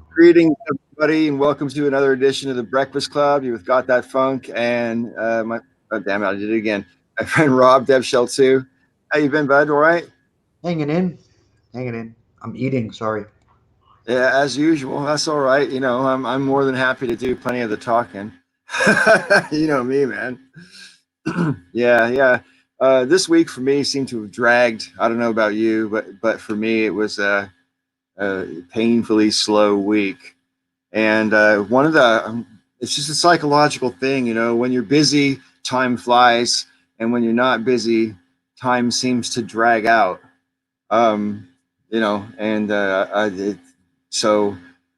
Greetings, everybody, and welcome to another edition of the Breakfast Club. You with Got That Funk, and my oh, damn it, I did it again. My friend Rob Dev Shell too. How you been, bud? All right? Hanging in, hanging in. I'm eating. Sorry. Yeah, as usual. That's all right. I'm more than happy to do plenty of the talking. You know me, man. Yeah, yeah. This week for me seemed to have dragged. I don't know about you, but for me it was a painfully slow week. And one of the it's just a psychological thing, when you're busy, time flies, and when you're not busy, time seems to drag out. um and so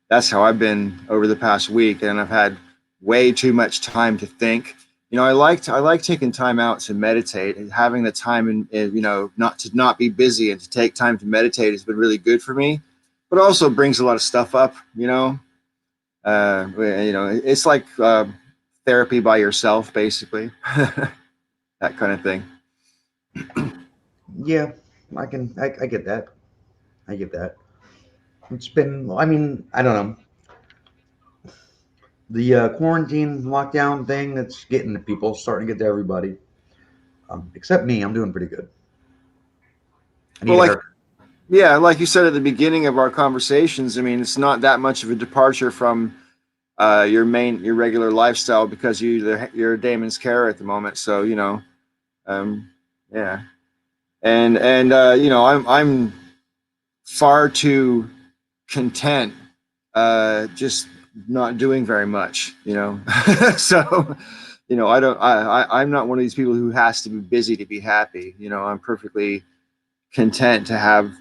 that's how I've been over the past week, and I've had way too much time to think. I like taking time out to meditate, and having the time, and not be busy and to take time to meditate has been really good for me, but also brings a lot of stuff up. It's like therapy by yourself, basically. That kind of thing. Yeah, I get that. I get that. It's been. I mean, I don't know. The quarantine lockdown thing that's getting to people, starting to get to everybody. Except me. I'm doing pretty good. I Well, need a like, haircut. yeah, like you said at the beginning of our conversations, I mean, it's not that much of a departure from your regular lifestyle, because you're Damon's care at the moment. So um, yeah, and I'm far too content, just not doing very much. So I'm not one of these people who has to be busy to be happy. I'm perfectly content to have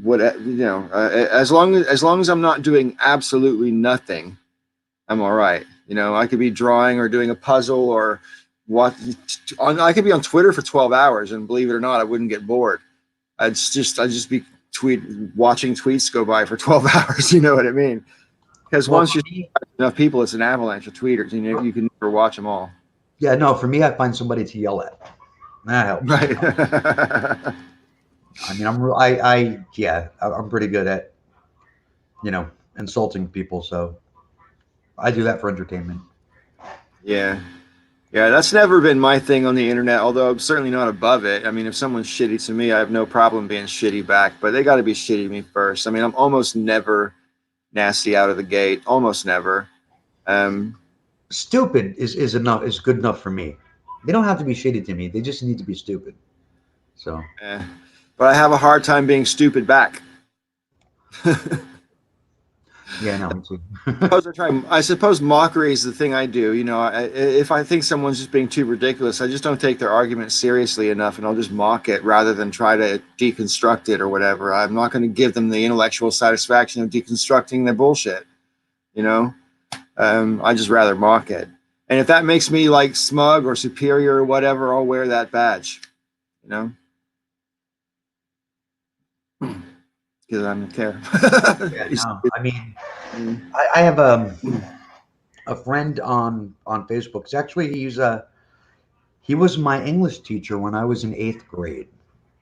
what as long as I'm not doing absolutely nothing, I'm all right. I could be drawing or doing a puzzle, or what I could be on Twitter for 12 hours, and believe it or not, I wouldn't get bored. I'd just be watching tweets go by for 12 hours. You know what I mean? Because Well, once for you me, have enough people, it's an avalanche of tweeters. You can never watch them all. yeah, no. For me, I find somebody to yell at. That helps. Right. I mean, yeah, I'm pretty good at you know insulting people, so I do that for entertainment. Yeah. Yeah, that's never been my thing on the internet, although I'm certainly not above it. I mean, if someone's shitty to me, I have no problem being shitty back, but they got to be shitty to me first. I mean, I'm almost never nasty out of the gate, almost never. Um, Stupid is good enough for me. They don't have to be shitty to me. They just need to be stupid. So eh. But I have a hard time being stupid back. yeah, no, me too. I suppose mockery is the thing I do. If I think someone's just being too ridiculous, I just don't take their argument seriously enough, and I'll just mock it rather than try to deconstruct it or whatever. I'm not going to give them the intellectual satisfaction of deconstructing their bullshit. You know, I just rather mock it. And if that makes me like smug or superior or whatever, I'll wear that badge. You know, because I don't care. Yeah, no. I mean, I have a friend on Facebook. It's actually he was my English teacher when I was in eighth grade,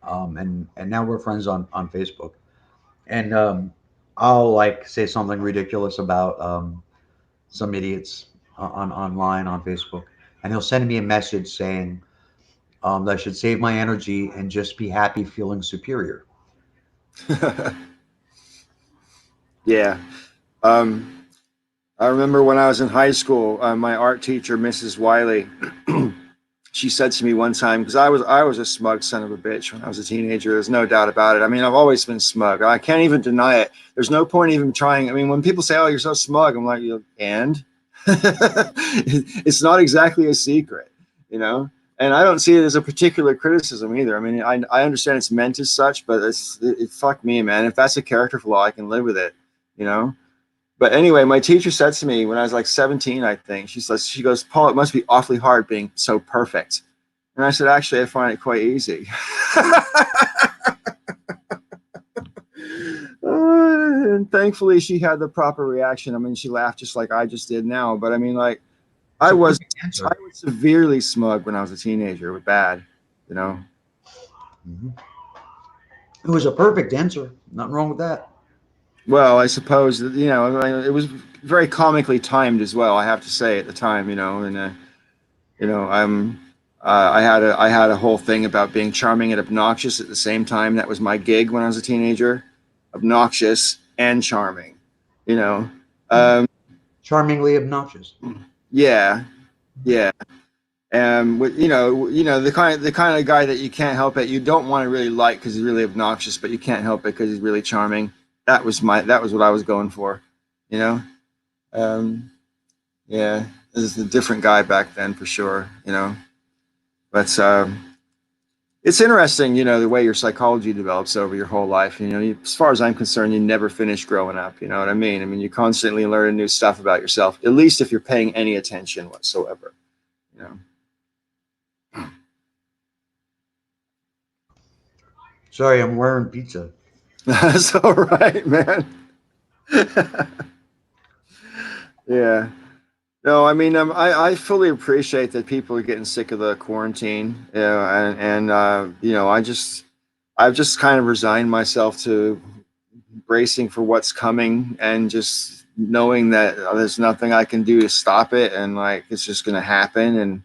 and now we're friends on Facebook. And I'll like say something ridiculous about some idiots on online on Facebook, and he'll send me a message saying that I should save my energy and just be happy feeling superior. Yeah. Um, I remember when I was in high school, my art teacher, Mrs. Wiley, she said to me one time, because I was a smug son of a bitch when I was a teenager. There's no doubt about it. I mean, I've always been smug. I can't even deny it. There's no point even trying. I mean, when people say, "Oh, you're so smug," I'm like, and it's not exactly a secret, you know. And I don't see it as a particular criticism either. I mean, I understand it's meant as such, but fuck me, man. If that's a character flaw, I can live with it, you know. But anyway, my teacher said to me when I was like 17, I think, she goes, "Paul, it must be awfully hard being so perfect." And I said, "Actually, I find it quite easy." And thankfully, she had the proper reaction. I mean, she laughed just like I just did now. But I mean, like, It's I a was, perfect I answer. was severely smug when I was a teenager. It was bad, you know. Mhm. It was a perfect answer. Nothing wrong with that. Well, I suppose that, it was very comically timed as well. I have to say at the time, and I'm I had a whole thing about being charming and obnoxious at the same time. That was my gig when I was a teenager, obnoxious and charming. You know, um, Charmingly obnoxious. yeah, yeah. With the kind of guy that you can't help it, you don't want to really like because he's really obnoxious, but you can't help it because he's really charming. That was what I was going for, you know. Um, yeah, this is a different guy back then for sure, But it's interesting, the way your psychology develops over your whole life. As far as I'm concerned, you never finish growing up. You know what I mean? I mean, you constantly learn new stuff about yourself, at least if you're paying any attention whatsoever. You know. Sorry, I'm wearing pizza. That's all right, man. Yeah. No, I mean, I fully appreciate that people are getting sick of the quarantine, I've just kind of resigned myself to bracing for what's coming and just knowing that there's nothing I can do to stop it, and like it's just going to happen, and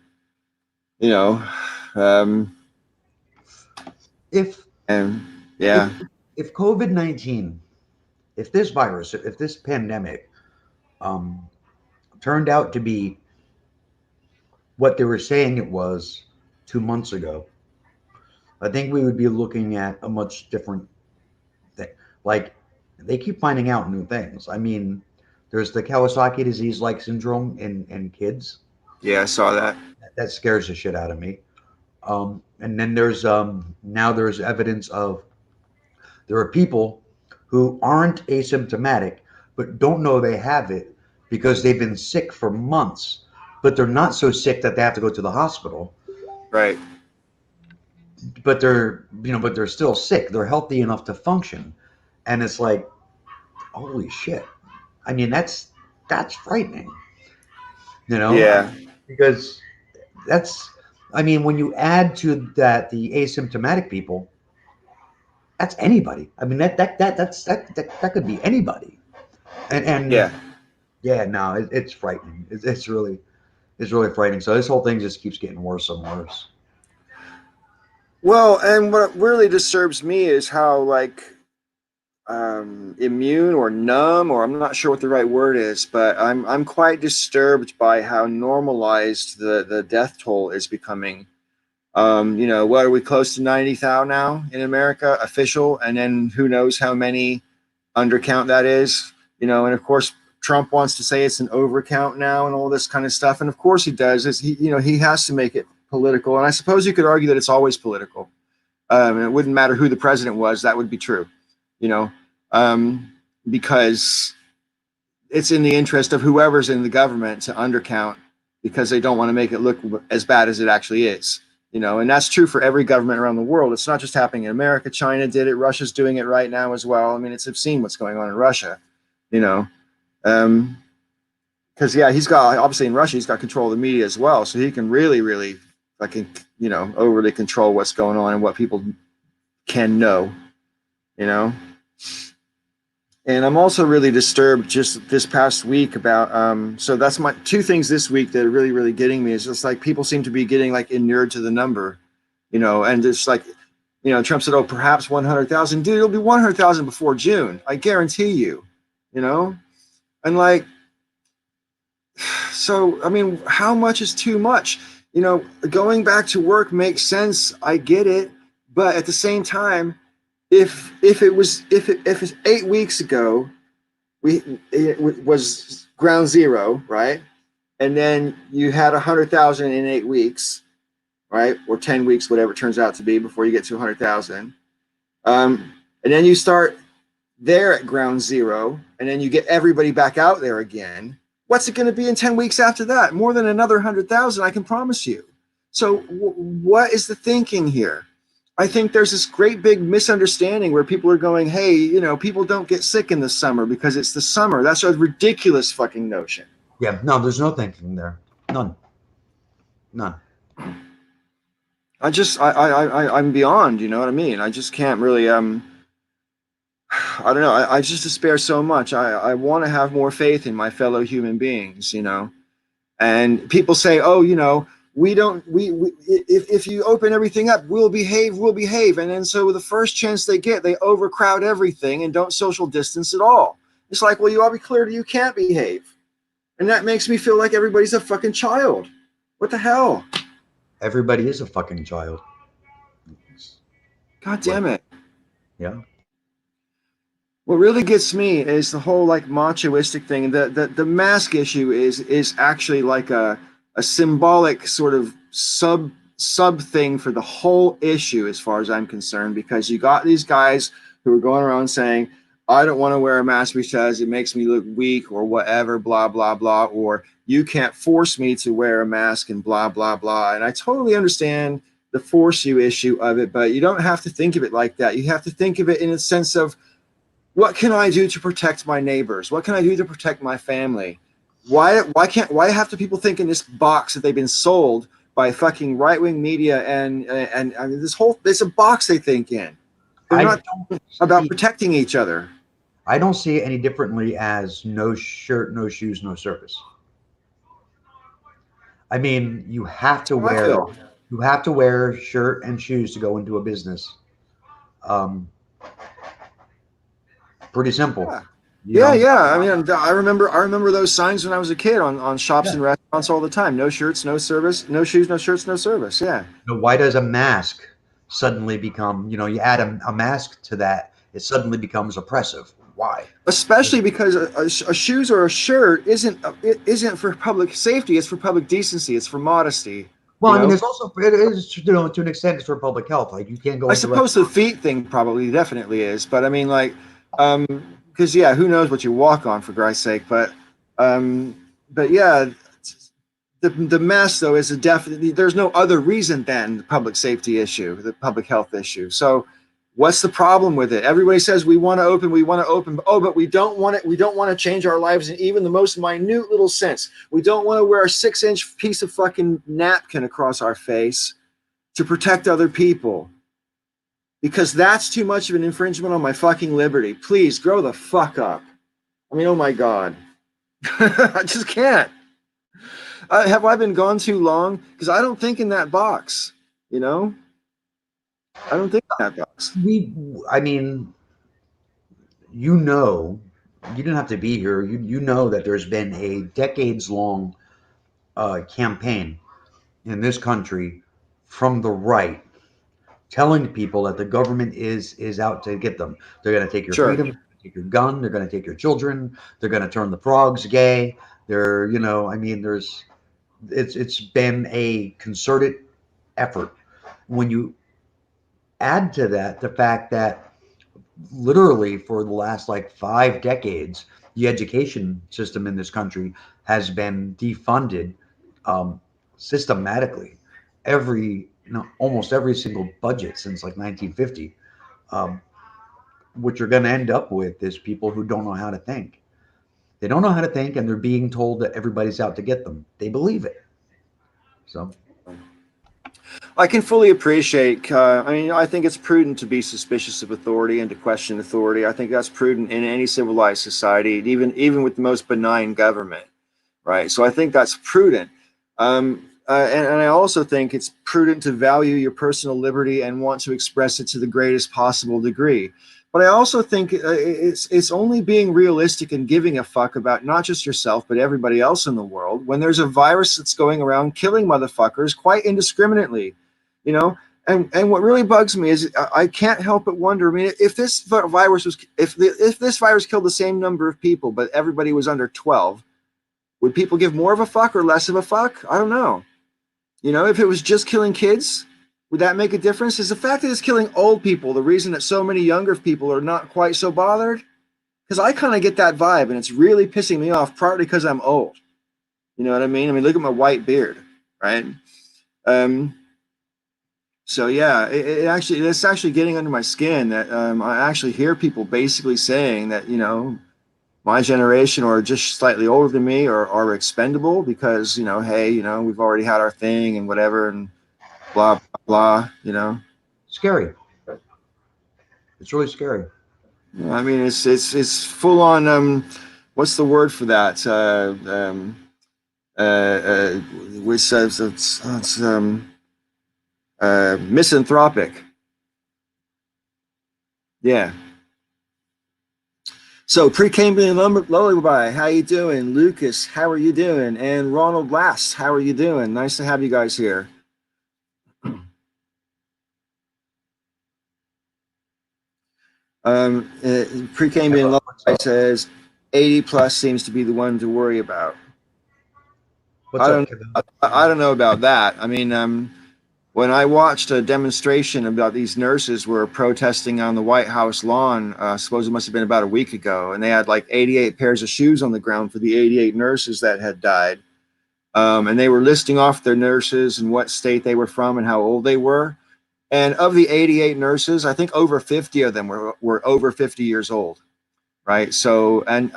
you know, um, If and if yeah, if COVID-19, if this virus, if this pandemic, um, turned out to be what they were saying it was 2 months ago, I think we would be looking at a much different thing. Like they keep finding out new things. I mean, there's the Kawasaki disease like syndrome in kids. yeah, I saw that. That scares the shit out of me. And then there's now there's evidence of there are people who aren't asymptomatic but don't know they have it because they've been sick for months, but they're not so sick that they have to go to the hospital. Right. But they're still sick. They're healthy enough to function, and it's like, holy shit. I mean, that's frightening, you know, Yeah. because that's. I mean, when you add to that the asymptomatic people, that's anybody. I mean, that could be anybody. And Yeah. yeah, no, it's frightening. It's really frightening. So this whole thing just keeps getting worse and worse. Well, and what really disturbs me is how like immune or numb, or I'm not sure what the right word is, but I'm quite disturbed by how normalized the death toll is becoming. What are we close to 90,000 now in America official, and then who knows how many undercount that is. And of course Trump wants to say it's an overcount now and all this kind of stuff, and of course he does. He has to make it political, and I suppose you could argue that it's always political. And it wouldn't matter who the president was, that would be true, you know, um, because it's in the interest of whoever's in the government to undercount because they don't want to make it look as bad as it actually is. And that's true for every government around the world. It's not just happening in America. China did it. Russia's doing it right now as well. I mean, it's obscene what's going on in Russia, you know. Um, because yeah, he's got, obviously in Russia, he's got control of the media as well, so he can really, really, like, overly control what's going on and what people can know, you know. And I'm also really disturbed just this past week about so that's my two things this week that are really, really getting me is just like people seem to be getting like inured to the number, and it's like, Trump said, oh, perhaps 100,000. Dude, it'll be 100,000 before June. I guarantee you, you know? And like, so, I mean, how much is too much? Going back to work makes sense. I get it. But at the same time, if it's 8 weeks ago, it was ground zero, right? And then you had 100,000 in 8 weeks, right? Or 10 weeks, whatever it turns out to be before you get to 100,000. And then you start there at ground zero, and then you get everybody back out there again. What's it going to be in 10 weeks after that? More than another 100,000, I can promise you. So what is the thinking here? I think there's this great big misunderstanding where people are going, hey, people don't get sick in the summer because it's the summer. That's a ridiculous fucking notion. Yeah, no, there's no thinking there. None. None. I'm beyond, you know what I mean? I just can't really, I don't know. I just despair so much. I want to have more faith in my fellow human beings, you know. And people say, oh, you know, we don't, we if you open everything up, we'll behave. And then so the first chance they get, they overcrowd everything and don't social distance at all. It's like, well, you ought to be clear that you can't behave. And that makes me feel like everybody's a fucking child. What the hell? Everybody is a fucking child. God What? damn it. Yeah. What really gets me is the whole like machoistic thing. The mask issue is actually like a symbolic sort of sub thing for the whole issue, as far as I'm concerned, because you got these guys who are going around saying, I don't want to wear a mask because it makes me look weak or whatever, blah, blah, blah, or you can't force me to wear a mask and blah, blah, blah. And I totally understand the force you issue of it, but you don't have to think of it like that. You have to think of it in a sense of, what can I do to protect my neighbors? What can I do to protect my family? Why have to people think in this box that they've been sold by fucking right-wing media and I mean, there's a box they think in. They're I not don't about see protecting each other. I don't see it any differently as no shirt, no shoes, no service. I mean, That's how I feel. you have to wear shirt and shoes to go into a business. Um, Pretty simple, Yeah. you Yeah, know. yeah. I mean, I remember those signs when I was a kid on shops Yeah. and restaurants all the time. No shirts, no service. No shoes, no shirts, no service. Yeah. Why does a mask suddenly become, you add a mask to that, it suddenly becomes oppressive? Why? Especially because a shoes or a shirt isn't for public safety. It's for public decency. It's for modesty. Well, You I mean, know, it's also it is to an extent it's for public health. Like you can't go I into suppose the restaurants. feet thing probably definitely is, but I mean, like, um, because yeah, who knows what you walk on for Christ's sake? Um, but yeah, the mess though is a definitely. There's no other reason than the public safety issue, the public health issue. So what's the problem with it? Everybody says we want to open, we want to open. Oh, but we don't want it. We don't want to change our lives in even the most minute little sense. We don't want to wear a 6-inch piece of fucking napkin across our face to protect other people because that's too much of an infringement on my fucking liberty. Please grow the fuck up. I mean, oh my God. I just can't. Have I been gone too long? Because I don't think in that box, you know? I don't think in that box. We, I mean, you didn't have to be here. You know that there's been a decades long campaign in this country from the right telling people that the government is out to get them. They're going to take your Sure. freedom, take your gun, they're going to take your children, they're going to turn the frogs gay. I mean, it's been a concerted effort. When you add to that the fact that literally for the last like 5 decades, the education system in this country has been defunded um, systematically. Almost every single budget since like 1950. Um, what you're going to end up with is people who don't know how to think. They don't know how to think, and they're being told that everybody's out to get them. They believe it. So, I can fully appreciate. I mean, I think it's prudent to be suspicious of authority and to question authority. I think that's prudent in any civilized society, even with the most benign government, right? So I think that's prudent. And I also think it's prudent to value your personal liberty and want to express it to the greatest possible degree. But I also think it's only being realistic and giving a fuck about not just yourself but everybody else in the world when there's a virus that's going around killing motherfuckers quite indiscriminately, you know. And what really bugs me is I can't help but wonder. I mean, if this virus was if this virus killed the same number of people but everybody was under 12, would people give more of a fuck or less of a fuck? I don't know. You know, if it was just killing kids, would that make a difference? Is the fact that it's killing old people the reason that so many younger people are not quite so bothered? Because I kind of get that vibe, and it's really pissing me off, partly because I'm old. You know what I mean? I mean, look at my white beard, right? Um, so yeah, it's actually getting under my skin that I actually hear people basically saying that my generation or just slightly older than me are expendable because hey, we've already had our thing and whatever and blah blah blah. scary. It's really scary. I mean, it's full on. What's the word for that? Uh, uh, which says it's misanthropic. Yeah. So pre-Cambrian lullaby, how you doing? Lucas, how are you doing? And Ronald Last, how are you doing? Nice to have you guys here. Pre-Cambrian What's lullaby up? says 80 plus seems to be the one to worry about. What's I up, don't Kevin? I don't know about that. I mean, when I watched a demonstration about these nurses were protesting on the White House lawn, I suppose it must have been about a week ago, and they had like 88 pairs of shoes on the ground for the 88 nurses that had died. And they were listing off their nurses and what state they were from and how old they were. And of the 88 nurses, I think over 50 of them were over 50 years old, right? So, and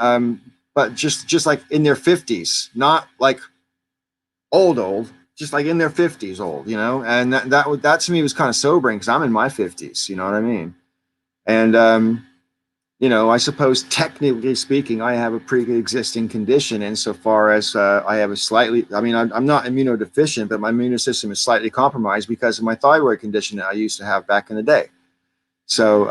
but just like in their 50s, not like old, just like in their 50s old, you know. And that to me was kind of sobering because I'm in my 50s, you know what I mean? And you know, I suppose technically speaking, I have a pre-existing condition insofar as I have a slightly, I mean, I'm not immunodeficient, but my immune system is slightly compromised because of my thyroid condition that I used to have back in the day. So,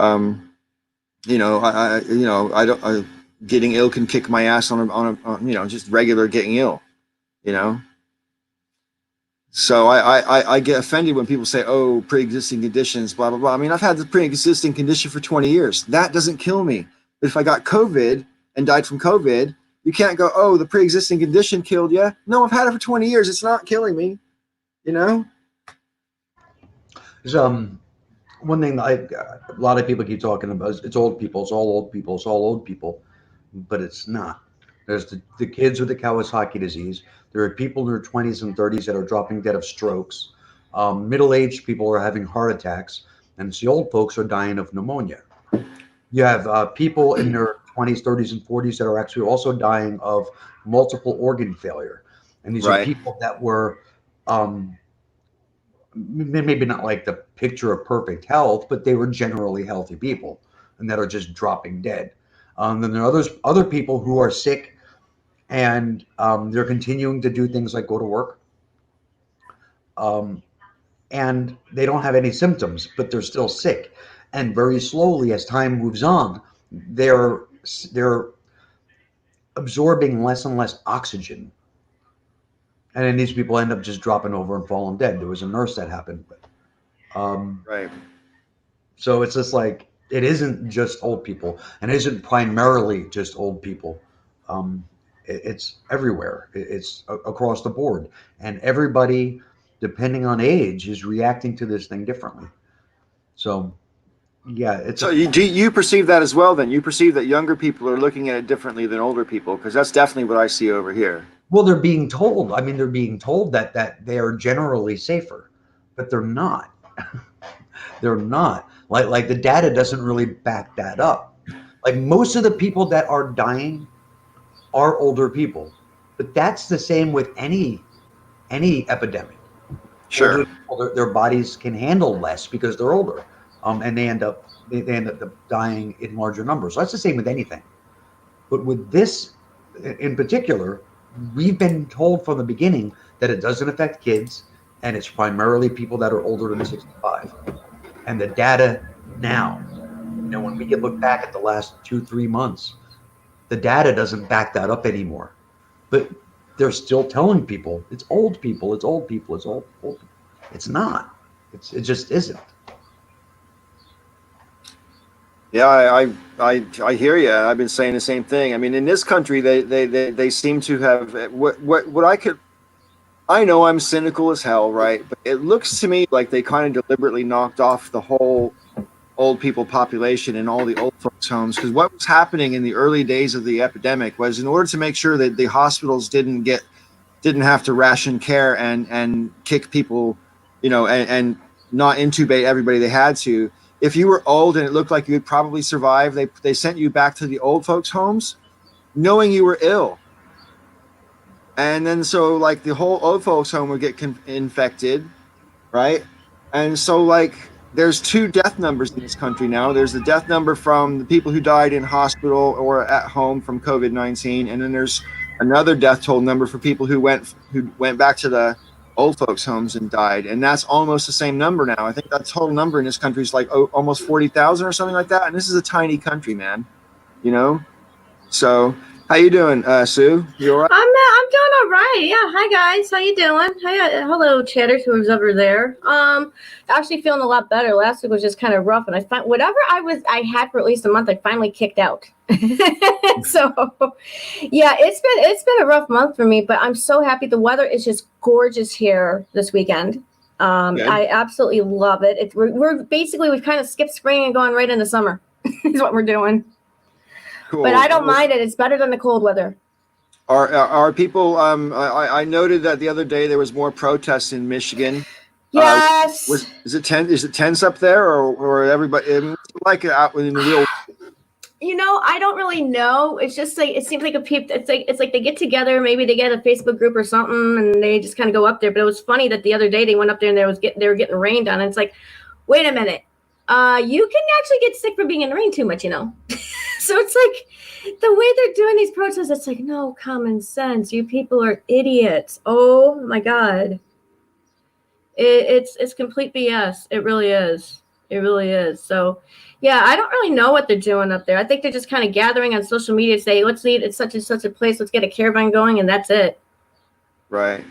you know, you know, getting ill can kick my ass on you know, just regular getting ill, you know. So I get offended when people say, "Oh, pre-existing conditions, blah blah blah." I mean, I've had the pre-existing condition for 20 years. That doesn't kill me. But if I got COVID and died from COVID, you can't go, "Oh, the pre-existing condition killed you." No, I've had it for 20 years. It's not killing me. You know? There's one thing that a lot of people keep talking about is it's old people, it's all old people, it's all old people, but it's not. There's the kids with the Kawasaki disease. There are people in their 20s and 30s that are dropping dead of strokes. Middle-aged people are having heart attacks, and it's the old folks are dying of pneumonia. You have people in their 20s, 30s, and 40s that are actually also dying of multiple organ failure. And these are Right. people that were um, maybe not like the picture of perfect health, but they were generally healthy people and that are just dropping dead. Then there are other people who are sick and they're continuing to do things like go to work. Um, and they don't have any symptoms, but they're still sick. And very slowly, as time moves on, they're they're absorbing less and less oxygen, and then these people end up just dropping over and falling dead. There was a nurse that happened with. Um, Right. so it's just like it isn't just old people, and it isn't primarily just old people. It's everywhere. It's across the board, and everybody, depending on age, is reacting to this thing differently. So yeah, it's So a you perceive that as well? Then you perceive that younger people are looking at it differently than older people, because that's definitely what I see over here. well, they're being told. I mean, they're being told that they are generally safer, but they're not. They're not. Like the data doesn't really back that up. Like most of the people that are dying are older people, but that's the same with any epidemic. Older Sure. people, their bodies can handle less because they're older, and they end up dying in larger numbers. So that's the same with anything. But with this in particular, we've been told from the beginning that it doesn't affect kids, and it's primarily people that are older than 65. And the data now, when we can look back at the last 2, 3 months, the data doesn't back that up anymore. But they're still telling people it's old people, it's old people, it's old people. It's not. It just isn't. Yeah, I hear you. I've been saying the same thing. I mean, in this country, they seem to have what I could. I know I'm cynical as hell, right? But it looks to me like they kind of deliberately knocked off the whole old people population in all the old folks homes, because what was happening in the early days of the epidemic was, in order to make sure that the hospitals didn't have to ration care and kick people, you know, and not intubate everybody they had to. If you were old and it looked like you would probably survive, they sent you back to the old folks' homes, knowing you were ill. And then so like the whole old folks home would get infected, right? And so like there's two death numbers in this country now. There's the death number from the people who died in hospital or at home from COVID-19, and then there's another death toll number for people who went back to the old folks' homes and died, and that's almost the same number now. I think that total number in this country is like almost 40,000 or something like that, and this is a tiny country, man. You know. So, how you doing, Sue? You all right? I'm doing all right. Yeah. Hi guys. How you doing? Hi. Hello, chatters. Who's over there? Actually feeling a lot better. Last week was just kind of rough, and whatever I had for at least a month, I finally kicked out. So, yeah, it's been a rough month for me, but I'm so happy. The weather is just gorgeous here this weekend. I absolutely love it. We're basically we've kind of skipped spring and gone right into summer. Is what we're doing. Cool. But I don't mind it. It's better than the cold weather. Are people? I noted that the other day there was more protests in Michigan. Yes. Is it tense up there, or everybody? I mean, what's it like out in the real? I don't really know. It's just like it seems like it's like they get together. Maybe they get a Facebook group or something, and they just kind of go up there. But it was funny that the other day they went up there and they were getting rained on. And it's like, wait a minute, you can actually get sick from being in the rain too much, So it's like the way they're doing these protests, it's like, no common sense. You people are idiots. Oh my God. It's complete BS. It really is. It really is. So yeah, I don't really know what they're doing up there. I think they're just kind of gathering on social media to say, let's meet at such and such a place. Let's get a caravan going. And that's it. Right.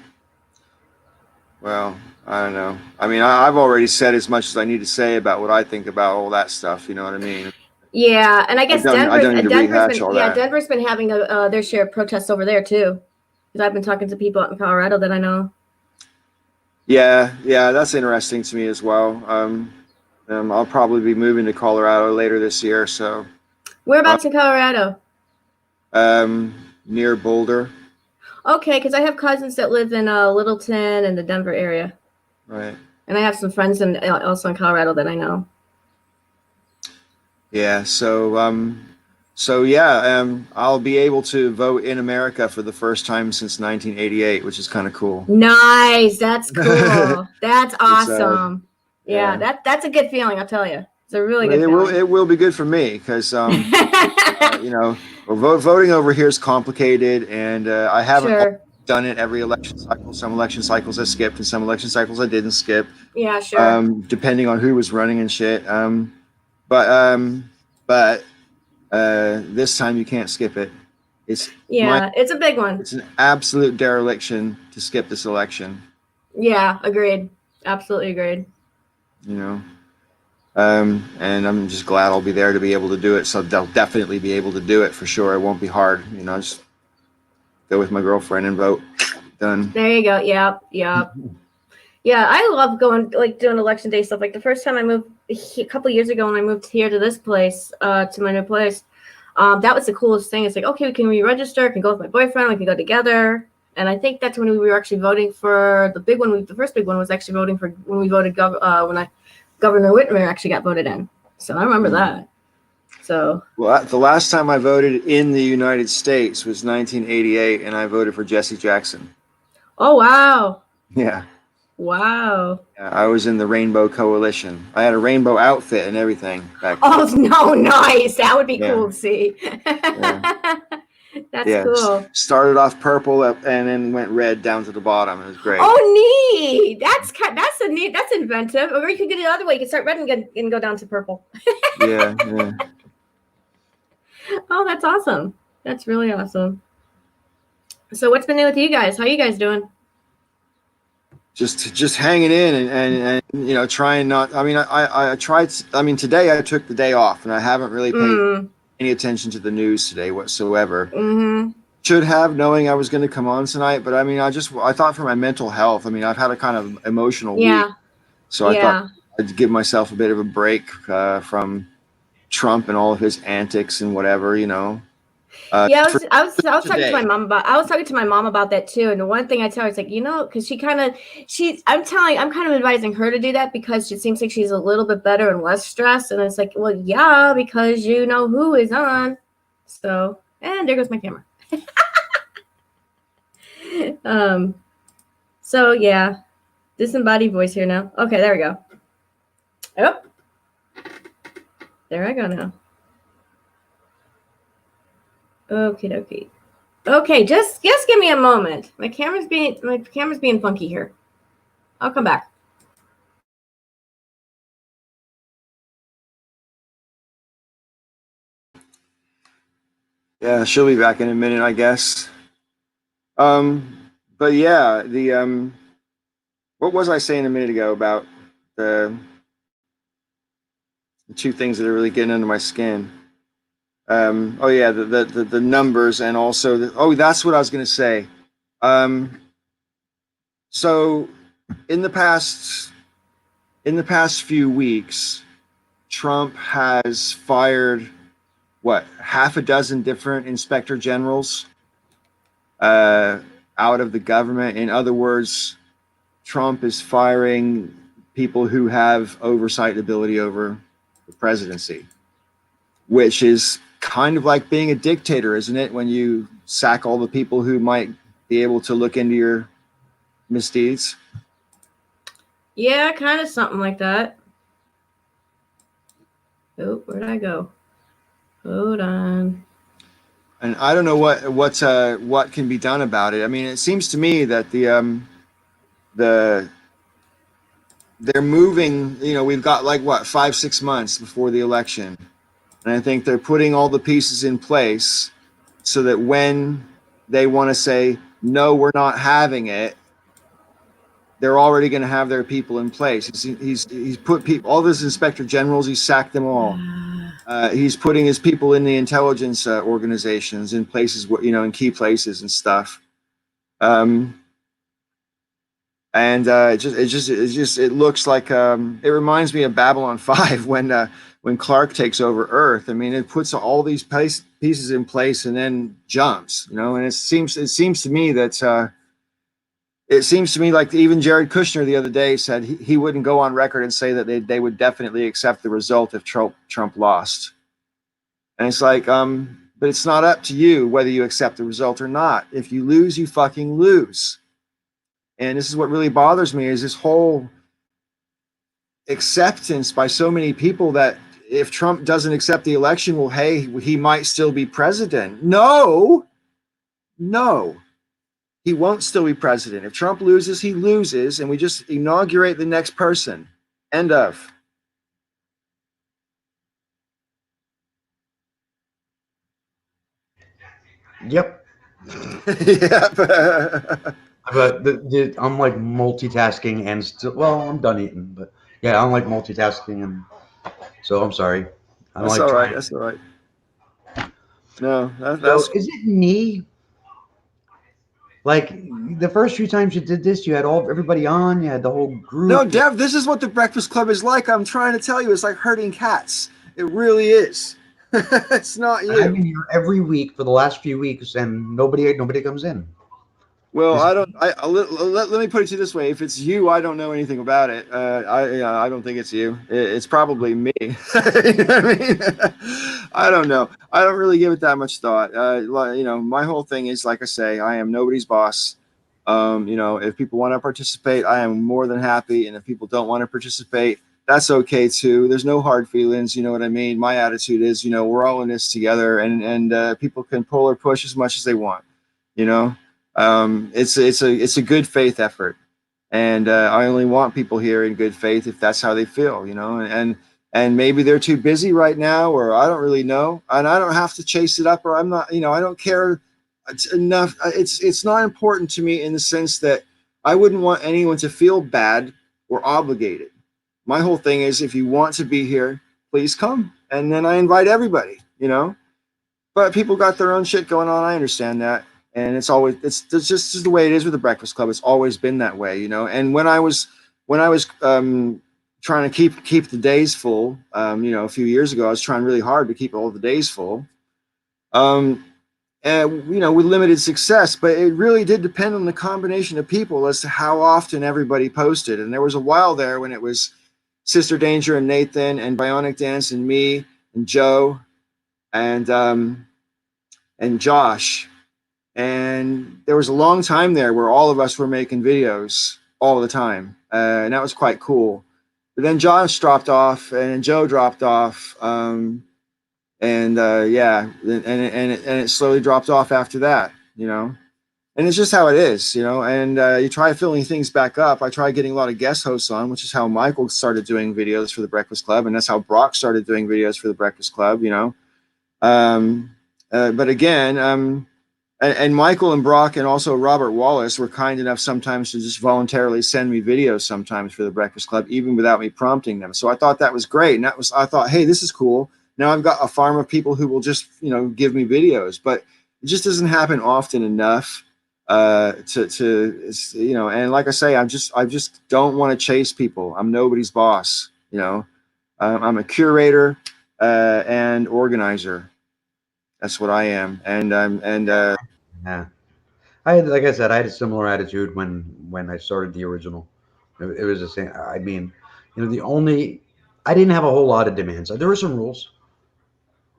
Well, I don't know. I mean, I've already said as much as I need to say about what I think about all that stuff. You know what I mean? Yeah, and I guess Denver's been having their share of protests over there too, because I've been talking to people out in Colorado that I know. Yeah, that's interesting to me as well. I'll probably be moving to Colorado later this year. So, whereabouts in Colorado? Near Boulder. Okay, because I have cousins that live in Littleton and the Denver area. Right. And I have some friends also in Colorado that I know. Yeah, so I'll be able to vote in America for the first time since 1988, which is kind of cool. Nice, that's cool. That's awesome. That's a good feeling, I'll tell you. It's a really good feeling. It will be good for me because voting over here is complicated, and I haven't done it every election cycle. Some election cycles I skipped, and some election cycles I didn't skip. Yeah, sure. Depending on who was running and shit. But this time you can't skip it. It's a big one. It's an absolute dereliction to skip this election. Yeah, agreed. Absolutely agreed. And I'm just glad I'll be there to be able to do it. So they'll definitely be able to do it for sure. It won't be hard. Just go with my girlfriend and vote. Done. There you go. Yep. Yeah, I love doing election day stuff. Like the first time I moved a couple of years ago when I moved here to this place, to my new place, that was the coolest thing. It's like, okay, we can re-register, I can go with my boyfriend, we can go together. And I think that's when we were actually voting for the big one. The first big one was actually voting for when we voted Governor Whitmer actually got voted in. So I remember that. So the last time I voted in the United States was 1988, and I voted for Jesse Jackson. Oh wow! Yeah. Wow. Yeah, I was in the Rainbow Coalition. I had a rainbow outfit and everything back then. Oh no! Nice. That would be cool to see. Yeah. That's cool. Started off purple and then went red down to the bottom. It was great. Oh, neat! That's inventive. Or you could get it the other way. You can start red and go down to purple. Yeah. Oh, that's awesome. That's really awesome. So, what's been new with you guys? How are you guys doing? Just hanging in and trying not. I mean, I tried. I mean, today I took the day off and I haven't really paid any attention to the news today whatsoever. Mm-hmm. Should have, knowing I was going to come on tonight, but I mean, I thought for my mental health. I mean, I've had a kind of emotional week, so I thought I'd give myself a bit of a break from Trump and all of his antics and whatever, I was talking to my mom about. I was talking to my mom about that too. And the one thing I tell her is like, because I'm kind of advising her to do that because it seems like she's a little bit better and less stressed. And it's like, well, yeah, because you know who is on. So, and there goes my camera. So yeah, disembodied voice here now. Okay, there we go. Yep. There I go now. Okay, dokie. Okay, just give me a moment. My camera's being funky here. I'll come back. Yeah, she'll be back in a minute, I guess. But yeah, what was I saying a minute ago about the two things that are really getting under my skin? Oh yeah, the numbers, and also that's what I was gonna say. So in the past few weeks, Trump has fired what, half a dozen different inspector generals out of the government. In other words, Trump is firing people who have oversight ability over the presidency, which is kind of like being a dictator, isn't it? When you sack all the people who might be able to look into your misdeeds. Yeah, kind of something like that. Oh, where'd I go? Hold on. And I don't know what can be done about it. I mean, it seems to me that the they're moving. You know, we've got like what, 5-6 months before the election, and I think they're putting all the pieces in place so that when they want to say no, we're not having it, they're already going to have their people in place. He's put people, all those inspector generals, he's sacked them all. He's putting his people in the intelligence organizations in places, in key places and stuff. And it looks like it reminds me of Babylon 5 when Clark takes over Earth. I mean, it puts all these pieces in place and then jumps, and it seems to me that it seems to me like even Jared Kushner the other day said he wouldn't go on record and say that they would definitely accept the result if Trump lost. And it's like, but it's not up to you whether you accept the result or not. If you lose, you fucking lose. And this is what really bothers me, is this whole acceptance by so many people that if Trump doesn't accept the election, well, hey, he might still be president. No, he won't still be president. If Trump loses, he loses, and we just inaugurate the next person. End of. Yep. Yep. But I'm like multitasking and still. Well, I'm done eating, but yeah, I'm like multitasking, and so I'm sorry. I'm That's like all right. trying. That's all right. No, So that's is it me? Like the first few times you did this, you had everybody on, you had the whole no, group. Dev. This is what the Breakfast Club is like. I'm trying to tell you, it's like herding cats. It really is. It's not And I've you. been here every week for the last few weeks, and nobody comes in. Well, Is it I don't. Let me put it to you this way: if it's you, I don't know anything about it. I don't think it's you. It's probably me. You know what I mean? I don't know. I don't really give it that much thought. My whole thing is, like I say, I am nobody's boss. If people want to participate, I am more than happy, and if people don't want to participate, that's okay too. There's no hard feelings. You know what I mean? My attitude is, we're all in this together, and people can pull or push as much as they want. You know. It's a good faith effort, and I only want people here in good faith if that's how they feel, and maybe they're too busy right now, or I don't really know, and I don't have to chase it up, or I'm not, I don't care. It's enough. It's not important to me in the sense that I wouldn't want anyone to feel bad or obligated. My whole thing is, if you want to be here, please come, and then I invite everybody. But people got their own shit going on. I understand that, and it's just the way it is with the Breakfast Club. It's always been that way. And when I was trying to keep the days full, a few years ago, I was trying really hard to keep all the days full. And with limited success, but it really did depend on the combination of people as to how often everybody posted. And there was a while there when it was Sister Danger and Nathan and Bionic Dance and me and Joe and Josh. And there was a long time there where all of us were making videos all the time. And that was quite cool. but then Josh dropped off, and Joe dropped off, yeah, and it slowly dropped off after that, you know. And it's just how it is, you know. And you try filling things back up. I tried getting a lot of guest hosts on, which is how Michael started doing videos for the Breakfast Club, and that's how Brock started doing videos for the Breakfast Club, you know. But again, and Michael and Brock and also Robert Wallace were kind enough sometimes to just voluntarily send me videos sometimes for the Breakfast Club, even without me prompting them. So I thought that was great, and I thought, hey, this is cool. Now I've got a farm of people who will just, you know, give me videos, but it just doesn't happen often enough to you know. And like I say, I just don't want to chase people. I'm nobody's boss, you know. I'm a curator and organizer. That's what I am. Yeah. I had, like I said, I had a similar attitude when I started the original. It was the same. I mean, you know, I didn't have a whole lot of demands. There were some rules,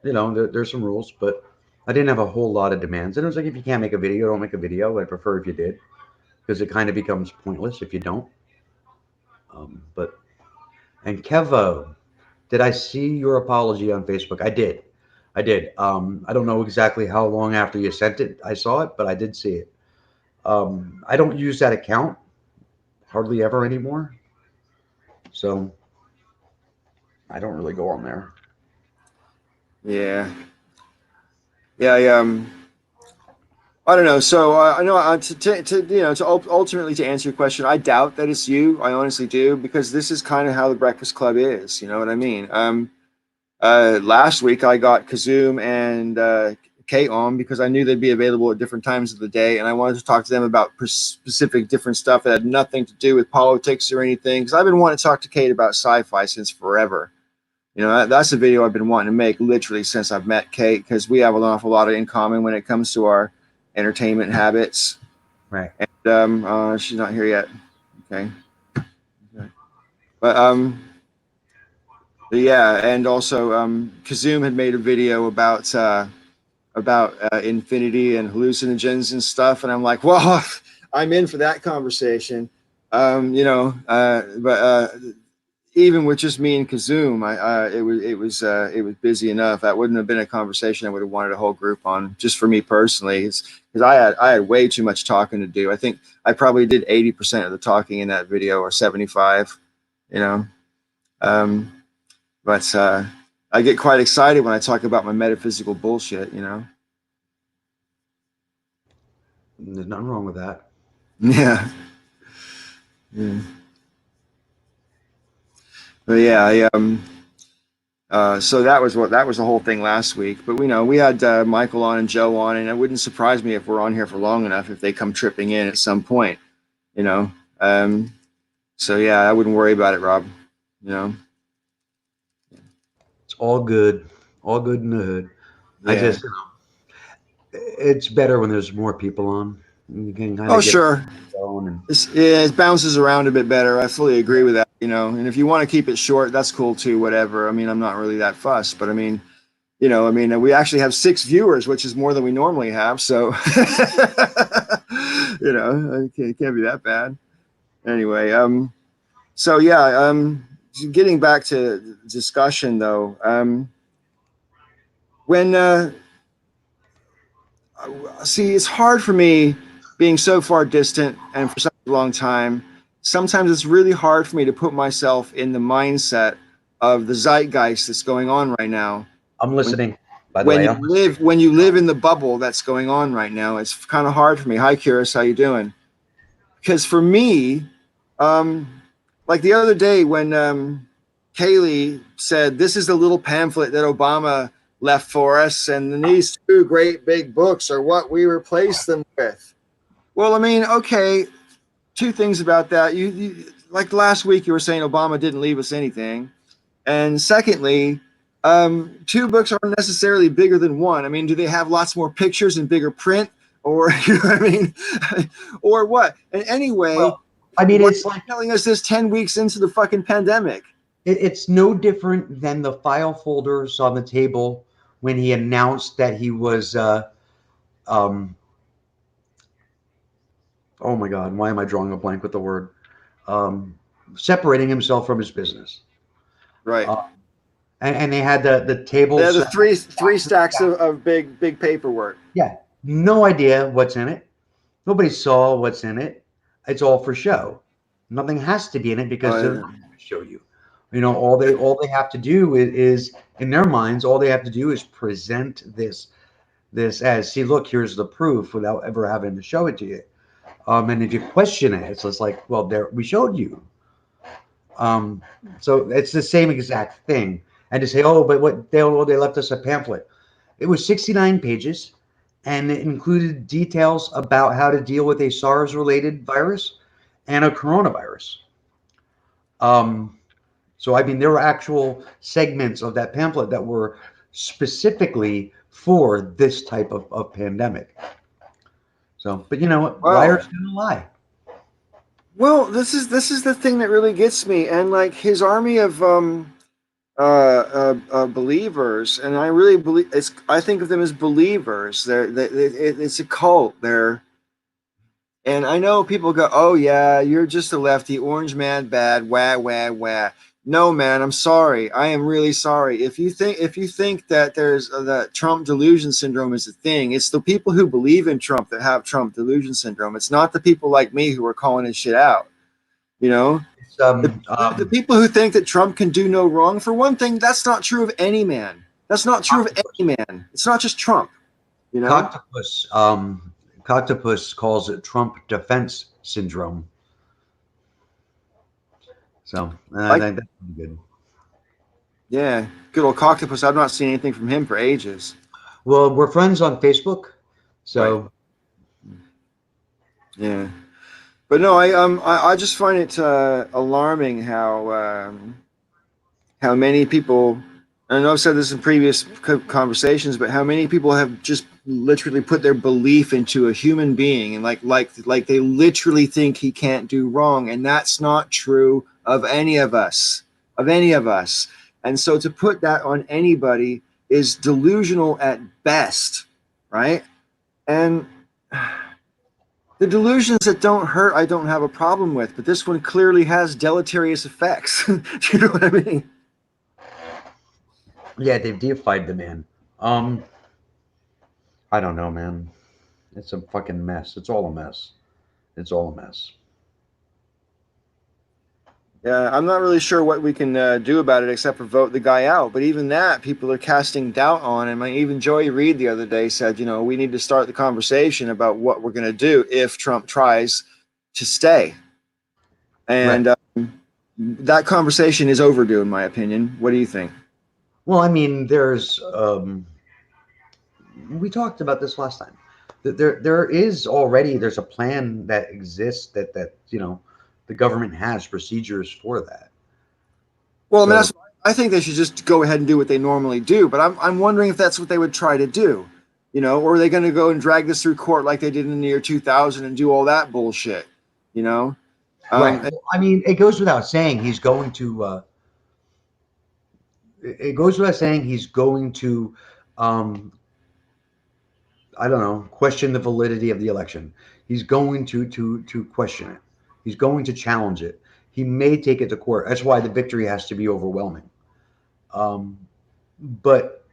you know, there's some rules, but I didn't have a whole lot of demands. And it was like, if you can't make a video, don't make a video. I prefer if you did, because it kind of becomes pointless if you don't. But and Kevo, did I see your apology on Facebook? I did. I did. I don't know exactly how long after you sent it I saw it, but I did see it. I don't use that account hardly ever anymore, so I don't really go on there. Yeah, yeah, I don't know. So I know you know, to ultimately to answer your question, I doubt that it's you. I honestly do, because this is kind of how the Breakfast Club is. You know what I mean? Last week I got Kazoom and Kate on because I knew they'd be available at different times of the day, and I wanted to talk to them about specific different stuff that had nothing to do with politics or anything. Because I've been wanting to talk to Kate about sci-fi since forever. You know, that's a video I've been wanting to make literally since I've met Kate, because we have an awful lot in common when it comes to our entertainment habits. Right. And she's not here yet. Okay. But yeah, and also Kazoom had made a video about infinity and hallucinogens and stuff, and I'm like, well, I'm in for that conversation. You know, but even with just me and Kazoom, it was busy enough. That wouldn't have been a conversation I would have wanted a whole group on, just for me personally. It's because I had way too much talking to do. I think I probably did 80% of the talking in that video, or 75. You know, but I get quite excited when I talk about my metaphysical bullshit. You know. There's nothing wrong with that. Yeah. Yeah. But yeah, so that was the whole thing last week. But we know we had Michael on and Joe on, and it wouldn't surprise me if we're on here for long enough if they come tripping in at some point, you know. So yeah, I wouldn't worry about it, Rob. You know. It's all good in the hood. Yeah. I just, you know, it's better when there's more people on. You can kind Oh, of get sure. going and Yeah, it bounces around a bit better. I fully agree with that. You know, and if you want to keep it short, that's cool too. Whatever. I mean, I'm not really that fussed, but I mean, you know, I mean, we actually have 6 viewers, which is more than we normally have. So, you know, it can't be that bad. Anyway, so yeah, getting back to discussion though, when see, it's hard for me being so far distant and for such a long time. Sometimes it's really hard for me to put myself in the mindset of the zeitgeist that's going on right now. I'm listening. By the When way, you live in the bubble that's going on right now, it's kind of hard for me. Hi, Curious, how you doing? Because for me, like the other day when Kaylee said, "This is the little pamphlet that Obama left for us, and these 2 great big books are what we replace them with." Well, I mean, okay, 2 things about that. You like last week you were saying Obama didn't leave us anything, and secondly, 2 books aren't necessarily bigger than 1. I mean, do they have lots more pictures and bigger print, or you know what I mean, or what? And anyway, well, I mean, why it's are you like telling us this 10 weeks into the fucking pandemic? it's no different than the file folders on the table when he announced that he was. Um, oh my God, why am I drawing a blank with the word? separating himself from his business. Right. And they had the table. Yeah, the set three stacks of big paperwork. Yeah, no idea what's in it. Nobody saw what's in it. It's all for show. Nothing has to be in it because they're not going to show you. You know, all they have to do is in their minds, all they have to do is present this as, see, look, here's the proof without ever having to show it to you. And if you question it, it's just like, well, there, we showed you. So it's the same exact thing. And to say, oh, but what they left us a pamphlet. It was 69 pages, and it included details about how to deal with a SARS-related virus and a coronavirus. So I mean, there were actual segments of that pamphlet that were specifically for this type of pandemic. So, but you know what? Wow. Liars gonna lie. Well, this is the thing that really gets me, and like his army of believers, and I really believe it's. I think of them as believers. It's a cult. And I know people go, "Oh yeah, you're just a lefty, orange man, bad, wah wah wah." No, man, I'm sorry. I am really sorry. If you think that there's that Trump delusion syndrome is a thing, it's the people who believe in Trump that have Trump delusion syndrome. It's not the people like me who are calling his shit out. You know, It's, the people who think that Trump can do no wrong. For one thing, that's not true of any man. That's not true of any man. It's not just Trump. You know, Coctopus calls it Trump defense syndrome. So I think that's pretty good. Yeah, good old Coctopus. I've not seen anything from him for ages. Well, we're friends on Facebook, so yeah. But no, I just find it alarming how many people. I know I've said this in previous conversations, but how many people have just literally put their belief into a human being, and like they literally think he can't do wrong, and that's not true of any of us, And so to put that on anybody is delusional at best, right? And the delusions that don't hurt, I don't have a problem with, but this one clearly has deleterious effects. Do you know what I mean? yeah, they've deified the man. I don't know, man. It's a fucking mess. It's all a mess. It's all a mess. Yeah, I'm not really sure what we can do about it except for vote the guy out. But even that, people are casting doubt on him. Even Joey Reid the other day said, you know, we need to start the conversation about what we're going to do if Trump tries to stay. And that conversation is overdue, in my opinion. What do you think? Well, I mean, there's we talked about this last time. There is already there's a plan that exists that you know the government has procedures for that. Well, I mean, I think they should just go ahead and do what they normally do. But I'm wondering if that's what they would try to do, you know, or are they going to go and drag this through court like they did in the year 2000 and do all that bullshit, you know? Right. Well, I mean, it goes without saying he's going to. It goes without saying he's going to. I don't know, question the validity of the election. He's going to question it. He's going to challenge it. He may take it to court. That's why the victory has to be overwhelming. But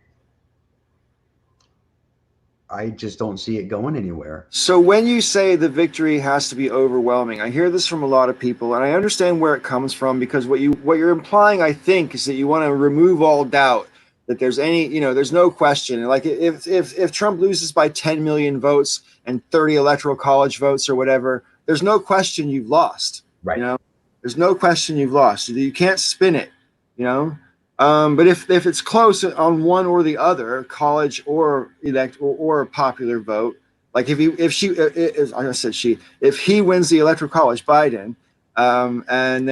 I just don't see it going anywhere. So when you say the victory has to be overwhelming, I hear this from a lot of people, and I understand where it comes from, because what you're implying, I think, is that you want to remove all doubt that there's any, you know, there's no question. Like if Trump loses by 10 million votes and 30 electoral college votes or whatever, there's no question you've lost. Right. You know, there's no question you've lost. You can't spin it, you know. But if it's close on one or the other, college or elect or a popular vote, like if he wins the electoral college, Biden, and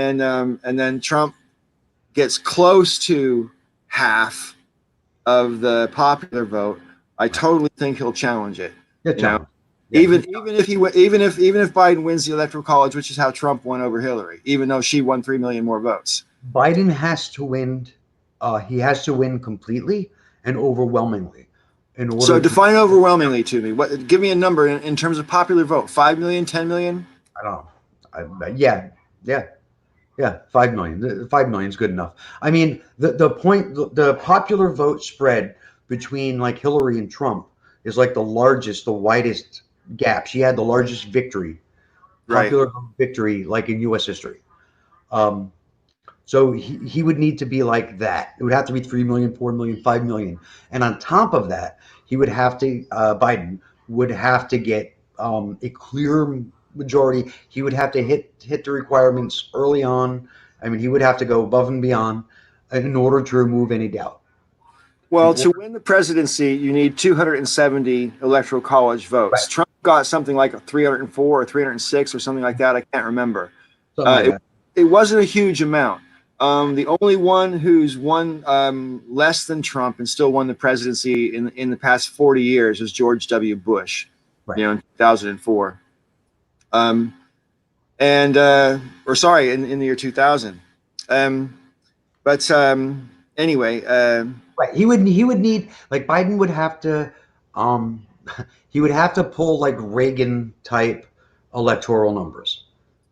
then Trump gets close to half of the popular vote, I totally think he'll challenge it. Yeah, you know? Even if Biden wins the electoral college, which is how Trump won over Hillary, even though she won 3 million more votes. Biden has to win. He has to win completely and overwhelmingly. In order so define overwhelmingly to me. What? Give me a number in terms of popular vote. 5 million, 10 million? I don't know. Yeah. Yeah, 5 million. 5 million is good enough. I mean, the popular vote spread between like Hillary and Trump is like the largest, the widest gap. She had the largest victory, Right. popular vote victory, like in U.S. history. Um, so he would need to be like that. It would have to be 3 million, 4 million, 5 million. And on top of that, he would have to, Biden would have to get a clear majority. He would have to hit the requirements early on. I mean, he would have to go above and beyond in order to remove any doubt. In Well, to order, win the presidency, you need 270 electoral college votes. right, Trump got something like 304 or 306 or something like that. I can't remember. something Uh, like it, that. it wasn't a huge amount. The only one who's won less than Trump and still won the presidency in the past 40 years was George W. Bush, Right. in 2004. Or sorry, in the year 2000. Um, but anyway, Right. He would need like Biden would have to um he would have to pull like Reagan type electoral numbers.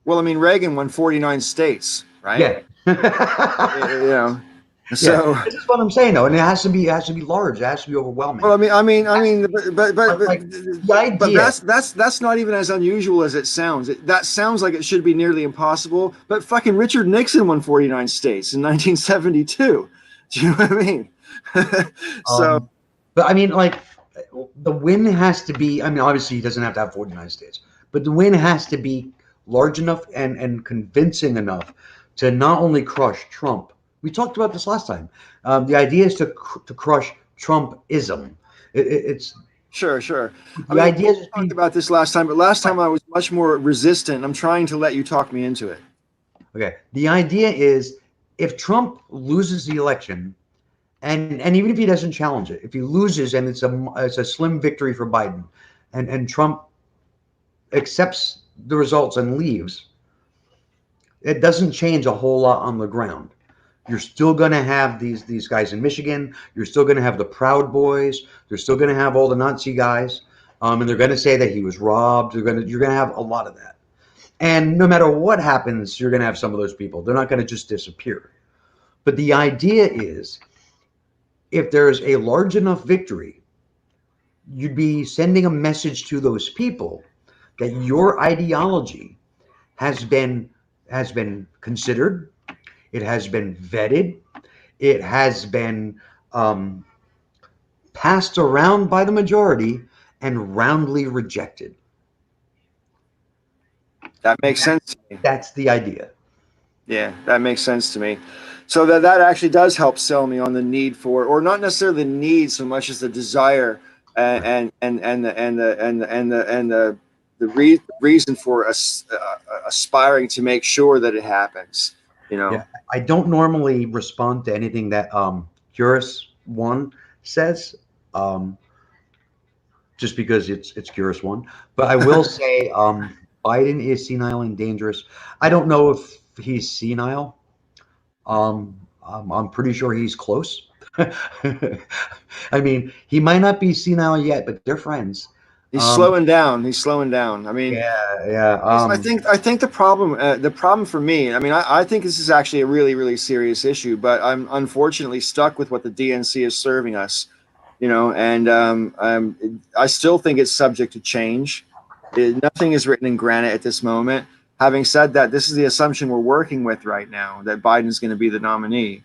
well, I mean, Reagan won 49 states, right? Yeah. You know, Yeah. so This is what I'm saying though, and it has to be large, it has to be overwhelming. well, I That's- mean, like the but idea. that's not even as unusual as it sounds. That sounds like it should be nearly impossible. But fucking Richard Nixon won 49 states in 1972. Do you know what I mean? So But I mean like the win has to be, I mean obviously he doesn't have to have 49 states, but the win has to be large enough and convincing enough to not only crush Trump. We talked about this last time. The idea is to crush Trumpism. It's sure, sure. I the mean, idea is we just talked being about this last time, but last right. time I was much more resistant. I'm trying to let you talk me into it. Okay. The idea is if Trump loses the election, and even if he doesn't challenge it, if he loses and it's a slim victory for Biden, and Trump accepts the results and leaves, it doesn't change a whole lot on the ground. You're still going to have these guys in Michigan. You're still going to have the Proud Boys. They're still going to have all the Nazi guys, and they're going to say that he was robbed. You're going to have a lot of that. And no matter what happens, you're going to have some of those people. They're not going to just disappear. But the idea is, if there's a large enough victory, you'd be sending a message to those people that your ideology has been considered, it has been vetted, it has been um, passed around by the majority and roundly rejected. That makes sense to me. That's the idea. Yeah, that makes sense to me. So that actually does help sell me on the need for, or not necessarily the need so much as the desire and the reason for us aspiring to make sure that it happens. You know. Yeah, I don't normally respond to anything that Curious One says, um, just because it's Curious One. But I will say Biden is senile and dangerous. I don't know if he's senile. I'm pretty sure he's close. I mean, he might not be senile yet, but they're friends. He's Um, slowing down. He's slowing down. I mean, yeah, yeah. I think the problem for me. I mean, I think this is actually a really really serious issue, but I'm unfortunately stuck with what the DNC is serving us. And I still think it's subject to change. Nothing is written in granite at this moment. Having said that, this is the assumption we're working with right now, that Biden is going to be the nominee.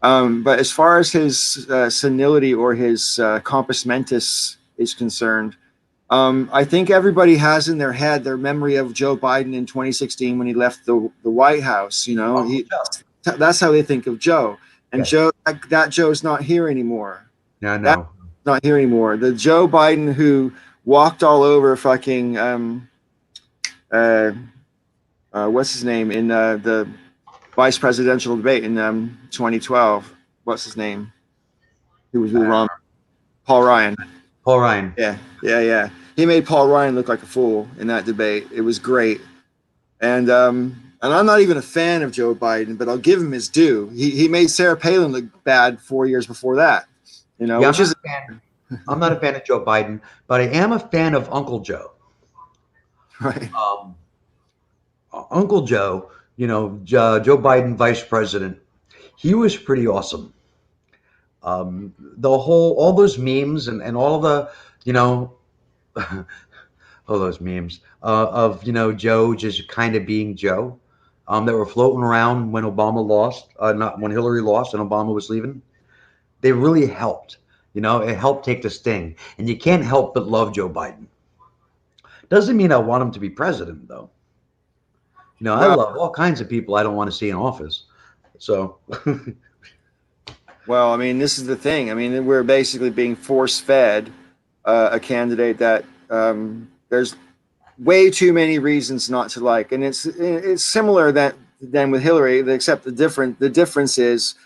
But as far as his senility or his compos mentis is concerned, I think everybody has in their head their memory of Joe Biden in 2016 when he left the White House. Uncle Joe. That's how they think of Joe. And Yes. that Joe's not here anymore. Yeah, That's no. not here anymore. The Joe Biden who walked all over fucking what's his name in the vice presidential debate in 2012. What's his name? Who was with Ron? Paul Ryan. Paul Ryan. Yeah. He made Paul Ryan look like a fool in that debate. It was great. And I'm not even a fan of Joe Biden, but I'll give him his due. He made Sarah Palin look bad 4 years before that. Yeah, Which is I'm not a fan of Joe Biden, but I am a fan of Uncle Joe. right. Uncle Joe Joe Biden, vice president, he was pretty awesome. All those memes and all the, you know, all those memes of Joe just kind of being Joe, that were floating around when Obama lost, not when Hillary lost and Obama was leaving. They really helped. It helped take the sting, and you can't help but love Joe Biden. Doesn't mean I want him to be president, though. I Well, love all kinds of people I don't want to see in office. So, well, I mean, this is the thing. I mean, we're basically being force fed a candidate that there's way too many reasons not to like, and it's similar than with Hillary, except the difference is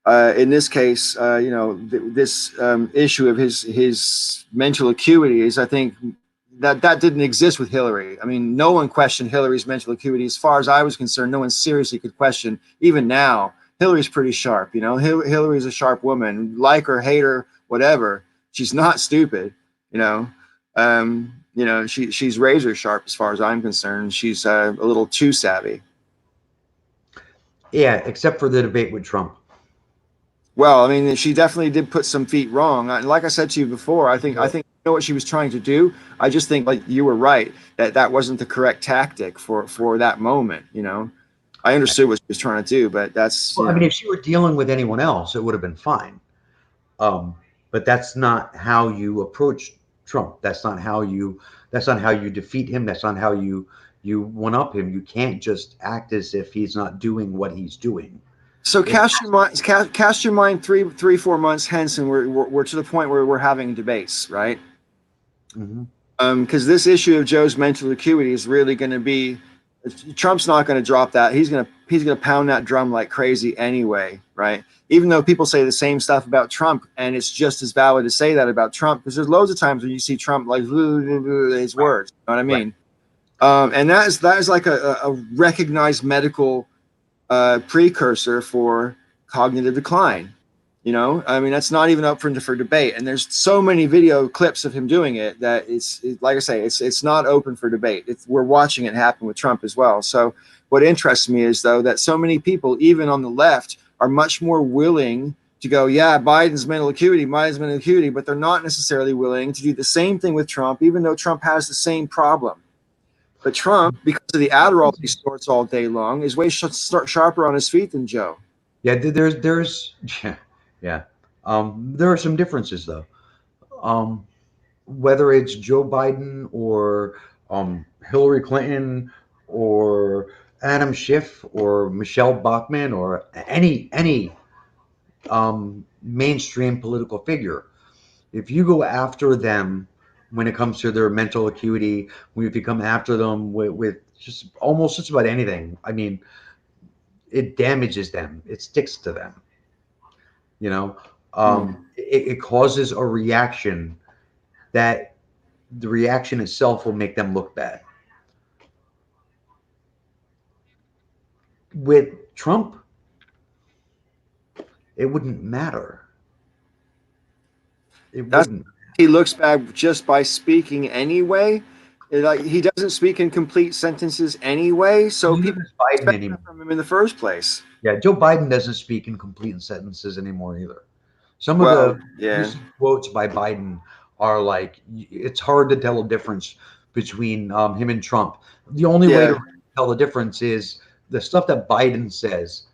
in this case, this issue of his mental acuity is, I think, that didn't exist with Hillary. I mean, no one questioned Hillary's mental acuity. As far as I was concerned, no one seriously could question. Even now, Hillary's pretty sharp. Hillary's a sharp woman. Like her, hate her, whatever. She's not stupid. She's razor sharp as far as I'm concerned. She's a little too savvy. yeah, except for the debate with Trump. Well, I mean, she definitely did put some feet wrong. Like I said to you before, I think you know what she was trying to do. I just think, like, you were right, that wasn't the correct tactic for that moment. I understood what she was trying to do, but that's. Well, I mean, if she were dealing with anyone else, it would have been fine. But that's not how you approach Trump. That's not how you defeat him. That's not how you one up him. You can't just act as if he's not doing what he's doing. So cast your mind 4 months hence, and we're to the point where we're having debates, right? Mm-hmm. Because this issue of Joe's mental acuity is really going to be. Trump's not going to drop that. He's going to pound that drum like crazy anyway, right? Even though people say the same stuff about Trump, and it's just as valid to say that about Trump, because there's loads of times when you see Trump like his words. You know what I mean? Right. And that is like a recognized medical precursor for cognitive decline. I mean, that's not even up for debate. And there's so many video clips of him doing it that like I say, it's not open for debate. We're watching it happen with Trump as well. So what interests me is, though, that so many people, even on the left, are much more willing to go, yeah, Biden's mental acuity, but they're not necessarily willing to do the same thing with Trump, even though Trump has the same problem. But Trump, because of the Adderall he snorts all day long, is way sharper on his feet than Joe. Yeah, there's yeah. There are some differences, though. Whether it's Joe Biden or Hillary Clinton or Adam Schiff or Michelle Bachmann or any mainstream political figure, if you go after them when it comes to their mental acuity, if you come after them with just about anything, I mean, it damages them. It sticks to them. It causes a reaction that the reaction itself will make them look bad. With Trump, it wouldn't matter. He looks bad just by speaking anyway. He doesn't speak in complete sentences anyway, so people expect that from him in the first place. Yeah, Joe Biden doesn't speak in complete sentences anymore either. Some of the quotes by Biden are like, it's hard to tell a difference between him and Trump. The only way to tell the difference is the stuff that Biden says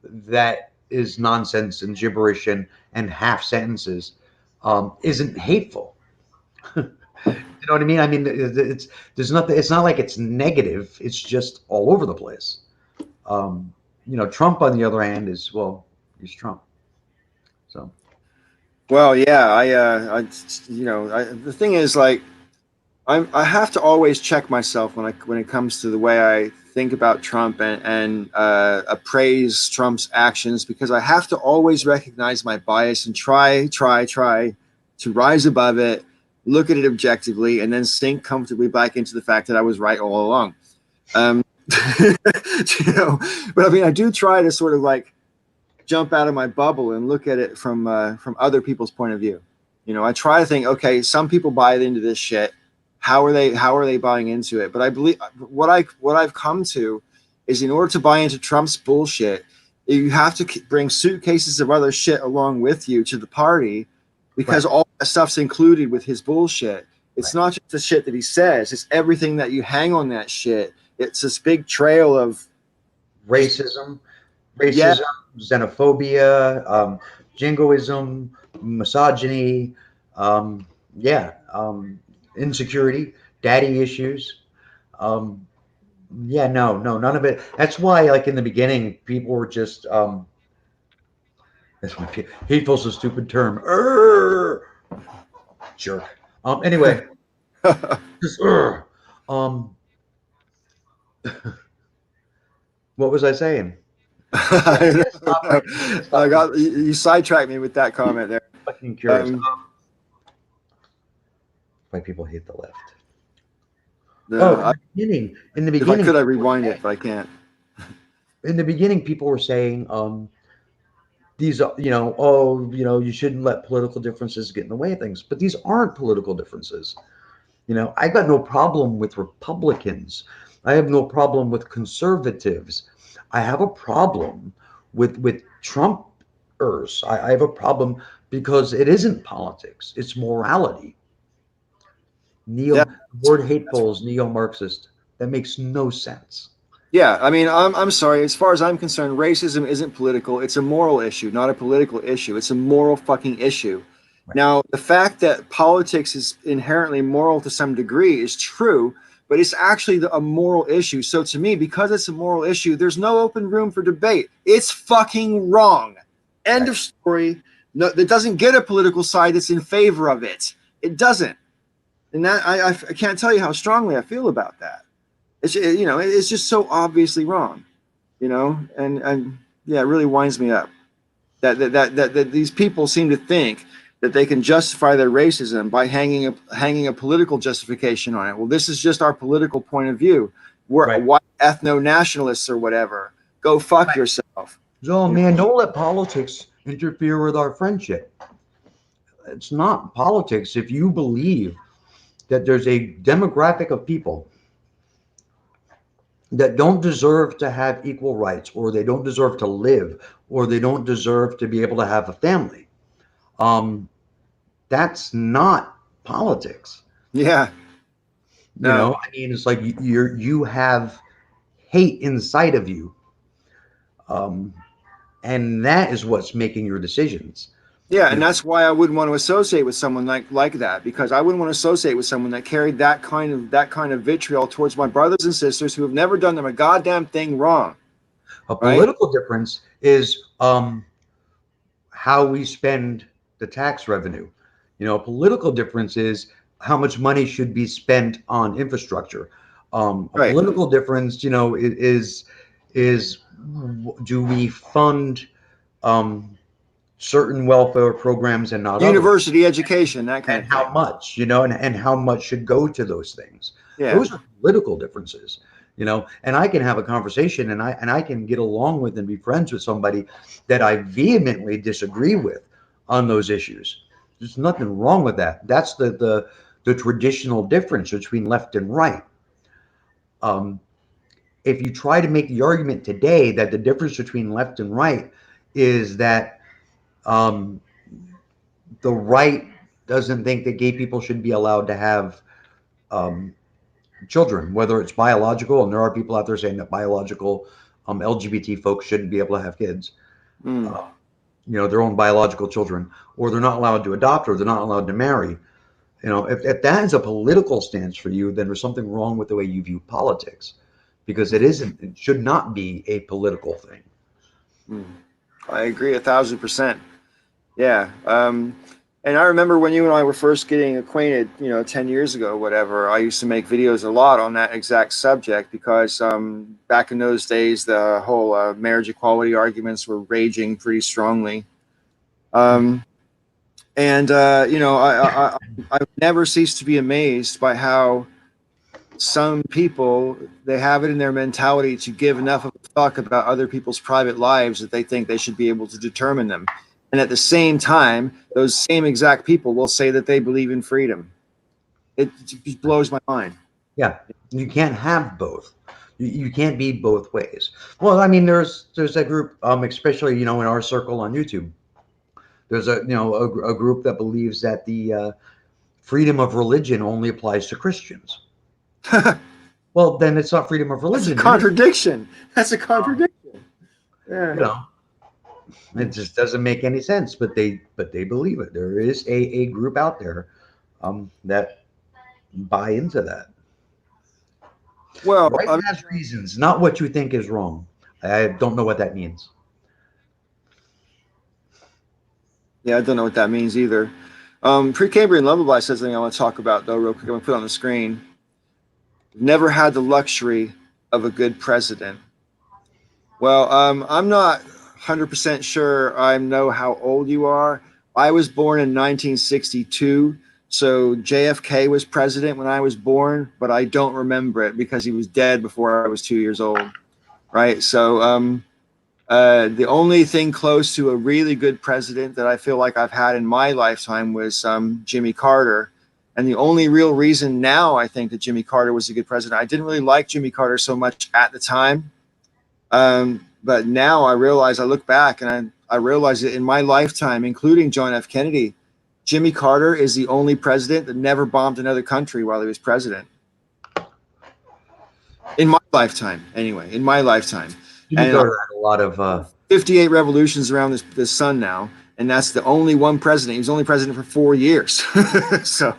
that is nonsense and gibberish and half sentences isn't hateful. You know what I mean? I mean, there's nothing. It's not like it's negative. It's just all over the place. Trump, on the other hand, he's Trump. So. Well, yeah, the thing is, like, I have to always check myself when it comes to the way I think about Trump and appraise Trump's actions, because I have to always recognize my bias and try to rise above it, look at it objectively, and then sink comfortably back into the fact that I was right all along. But I mean, I do try to sort of like jump out of my bubble and look at it from other people's point of view. I try to think, okay, some people buy into this shit. How are they buying into it? But I believe what I've come to is in order to buy into Trump's bullshit, you have to bring suitcases of other shit along with you to the party, because all that stuff's included with his bullshit. It's not just the shit that he says, it's everything that you hang on that shit. It's this big trail of racism, xenophobia, jingoism, misogyny, insecurity, daddy issues. No, none of it. That's why, like in the beginning, people were just that's why hateful's a stupid term. Jerk. Anyway, just what was I saying? I got you sidetracked me with that comment there. Fucking curious. Why people hate the left? In the beginning, if I could, I rewind it, but I can't. In the beginning, people were saying, these are, you shouldn't let political differences get in the way of things. But these aren't political differences. I got no problem with Republicans. I have no problem with conservatives. I have a problem with Trumpers. I have a problem because it isn't politics. It's morality. The word hateful is neo-Marxist. That makes no sense. Yeah, I mean, I'm sorry. As far as I'm concerned, racism isn't political. It's a moral issue, not a political issue. It's a moral fucking issue. Right. Now, the fact that politics is inherently moral to some degree is true, but it's actually a moral issue. So to me, because it's a moral issue, there's no open room for debate. It's fucking wrong. End of story. No, it doesn't get a political side that's in favor of it. It doesn't. And that I can't tell you how strongly I feel about that. It's it's just so obviously wrong, and yeah, it really winds me up that these people seem to think that they can justify their racism by hanging a political justification on it. Well, this is just our political point of view. We're white ethno-nationalists or whatever. Go fuck yourself. So, man, don't let politics interfere with our friendship. It's not politics if you believe that there's a demographic of people that don't deserve to have equal rights, or they don't deserve to live, or they don't deserve to be able to have a family. That's not politics. Yeah. No. I mean, it's like you have hate inside of you. And that is what's making your decisions. Yeah, and that's why I wouldn't want to associate with someone like that, because I wouldn't want to associate with someone that carried that kind of vitriol towards my brothers and sisters who have never done them a goddamn thing wrong. A political difference is how we spend the tax revenue. A political difference is how much money should be spent on infrastructure. A political difference, is do we fund certain welfare programs and not university education, that kind of thing. How much, and how much should go to those things. Yeah. Those are political differences, and I can have a conversation and I can get along with and be friends with somebody that I vehemently disagree with on those issues. There's nothing wrong with that. That's the traditional difference between left and right. If you try to make the argument today that the difference between left and right is that the right doesn't think that gay people should be allowed to have children, whether it's biological, and there are people out there saying that biological LGBT folks shouldn't be able to have kids, their own biological children, or they're not allowed to adopt, or they're not allowed to marry. If that is a political stance for you, then there's something wrong with the way you view politics, because it should not be a political thing. I agree 1,000%. Yeah. And I remember when you and I were first getting acquainted, 10 years ago, whatever, I used to make videos a lot on that exact subject, because back in those days, the whole marriage equality arguments were raging pretty strongly. I never cease to be amazed by how some people, they have it in their mentality to give enough of a fuck about other people's private lives that they think they should be able to determine them. And at the same time, those same exact people will say that they believe in freedom. It just blows my mind. Yeah, you can't have both. You can't be both ways. Well, I mean, there's a group, especially in our circle on YouTube. There's a group that believes that the freedom of religion only applies to Christians. Well, then it's not freedom of religion. That's a contradiction. That's a contradiction. Yeah. It just doesn't make any sense, but they believe it. There is a group out there that buy into that. Well, Right has reasons, not what you think is wrong. I don't know what that means. Yeah, I don't know what that means either. Precambrian Lullaby says something I want to talk about, though, real quick. I'm going to put it on the screen. Never had the luxury of a good president. Well, I'm not 100% sure I know how old you are. I was born in 1962, so JFK was president when I was born, but I don't remember it because he was dead before I was 2 years old, right? So the only thing close to a really good president that I feel like I've had in my lifetime was Jimmy Carter. And the only real reason now I think that Jimmy Carter was a good president, I didn't really like Jimmy Carter so much at the time. But now I realize, I look back and I realize that in my lifetime, including John F. Kennedy, Jimmy Carter is the only president that never bombed another country while he was president. In my lifetime, anyway, in my lifetime. Jimmy Carter had a lot of 58 revolutions around the sun now, and that's the only one president. He was only president for 4 years. So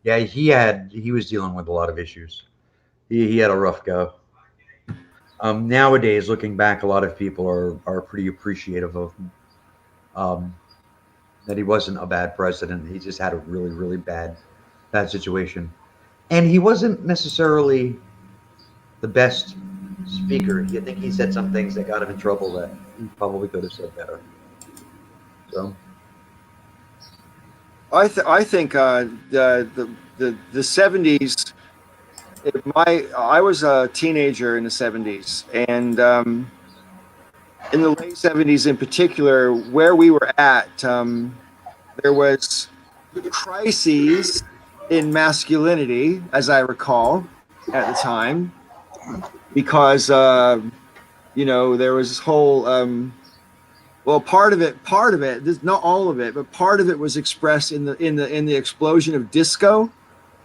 yeah, he was dealing with a lot of issues. He had a rough go. Nowadays, looking back, a lot of people are pretty appreciative of him. That he wasn't a bad president. He just had a really, really bad situation. And he wasn't necessarily the best speaker. I think he said some things that got him in trouble that he probably could have said better. So I think the 70s. I was a teenager in the 70s, and in the late 70s in particular, where we were at, there was crises in masculinity, as I recall, at the time, because there was this whole part of it, not all of it, but part of it was expressed in the explosion of disco,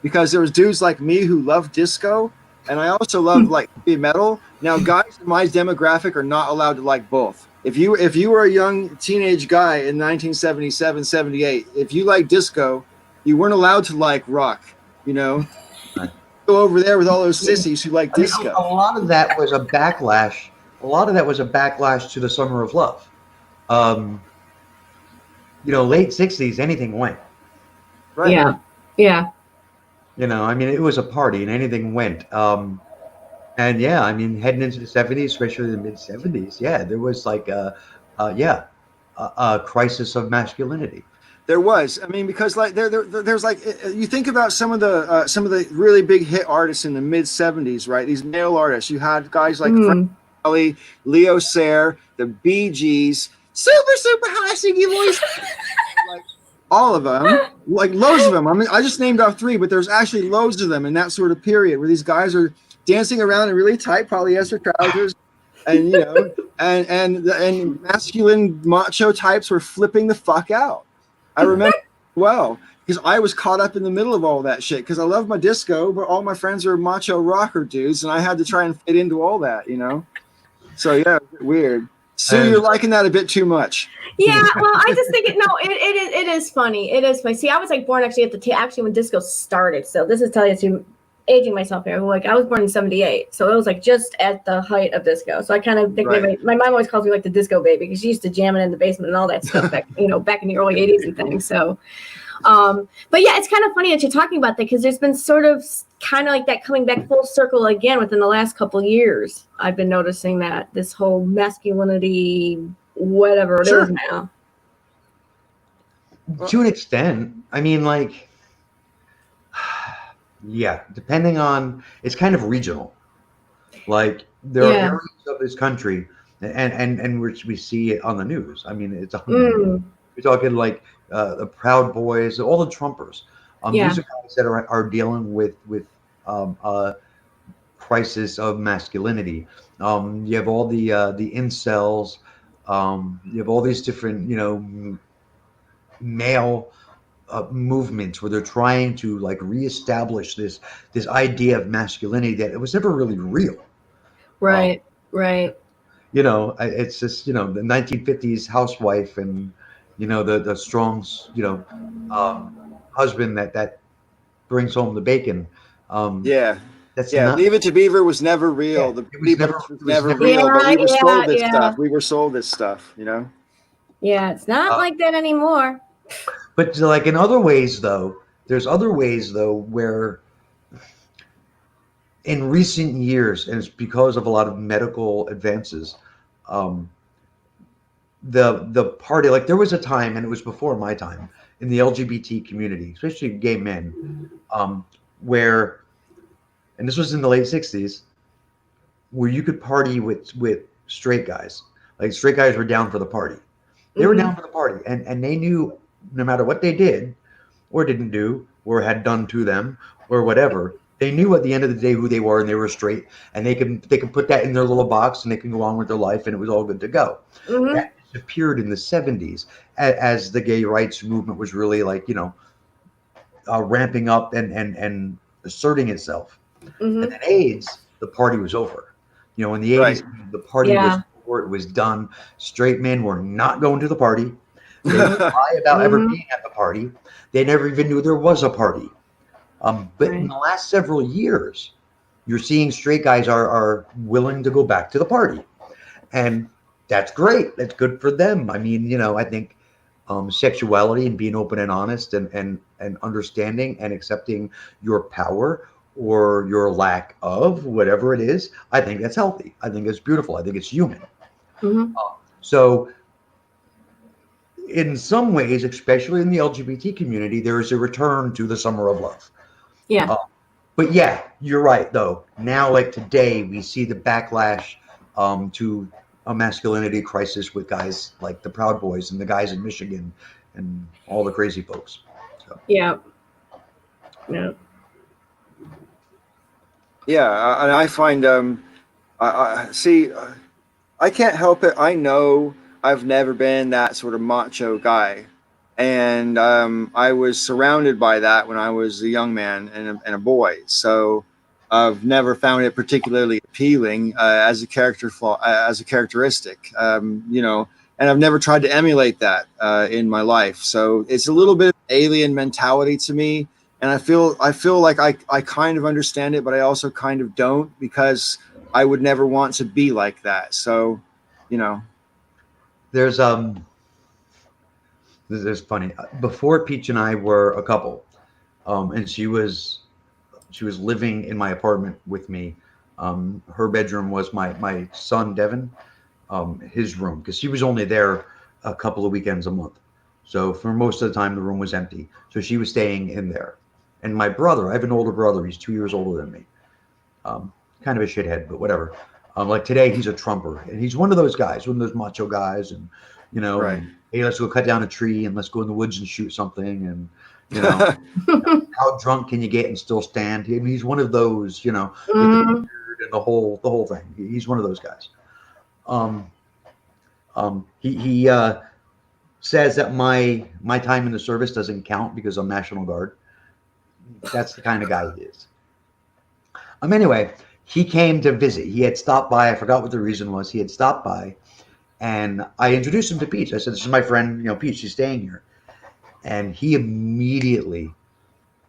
because there was dudes like me who loved disco, and I also loved like heavy metal. Now, guys in my demographic are not allowed to like both. If you were a young teenage guy in 1977, 78, if you like disco, you weren't allowed to like rock. Go over there with all those sissies who like disco. A lot of that was a backlash. A lot of that was a backlash to the Summer of Love. Late 60s, anything went. Right. Yeah. Yeah. It was a party and anything went. And yeah, heading into the 70s, especially the mid 70s, yeah, there was like a crisis of masculinity. There was, because like there's like, you think about some of the really big hit artists in the mid 70s, right? These male artists. You had guys like Frank Kelly, Leo Sayer, the Bee Gees, super high singing voice. Like, all of them, like loads of them. I just named off 3, but there's actually loads of them in that sort of period where these guys are dancing around in really tight polyester trousers, and and masculine macho types were flipping the fuck out. I remember well because I was caught up in the middle of all that shit because I love my disco, but all my friends are macho rocker dudes, and I had to try and fit into all that, So yeah, weird. Sue, you're liking that a bit too much. Yeah, well, I just think it is funny. It is funny. See, I was like born actually actually when disco started. So this is telling you aging myself here. Like I was born in 78, so it was like just at the height of disco. So I kind of think my mom always calls me like the disco baby because she used to jam it in the basement and all that stuff back in the early 80s and things. So, but yeah, it's kind of funny that you're talking about that because there's been sort of kind of like that coming back full circle again within the last couple of years. I've been noticing that this whole masculinity, whatever it is now. To an extent, yeah, depending on, it's kind of regional. Like there are areas of this country, and which we see it on the news. It's we're talking like the Proud Boys, all the Trumpers. These are guys that are dealing with crisis of masculinity. You have all the incels. You have all these different, male movements where they're trying to like reestablish this idea of masculinity that it was never really real. Right. Right. It's just the 1950s housewife and the strong husband that brings home the bacon. Yeah. That's Yeah, not. Leave It to Beaver was never real. Yeah, The it was people never. was It was never never. real, but we were sold this Yeah. stuff. We were sold this stuff, Yeah, it's not like that anymore. But like in other ways, though, there's other ways though where in recent years, and it's because of a lot of medical advances, um, the party, like there was a time, and it was before my time, in the LGBT community, especially gay men, where, and this was in the late '60s, where you could party with straight guys. Like straight guys were down for the party. They were down for the party, and they knew no matter what they did or didn't do or had done to them or whatever, they knew at the end of the day who they were, and they were straight, and they can put that in their little box and they can go on with their life, and it was all good to go. That disappeared in the '70s as the gay rights movement was really like ramping up and asserting itself. And then AIDS, the party was over. In the '80s, the party was over. It was done. Straight men were not going to the party. They would lie about ever being at the party. They never even knew there was a party. But in the last several years, you're seeing straight guys are willing to go back to the party. And that's great. That's good for them. I mean, I think sexuality and being open and honest and understanding and accepting your power or your lack of whatever it is, I think that's healthy. I think it's beautiful. I think it's human. So in some ways, especially in the LGBT community, there is a return to the summer of love. Yeah. But yeah, you're right, though. Now, like today, we see the backlash to a masculinity crisis with guys like the Proud Boys and the guys in Michigan and all the crazy folks. So. Yeah. Yeah, and I find I can't help it. I know I've never been that sort of macho guy, and I was surrounded by that when I was a young man and a boy. So I've never found it particularly appealing as a character flaw, as a characteristic, and I've never tried to emulate that in my life. So it's a little bit of alien mentality to me. And I feel like I kind of understand it, but I also kind of don't, because I would never want to be like that. So, There's this is funny. Before Peach and I were a couple, and she was living in my apartment with me. Her bedroom was my son Devin, his room, because she was only there a couple of weekends a month. So for most of the time, the room was empty. So she was staying in there. And my brother, I have an older brother. He's 2 years older than me. Kind of a shithead, but whatever. Like today, he's a trumper, and he's one of those guys, one of those macho guys, and Right. and, hey, let's go cut down a tree and let's go in the woods and shoot something, and how drunk can you get and still stand? I mean, he's one of those, with the beard and the whole thing. He's one of those guys. He says that my time in the service doesn't count because I'm National Guard. That's the kind of guy he is. Anyway, he came to visit. He had stopped by. I forgot what the reason was. He had stopped by, and I introduced him to Peach. I said, "This is my friend, Peach. She's staying here." And he immediately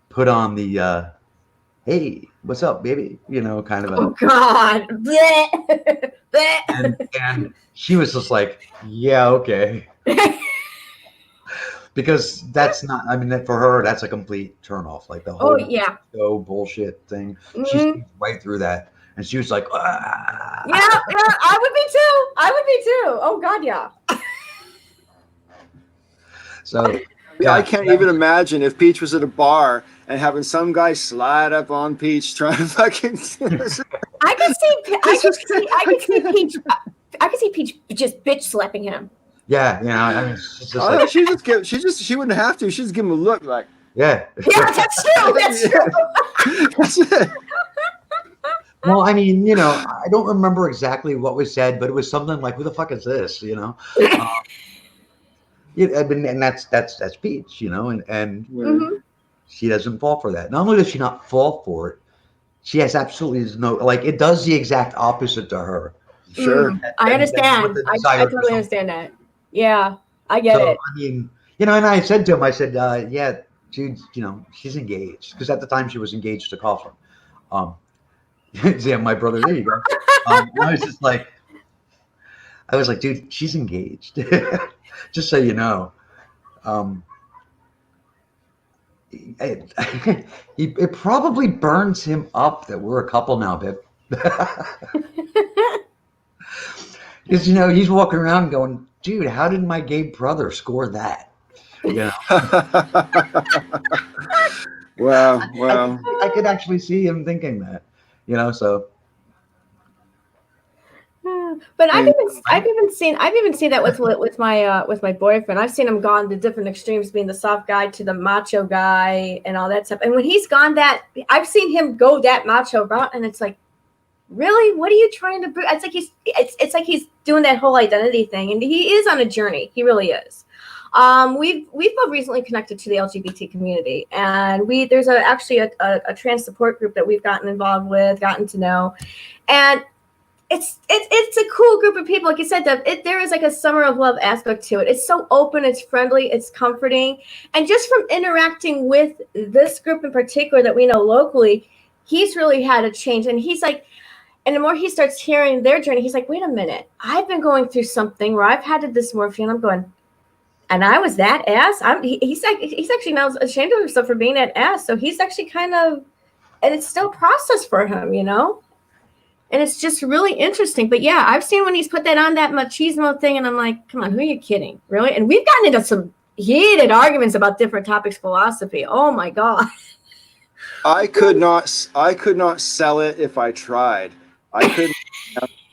put on the, "Hey, what's up, baby?" Kind of a. Oh God. Blech. Blech. And she was just like, "Yeah, okay." Because that's not, I mean, that for her, that's a complete turnoff. Like the whole show bullshit thing. She sees right through that. And she was like, ah. Yeah, I would be too. Oh God, yeah. So I can't even imagine if Peach was at a bar and having some guy slide up on Peach trying to fucking. I could see Peach just bitch slapping him. Yeah, I mean, it's just she wouldn't have to. She'd just give him a look like. Yeah. Yeah, that's true. That's true. That's it. Well, I mean, I don't remember exactly what was said, but it was something like, "Who the fuck is this?" I mean, and that's Peach, and Mhm. she doesn't fall for that. Not only does she not fall for it, she has absolutely no like. It does the exact opposite to her. Sure. I Than what understand. the I desire for totally someone. understand that. Yeah, I get So it. I mean, and I said to him, I said, "Yeah, dude, she's engaged," because at the time she was engaged to Coughlin. Um, yeah, my brother. There you go. And I was like, dude, she's engaged. Just so you know. Um, it, it probably burns him up that we're a couple now, babe. Because he's walking around going, dude, how did my gay brother score that? Wow. I, Wow. I could actually see him thinking that. So But I mean, I've even seen that with my boyfriend. I've seen him gone to different extremes, being the soft guy to the macho guy and all that stuff. And when he's gone that, I've seen him go that macho route, and it's like, really, what are you trying to? It's like it's like he's doing that whole identity thing, and he is on a journey. He really is. We've both recently connected to the LGBT community, and there's actually a trans support group that we've gotten involved with, gotten to know, and it's a cool group of people. Like you said, there is like a summer of love aspect to it. It's so open, it's friendly, it's comforting, and just from interacting with this group in particular that we know locally, he's really had a change, and he's like. And the more he starts hearing their journey, he's like, wait a minute, I've been going through something where I've had a dysmorphia, and I'm going, and I was that ass. He's actually now ashamed of himself for being that ass. So he's actually kind of, and it's still process for him, And it's just really interesting. But yeah, I've seen when he's put that on that machismo thing, and I'm like, come on, who are you kidding? Really? And we've gotten into some heated arguments about different topics, philosophy. Oh my God. I could not sell it if I tried. I couldn't.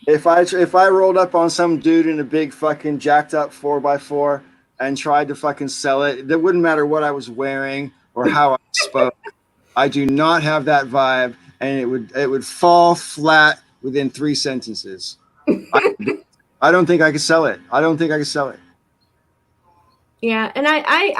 If I rolled up on some dude in a big fucking jacked up 4x4 and tried to fucking sell it, it wouldn't matter what I was wearing or how I spoke. I do not have that vibe, and it would fall flat within 3 sentences. I don't think I could sell it. I don't think I could sell it. Yeah, and I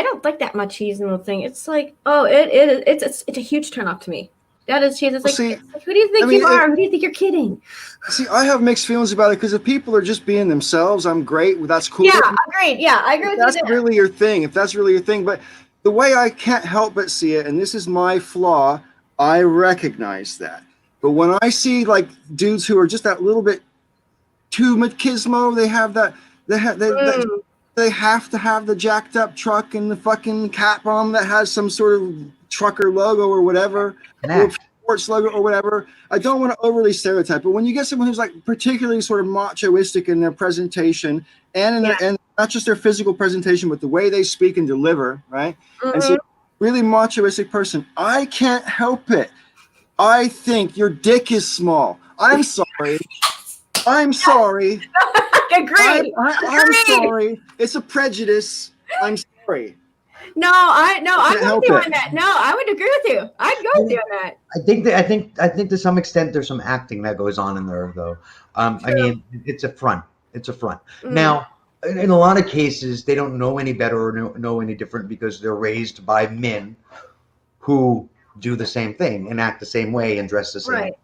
don't like that machismo thing. It's like, oh, it's a huge turnoff to me. That is, it's like, See, who do you think you are? Who do you think you're kidding? See, I have mixed feelings about it because if people are just being themselves, I'm great. That's cool. Yeah, agreed. Yeah, I agree with you. That's really your thing. If that's really your thing, but the way I can't help but see it, and this is my flaw, I recognize that. But when I see like dudes who are just that little bit too machismo, they have that they have to have the jacked up truck and the fucking cap on that has some sort of trucker logo or whatever, or sports logo or whatever. I don't want to overly stereotype, but when you get someone who's like particularly sort of machoistic in their presentation and in their, and not just their physical presentation, but the way they speak and deliver, right? And so really machoistic person, I can't help it. I think your dick is small. I'm sorry. I'm sorry. Agreed. I'm sorry. It's a prejudice. I'm sorry. No, I'm with you on that. No, I would agree with you. I'd go with you on that. I think to some extent there's some acting that goes on in there though. I mean, it's a front. It's a front. Now, in a lot of cases, they don't know any better or know any different because they're raised by men who do the same thing and act the same way and dress the same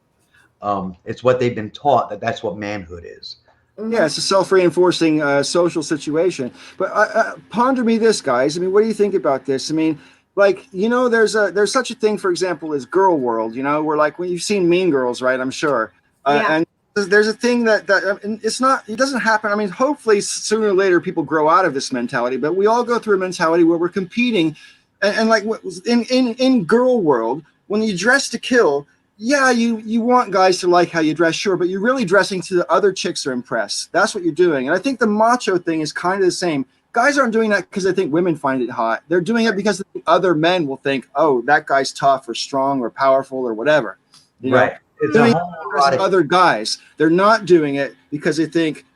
way. It's what they've been taught that's what manhood is. Yeah, it's a self-reinforcing social situation. But ponder me this, guys. I mean, what do you think about this? I mean, like, there's such a thing, for example, as girl world, where like when you've seen Mean Girls, right? I'm sure. And there's a thing that it doesn't happen. I mean, hopefully sooner or later people grow out of this mentality, but we all go through a mentality where we're competing. And like in girl world, when you dress to kill, yeah, you want guys to like how you dress, sure, but you're really dressing to the other chicks are impressed. That's what you're doing. And I think the macho thing is kind of the same. Guys aren't doing that because they think women find it hot. They're doing it because other men will think, oh, that guy's tough or strong or powerful or whatever. Right. It's other guys. They're not doing it because they think,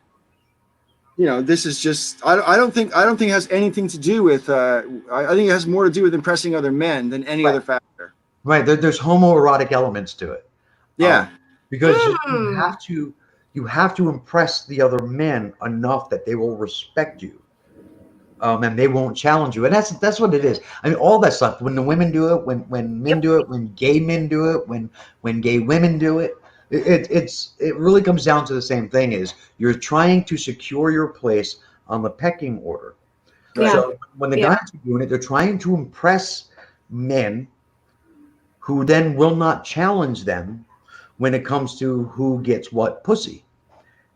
this is just. I don't think it has anything to do with. I think it has more to do with impressing other men than any other factor. Right. There's homoerotic elements to it. Yeah. Because you have to impress the other men enough that they will respect you. And they won't challenge you, and that's what it is. I mean, all that stuff. When the women do it, when men do it, when gay men do it, when gay women do it, it really comes down to the same thing: is you're trying to secure your place on the pecking order. Right. So when the guys are doing it, they're trying to impress men who then will not challenge them when it comes to who gets what pussy.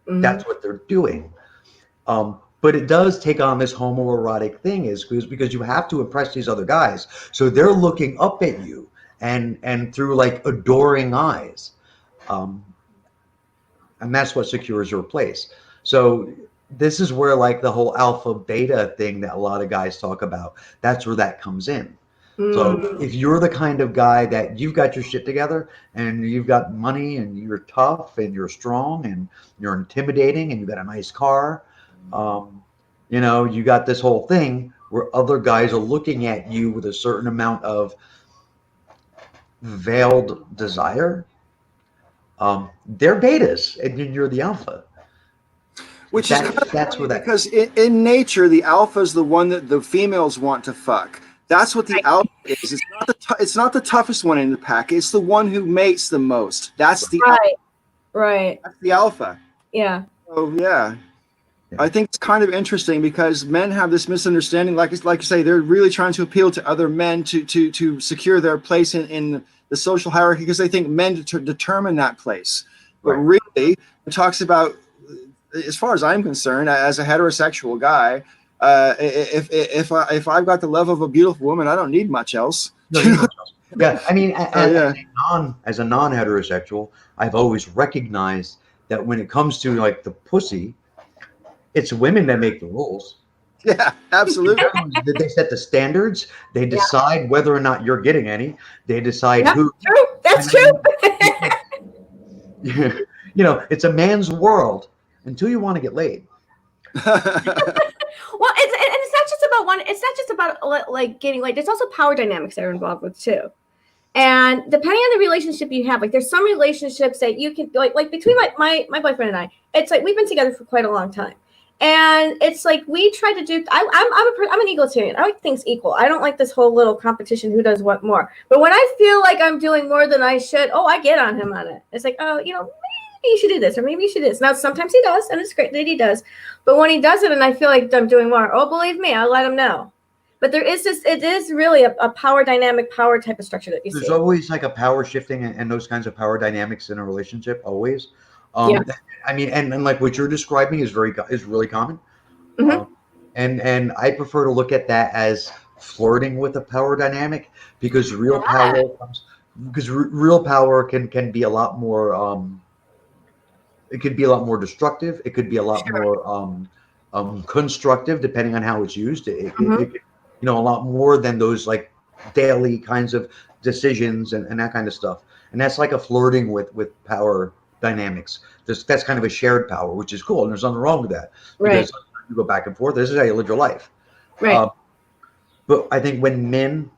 That's what they're doing. But it does take on this homoerotic thing is because you have to impress these other guys. So they're looking up at you and through like adoring eyes. And that's what secures your place. So this is where like the whole alpha beta thing that a lot of guys talk about, that's where that comes in. So if you're the kind of guy that you've got your shit together and you've got money and you're tough and you're strong and you're intimidating and you've got a nice car, you know, you got this whole thing where other guys are looking at you with a certain amount of veiled desire. They're betas and you're the alpha. Which is kind of that's funny where that, because in nature, the alpha is the one that the females want to fuck. That's what the alpha is. It's not the toughest one in the pack. It's the one who mates the most. That's the alpha. Right. That's the alpha. Yeah. Oh yeah. I think it's kind of interesting because men have this misunderstanding. Like you say, they're really trying to appeal to other men to secure their place in the social hierarchy because they think men determine that place. But really, it talks about, as far as I'm concerned, as a heterosexual guy, if I've got the love of a beautiful woman, I don't need much else. Yeah, I mean, as a non-heterosexual, I've always recognized that when it comes to like the pussy, it's women that make the rules. Yeah, absolutely. They set the standards. They decide whether or not you're getting any. They decide who. True. That's true. You know, it's a man's world until you want to get laid. Well, it's not just about one. It's not just about like getting laid. There's also power dynamics that are involved with too. And depending on the relationship you have, like there's some relationships that you can like between my boyfriend and I, it's like we've been together for quite a long time. And it's like we try to do. I'm an egalitarian. I like things equal. I don't like this whole little competition who does what more. But when I feel like I'm doing more than I should, I get on him on it. It's like, maybe you should do this or maybe you should do this. Now sometimes he does, and it's great that he does. But when he does it, and I feel like I'm doing more, believe me, I'll let him know. But there is this. It is really a power dynamic, power type of structure that you see. There's always like a power shifting and those kinds of power dynamics in a relationship. Always. I mean, and like what you're describing is really common. And I prefer to look at that as flirting with a power dynamic because real power can be a lot more. It could be a lot more destructive. It could be a lot more constructive, depending on how it's used. It could, a lot more than those like daily kinds of decisions and that kind of stuff. And that's like a flirting with power dynamics. That's kind of a shared power, which is cool, and there's nothing wrong with that. Because you go back and forth. This is how you live your life. Right. But I think when men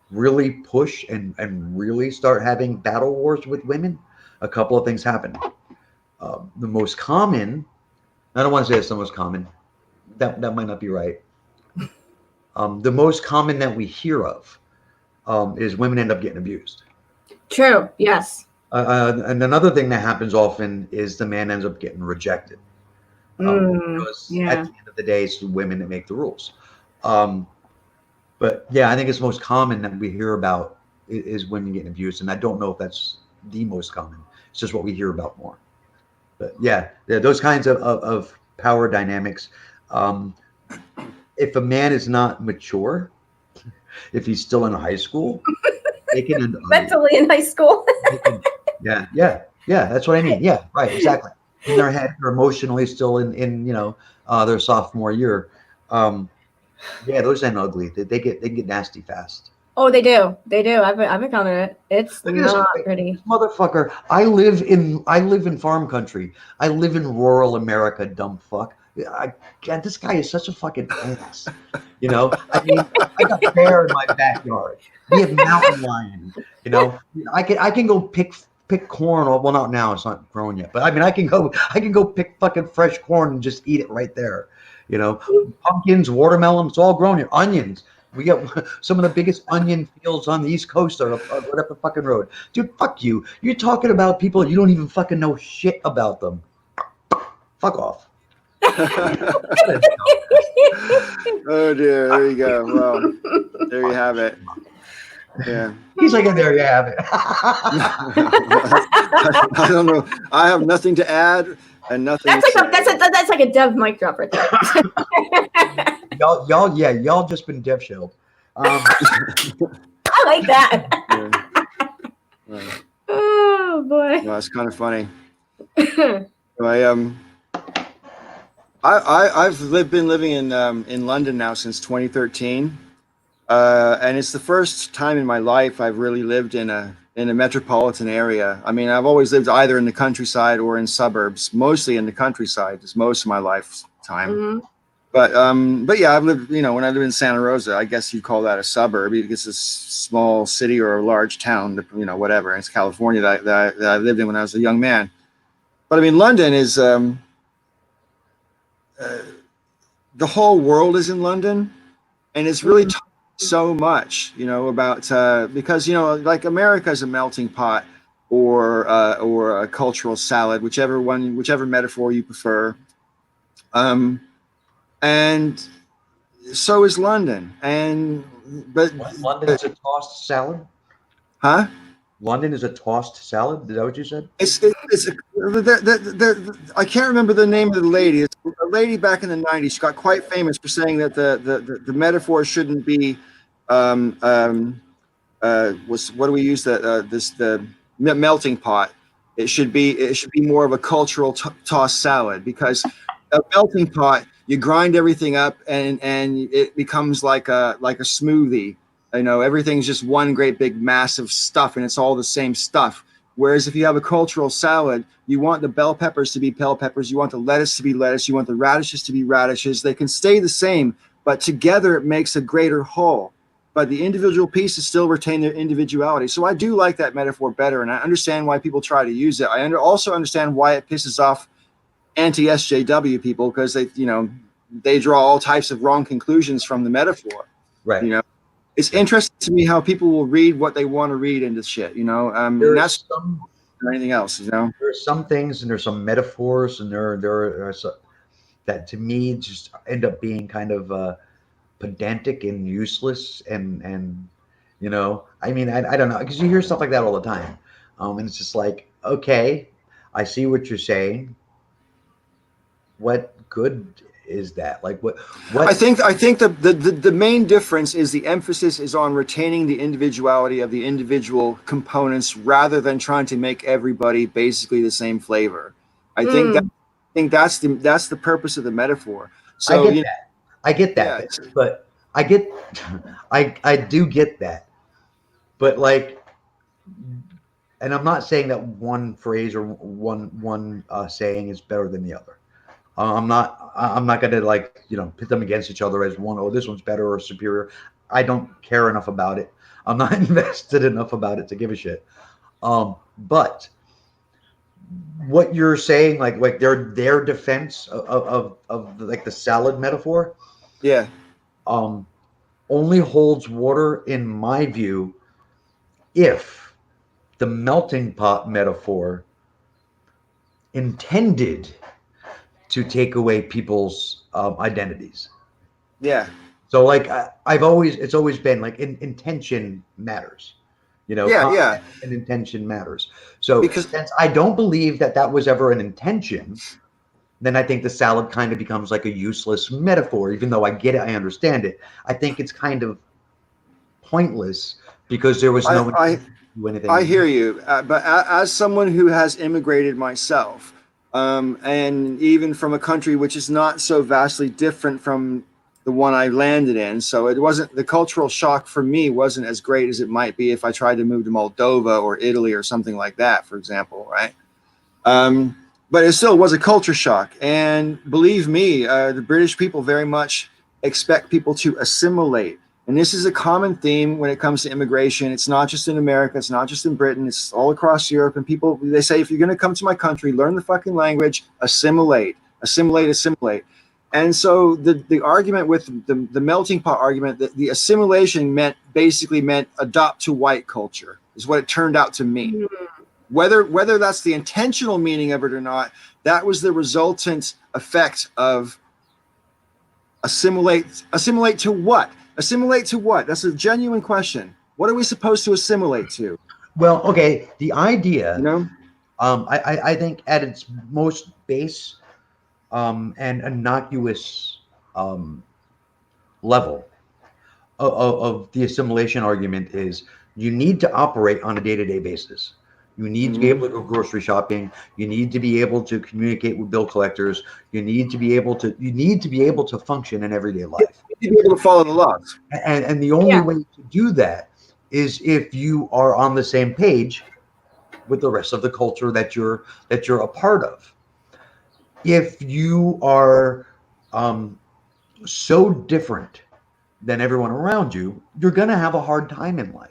really push and really start having battle wars with women, a couple of things happen. The most common, I don't want to say it's the most common. That might not be right. The most common that we hear of is women end up getting abused. True. Yes. And another thing that happens often is the man ends up getting rejected. Because at the end of the day, it's the women that make the rules. But yeah, I think it's most common that we hear about is women getting abused. And I don't know if that's the most common. It's just what we hear about more. But yeah, those kinds of power dynamics. If a man is not mature, if he's still in high school, they can end up mentally in high school. Yeah. That's what I mean. Yeah, right, exactly. In their head, they're emotionally still in their sophomore year. Those end ugly. They get nasty fast. Oh, they do. I've encountered it. It's not pretty. Motherfucker, I live in farm country. I live in rural America, dumb fuck. God, this guy is such a fucking ass. I mean, I got bear in my backyard. We have mountain lion. I can go pick pick corn. Or, well, not now. It's not grown yet. But I mean, I can go pick fucking fresh corn and just eat it right there. You know, pumpkins, watermelon, it's all grown here. Onions. We get some of the biggest onion fields on the East Coast are right up the fucking road. Dude, fuck you. You're talking about people you don't even fucking know shit about them. Fuck off. Oh dear, there you go. Well, there you have it. Yeah. He's like, there you have it. I don't know. I have nothing to add and nothing. That's like a Dev mic drop right there. y'all just been Dev shelled. I like that. Yeah. Oh boy. No, it's kind of funny. I've been living in London now since 2013, and it's the first time in my life I've really lived in a metropolitan area. I mean, I've always lived either in the countryside or in suburbs, mostly in the countryside is most of my lifetime. Mm-hmm. But yeah, I've lived, when I lived in Santa Rosa, I guess you'd call that a suburb. It's a small city or a large town, whatever. It's California that I lived in when I was a young man. But I mean, London is, the whole world is in London, and it's really taught so much, about, because, like America is a melting pot or a cultural salad, whichever metaphor you prefer. And so is London. But London is a tossed salad? Huh? London is a tossed salad? Is that what you said? I can't remember the name of the lady. It's a lady back in the 90s. She got quite famous for saying that the metaphor shouldn't be what do we use the melting pot. It should be more of a cultural tossed salad, because a melting pot, you grind everything up and it becomes like a smoothie. Everything's just one great big mass of stuff, and it's all the same stuff. Whereas if you have a cultural salad, you want the bell peppers to be bell peppers, you want the lettuce to be lettuce, you want the radishes to be radishes. They can stay the same, but together it makes a greater whole. But the individual pieces still retain their individuality. So I do like that metaphor better, and I understand why people try to use it. I also understand why it pisses off anti-SJW people, because they draw all types of wrong conclusions from the metaphor. Right. It's interesting to me how people will read what they want to read into shit, and that's anything else, There's some things, and there's some metaphors, and there are some that to me just end up being kind of pedantic and useless, and I mean, I don't know, because you hear stuff like that all the time, and it's just like, okay, I see what you're saying. What good is that? Like what I think the main difference is the emphasis is on retaining the individuality of the individual components rather than trying to make everybody basically the same flavor. I think that's the purpose of the metaphor. So I get that, yeah. But I do get that, but like, and I'm not saying that one phrase or one saying is better than the other. I'm not going to pit them against each other as one, oh, this one's better or superior. I don't care enough about it. I'm not invested enough about it to give a shit. But what you're saying, like their defense of like the salad metaphor, yeah, only holds water in my view if the melting pot metaphor intended to take away people's identities. Yeah. So like it's always been like intention matters, Yeah. And intention matters. So since I don't believe that was ever an intention, then I think the salad kind of becomes like a useless metaphor, even though I get it, I understand it. I think it's kind of pointless because there was no anything. I hear you, but as someone who has immigrated myself, and even from a country which is not so vastly different from the one I landed in, so it wasn't, the cultural shock for me wasn't as great as it might be if I tried to move to Moldova or Italy or something like that, for example, right? But it still was a culture shock, and believe me, the British people very much expect people to assimilate. And this is a common theme when it comes to immigration. It's not just in America. It's not just in Britain. It's all across Europe. And people, they say, if you're going to come to my country, learn the fucking language, assimilate, assimilate, assimilate. And so the argument with the melting pot argument, that the assimilation basically meant adopt to white culture is what it turned out to mean. Mm-hmm. Whether that's the intentional meaning of it or not, that was the resultant effect of assimilate. Assimilate to what? Assimilate to what? That's a genuine question. What are we supposed to assimilate to? Well, okay, the idea, you know, I think at its most base and innocuous level of the assimilation argument is you need to operate on a day-to-day basis. You need to be able to go grocery shopping. You need to be able to communicate with bill collectors. You need to be able to function in everyday life. You need to be able to follow the laws. And the only way to do that is if you are on the same page with the rest of the culture that you're a part of. If you are so different than everyone around you, you're going to have a hard time in life.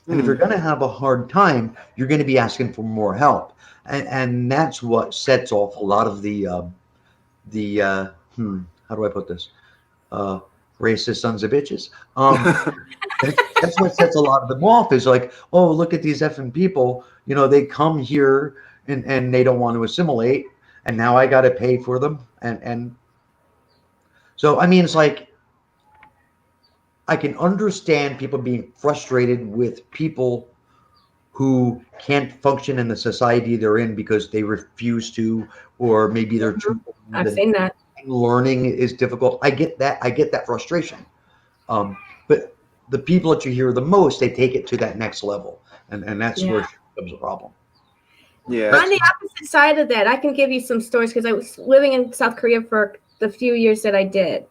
And if you're going to have a hard time, you're going to be asking for more help. And that's what sets off a lot of the how do I put this? Racist sons of bitches. That's what sets a lot of them off, is like, oh, look at these effing people. You know, they come here and they don't want to assimilate. And now I got to pay for them. And so, I mean, it's like, I can understand people being frustrated with people who can't function in the society they're in because they refuse to, or maybe they're too old. I've seen that. Learning is difficult. I get that frustration. But the people that you hear the most, they take it to that next level. And that's where it becomes a problem. Yeah. On the opposite side of that, I can give you some stories because I was living in South Korea for the few years that I did.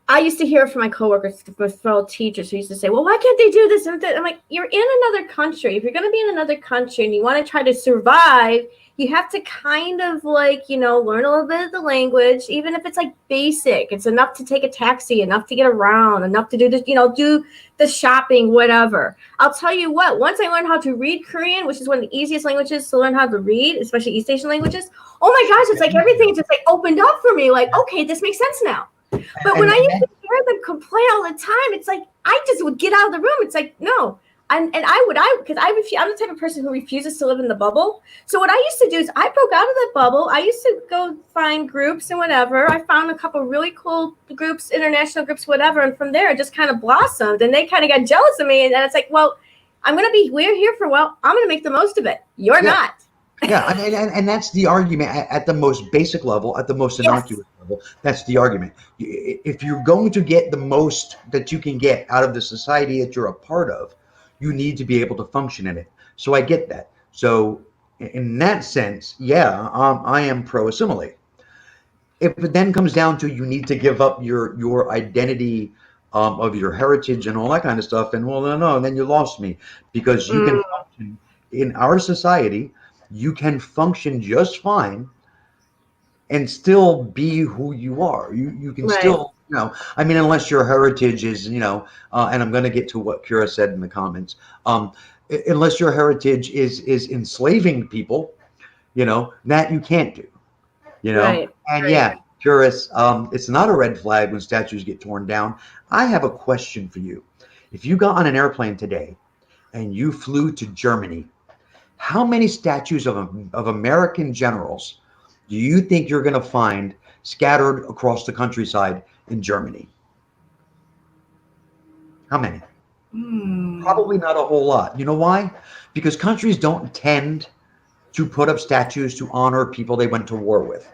I used to hear from my coworkers, my fellow teachers, who used to say, well, why can't they do this and that? I'm like, you're in another country. If you're going to be in another country and you want to try to survive, you have to kind of like, you know, learn a little bit of the language, even if it's like basic. It's enough to take a taxi, enough to get around, enough to do this, you know, do the shopping, whatever. I'll tell you what, once I learned how to read Korean, which is one of the easiest languages to learn how to read, especially East Asian languages. Oh my gosh, it's like everything just like opened up for me. Like, okay, this makes sense now. But when I used to hear them complain all the time, it's like I just would get out of the room. It's like, no. I'm the type of person who refuses to live in the bubble. So what I used to do is I broke out of the bubble. I used to go find groups and whatever. I found a couple really cool groups, international groups, whatever. And from there, it just kind of blossomed. And they kind of got jealous of me. And it's like, well, we're here for a while. I'm going to make the most of it. You're not. Yeah, and that's the argument at the most basic level, at the most innocuous level. That's the argument. If you're going to get the most that you can get out of the society that you're a part of, you need to be able to function in it. So I get that. So in that sense, I am pro-assimilate. If it then comes down to you need to give up your identity of your heritage and all that kind of stuff, and well, no, then you lost me, because you can function in our society. You can function just fine and still be who you are. You can still, you know, I mean, unless your heritage is, you know, and I'm going to get to what Kira said in the comments, unless your heritage is enslaving people, you know, that you can't do, you know. And Curious, it's not a red flag when statues get torn down. I have a question for you. If you got on an airplane today and you flew to Germany, how many statues of American generals do you think you're going to find scattered across the countryside in Germany? How many? Probably not a whole lot. You know why? Because countries don't tend to put up statues to honor people they went to war with.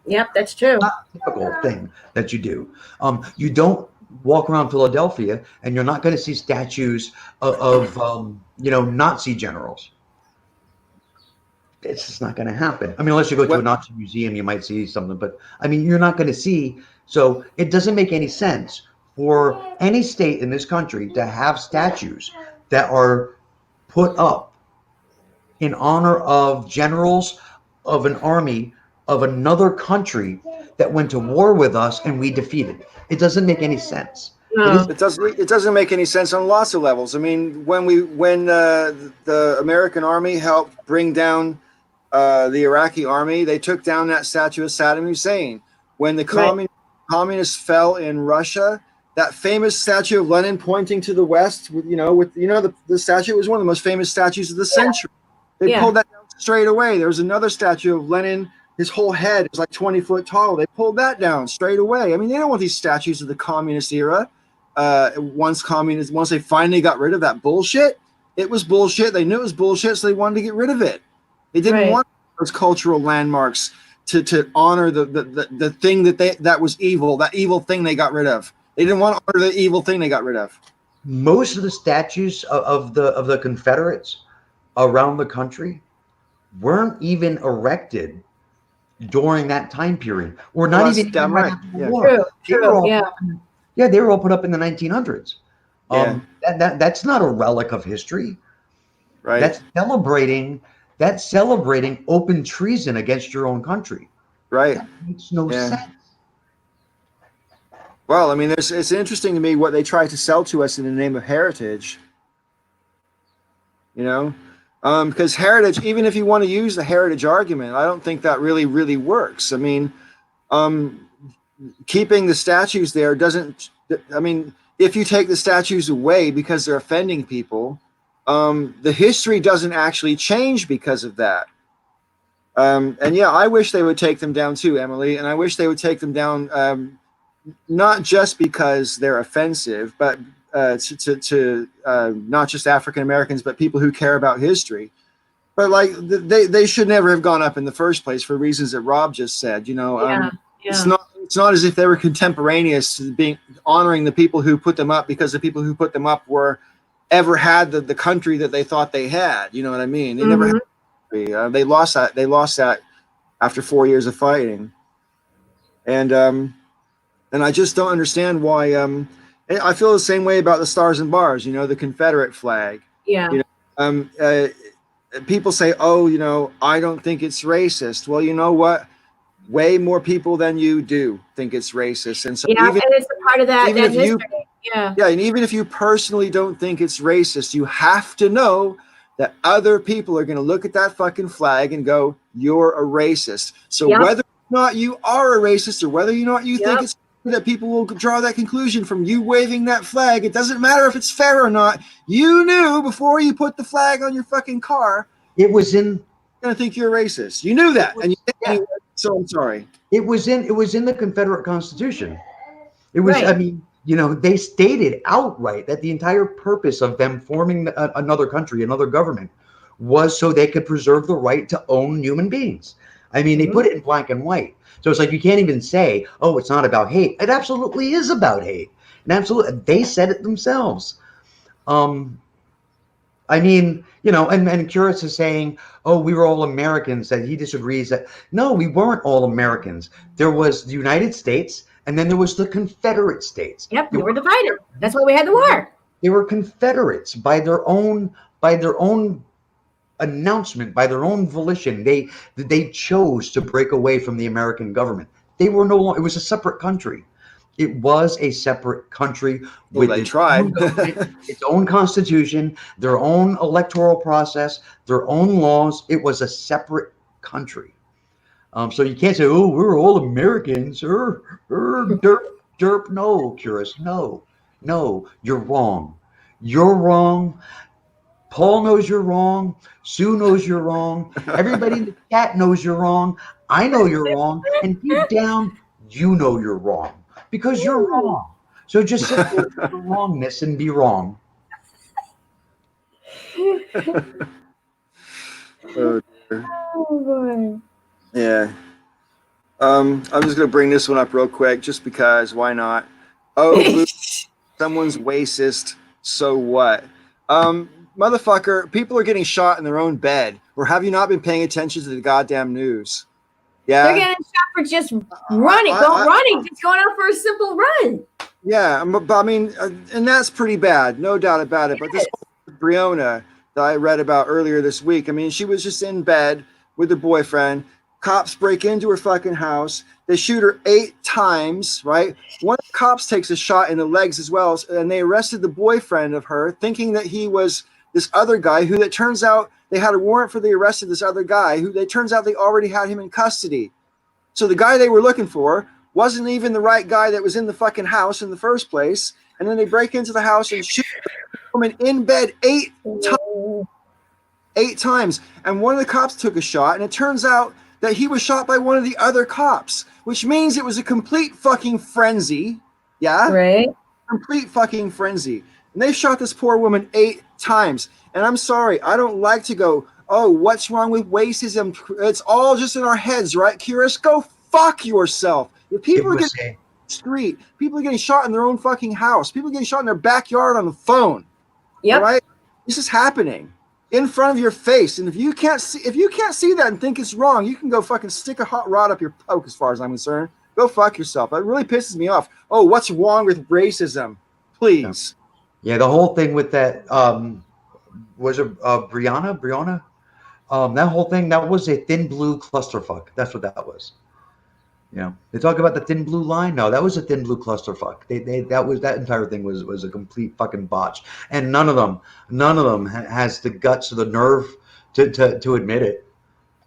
Yep, that's true. It's not a typical thing that you do. You don't walk around Philadelphia and you're not going to see statues of Nazi generals. It's just not going to happen. I mean, unless you go to a Nazi museum, you might see something, but I mean, you're not going to see. So it doesn't make any sense for any state in this country to have statues that are put up in honor of generals of an army of another country that went to war with us and we defeated. It doesn't make any sense. No. It doesn't make any sense on lots of levels. I mean, when the American army helped bring down the Iraqi army, they took down that statue of Saddam Hussein. When the communists fell in Russia, that famous statue of Lenin pointing to the west, the statue was one of the most famous statues of the century. They pulled that down straight away. There was another statue of Lenin. His whole head is like 20 foot tall. They pulled that down straight away. I mean, they don't want these statues of the communist era. Once they finally got rid of that bullshit, it was bullshit. They knew it was bullshit, so they wanted to get rid of it. They didn't want those cultural landmarks to honor the thing that was evil. That evil thing they got rid of. They didn't want to honor the evil thing they got rid of. Most of the statues of the Confederates around the country weren't even erected during that time period, or not even right after the war. They were all put up in the 1900s. That's not a relic of history. Right. That's celebrating open treason against your own country. Right. That makes no sense. Well, I mean, it's interesting to me what they try to sell to us in the name of heritage. Because heritage, even if you want to use the heritage argument, I don't think that really, really works. I mean, keeping the statues there doesn't, I mean, if you take the statues away because they're offending people, the history doesn't actually change because of that. And yeah, I wish they would take them down too, Emily, and I wish they would take them down not just because they're offensive, but to not just African Americans, but people who care about history. But like they should never have gone up in the first place for reasons that Rob just said. It's not as if they were contemporaneous to being honoring the people who put them up, because the people who put them up ever had the country that they thought they had. You know what I mean? They never had. They lost that. They lost that after 4 years of fighting, and I just don't understand why. I feel the same way about the stars and bars. The Confederate flag. Yeah. People say, "Oh, I don't think it's racist." Well, you know what? Way more people than you do think it's racist, and so and it's a part of that history. And even if you personally don't think it's racist, you have to know that other people are going to look at that fucking flag and go, "You're a racist." So whether or not you are a racist, or whether or not you think it's that people will draw that conclusion from you waving that flag, it doesn't matter if it's fair or not. You knew before you put the flag on your fucking car, it was in. Going to think you're a racist. You knew that, and you anyway, so I'm sorry. It was in the Confederate Constitution. It was. Right. I mean, they stated outright that the entire purpose of them forming another country, another government, was so they could preserve the right to own human beings. I mean, they put it in black and white. So it's like you can't even say, "Oh, it's not about hate." It absolutely is about hate. And absolutely, they said it themselves. I mean, and Curious is saying, "Oh, we were all Americans," that he disagrees that, no, we weren't all Americans. There was the United States, and then there was the Confederate States. Yep, we were divided. That's why we had the war. They were Confederates by their own announcement, by their own volition. They chose to break away from the American government. They were no longer. It was a separate country. It was a separate country with its own constitution, their own electoral process, their own laws. It was a separate country. So you can't say, "Oh, we're all Americans." Derp. No, Curious. No, you're wrong. You're wrong. Paul knows you're wrong. Sue knows you're wrong. Everybody in the chat knows you're wrong. I know you're wrong. And deep down, you know you're wrong. Because you're wrong. So just sit there with the wrongness and be wrong. Oh, dear. Oh, boy. Yeah. I'm just going to bring this one up real quick, just because, why not? Oh, someone's racist, so what? Motherfucker, people are getting shot in their own bed. Or have you not been paying attention to the goddamn news? Yeah. They're getting shot for just running, just going out for a simple run. Yeah, but I mean, and that's pretty bad, no doubt about it. But this Brianna that I read about earlier this week, I mean, she was just in bed with her boyfriend. Cops break into her fucking house. They shoot her 8 times, right? One of the cops takes a shot in the legs as well, and they arrested the boyfriend of her, thinking that he was this other guy who it turns out they had a warrant for the arrest of this other guy who they turns out they already had him in custody. So the guy they were looking for wasn't even the right guy that was in the fucking house in the first place. And then they break into the house and shoot the woman in bed 8 times. 8 times. And one of the cops took a shot, and it turns out that he was shot by one of the other cops, which means it was a complete fucking frenzy. Yeah? Right. Complete fucking frenzy. And they shot this poor woman 8 times. And I'm sorry, I don't like to go, oh, what's wrong with racism? It's all just in our heads, right, Curious? Go fuck yourself. If people are getting street, people are getting shot in their own fucking house, people are getting shot in their backyard on the phone. Yep. All right? This is happening in front of your face. And if you can't see that and think it's wrong, you can go fucking stick a hot rod up your poke, as far as I'm concerned. Go fuck yourself. That really pisses me off. Oh, what's wrong with racism? Please. Yeah, the whole thing with that was it Brianna? That whole thing, that was a thin blue clusterfuck. That's what that was. You know, they talk about the thin blue line. No, that was a thin blue clusterfuck. That entire thing was a complete fucking botch. And none of them has the guts or the nerve to admit it.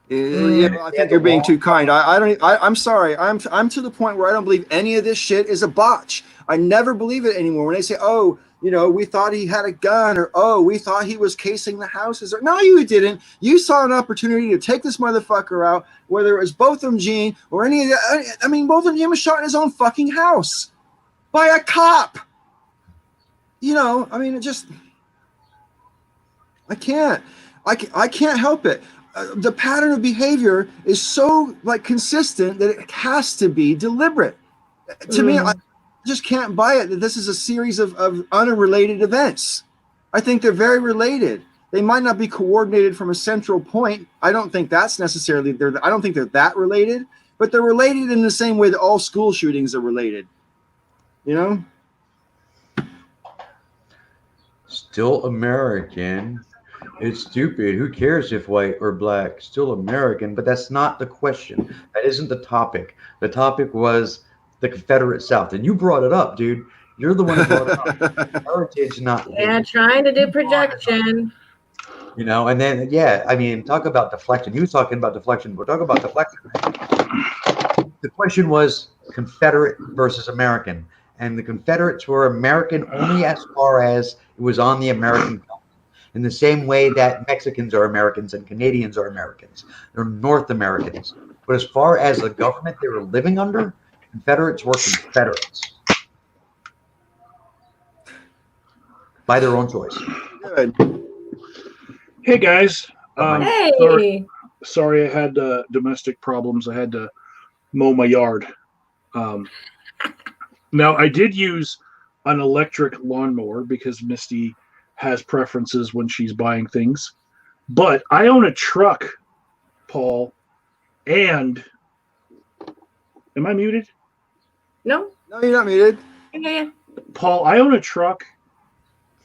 Yeah, I think you're being too kind. I'm sorry. I'm to the point where I don't believe any of this shit is a botch. I never believe it anymore. When they say, oh, you know, we thought he had a gun, or oh, we thought he was casing the houses, or no, you didn't. You saw an opportunity to take this motherfucker out, whether it was both of them, Gene, or any of the. I mean, both of them was shot in his own fucking house by a cop. You know, I mean, it just. I can't help it. The pattern of behavior is so like consistent that it has to be deliberate. To me, I just can't buy it that this is a series of unrelated events. I think they're very related. They might not be coordinated from a central point. I don't think that's necessarily I don't think they're that related, but they're related in the same way that all school shootings are related. You know? Still American. It's stupid. Who cares if white or black? Still American, but that's not the question. That isn't the topic. The topic was the Confederate South, and you brought it up, dude. You're the one who brought it up. Heritage, not Trying to do projection. You know, and then I mean, talk about deflection. You were talking about deflection. We're talking about deflection. The question was Confederate versus American, and the Confederates were American only as far as it was on the American continent. In the same way that Mexicans are Americans and Canadians are Americans. They're North Americans. But as far as the government they were living under, Confederates were Confederates. By their own choice. Good. Hey, guys. Hey. Sorry, I had domestic problems. I had to mow my yard. Now, I did use an electric lawnmower because Misty has preferences when she's buying things. But I own a truck, Paul, and... Am I muted? No, you're not muted. Yeah. Paul, I own a truck,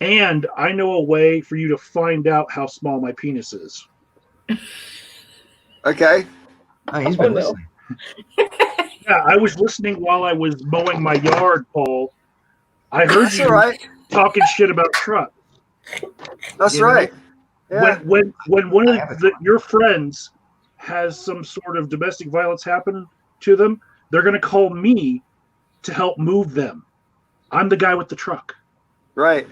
and I know a way for you to find out how small my penis is. Okay. Oh, he's been listening. Yeah, I was listening while I was mowing my yard, Paul. I heard That's you all right. talking shit about trucks. That's right. Yeah. When one of your friends has some sort of domestic violence happen to them, they're going to call me to help move them. I'm the guy with the truck. Right.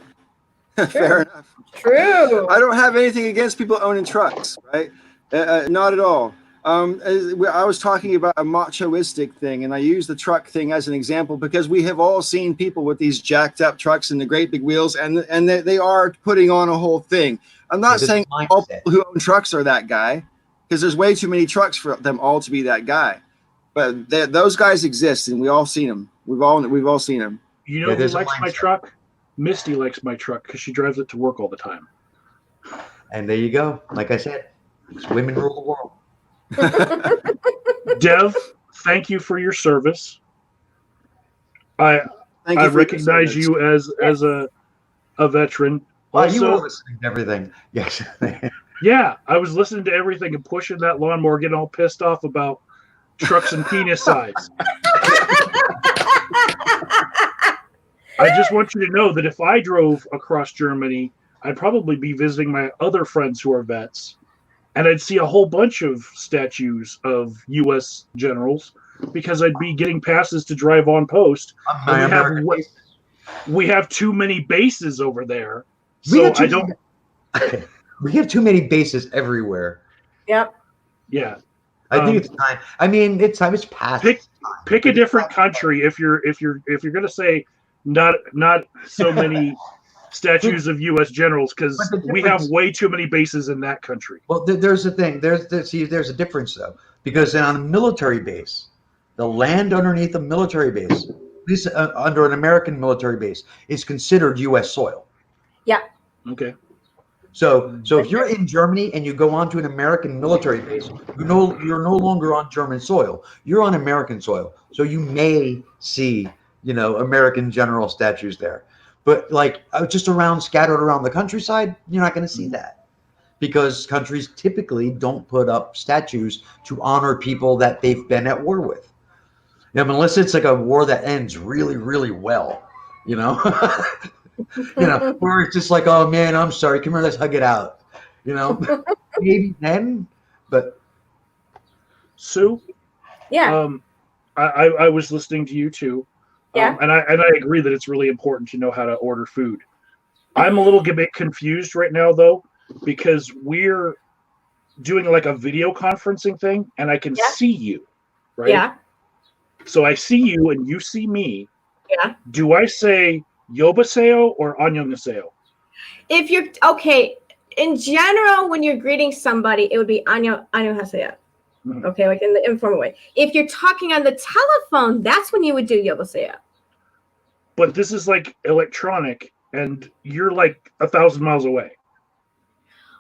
Fair enough. True. I don't have anything against people owning trucks, right? Not at all. I was talking about a machoistic thing, and I use the truck thing as an example because we have all seen people with these jacked up trucks and the great big wheels, and they are putting on a whole thing. I'm not saying all people who own trucks are that guy, because there's way too many trucks for them all to be that guy. But those guys exist, and we all seen them. We've all seen them. You know who likes my truck? Misty likes my truck because she drives it to work all the time. And there you go. Like I said, women rule the world. Dev, thank you for your service. I recognize you as a veteran. Well, Also, you were listening to everything. Yes. Yeah, I was listening to everything and pushing that lawnmower, getting all pissed off about trucks and penis size. I just want you to know that if I drove across Germany, I'd probably be visiting my other friends who are vets, and I'd see a whole bunch of statues of U.S. generals because I'd be getting passes to drive on post. And we have too many bases over there, so I don't. We have too many bases everywhere. Yep. Yeah. I think it's time. I mean, it's time. It's past. Pick a different country if you're going to say not so many statues of U.S. generals, because we have way too many bases in that country. Well, there's the thing. There's a difference though, because on a military base, the land underneath a military base, at least under an American military base, is considered U.S. soil. Yeah. Okay. So if you're in Germany and you go onto an American military base, you're no longer on German soil. You're on American soil. So you may see, American general statues there. But like just scattered around the countryside, you're not going to see that, because countries typically don't put up statues to honor people that they've been at war with. Unless it's like a war that ends really, really well, where it's just like, oh man, I'm sorry, come here, let's hug it out. Maybe then, but Sue, yeah, I was listening to you too. Yeah. And I agree that it's really important to know how to order food. I'm a little bit confused right now though, because we're doing like a video conferencing thing and I can see you, right? Yeah. So I see you and you see me. Yeah. Do I say Yobaseo or Annyeonghaseyo? If you're okay, in general, when you're greeting somebody, it would be annyeonghaseyo. Mhm. Okay, like in the informal way. If you're talking on the telephone, that's when you would do Yobaseo. But this is like electronic, and you're like 1,000 miles away.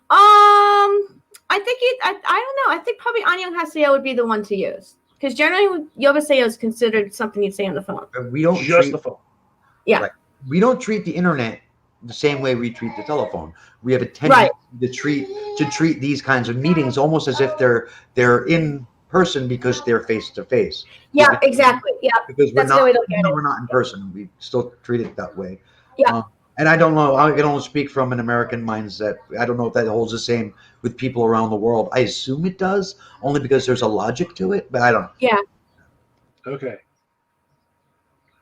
I think I don't know. I think probably annyeonghaseyo would be the one to use, because generally Yobaseo is considered something you'd say on the phone. we don't Just the phone. Yeah. Right. We don't treat the internet the same way we treat the telephone. We have a tendency to treat these kinds of meetings almost as if they're in person because they're face to face. Yeah, exactly. Yeah, because that's the way to look at it. we're not in person. We still treat it that way. Yeah. And I don't know. I can only speak from an American mindset. I don't know if that holds the same with people around the world. I assume it does, only because there's a logic to it, but I don't know. Yeah. Okay.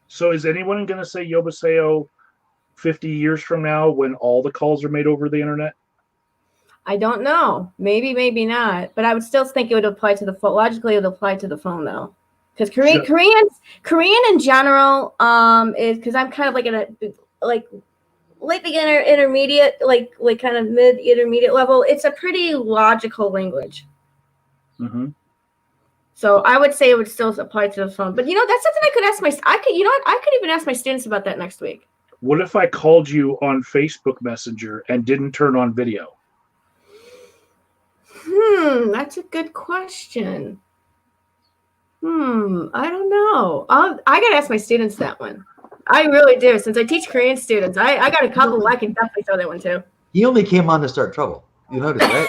So is anyone going to say Yobaseo 50 years from now when all the calls are made over the internet? I don't know. Maybe, maybe not. But I would still think it would apply to the phone. Logically, it would apply to the phone, though. Because Korean in general is, because I'm kind of like in a late beginner, intermediate, like kind of mid intermediate level. It's a pretty logical language. Mm-hmm. So I would say it would still apply to the phone. But that's something I could ask I could even ask my students about that next week. What if I called you on Facebook Messenger and didn't turn on video? That's a good question. I don't know. I gotta ask my students that one. I really do. Since I teach Korean students, I got a couple I can definitely throw that one too. He only came on to start trouble. You noticed, right?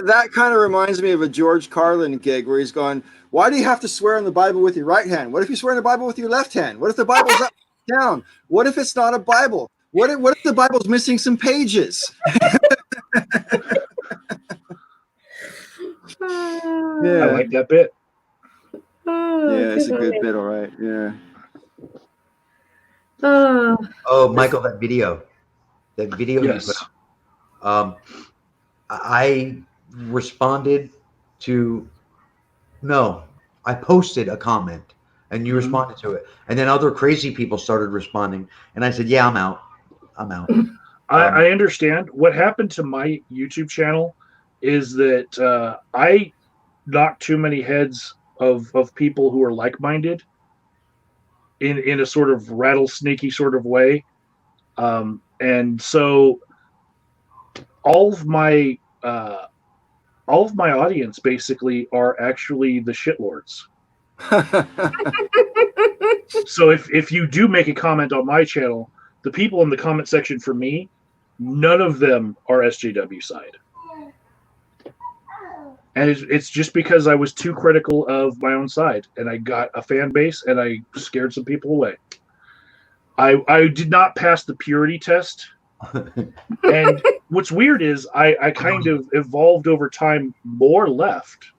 That kind of reminds me of a George Carlin gig where he's going, why do you have to swear in the Bible with your right hand? What if you swear in the Bible with your left hand? What if the Bible's up down? What if it's not a Bible? What if the Bible's missing some pages? I like that bit. Yeah, it's a good bit, all right. Yeah. Oh, Michael, that video Yes. you put up. I responded to I posted a comment and you responded to it, and then other crazy people started responding, and I said, yeah, I'm out. I understand. What happened to my YouTube channel is that I knocked too many heads of people who are like-minded in a sort of rattlesnakey sort of way. And so all of my audience basically are actually the shitlords. So if you do make a comment on my channel, the people in the comment section for me None of them are SJW side. And it's just because I was too critical of my own side, and I got a fan base, and I scared some people away. I did not pass the purity test. And what's weird is I kind of evolved over time more left,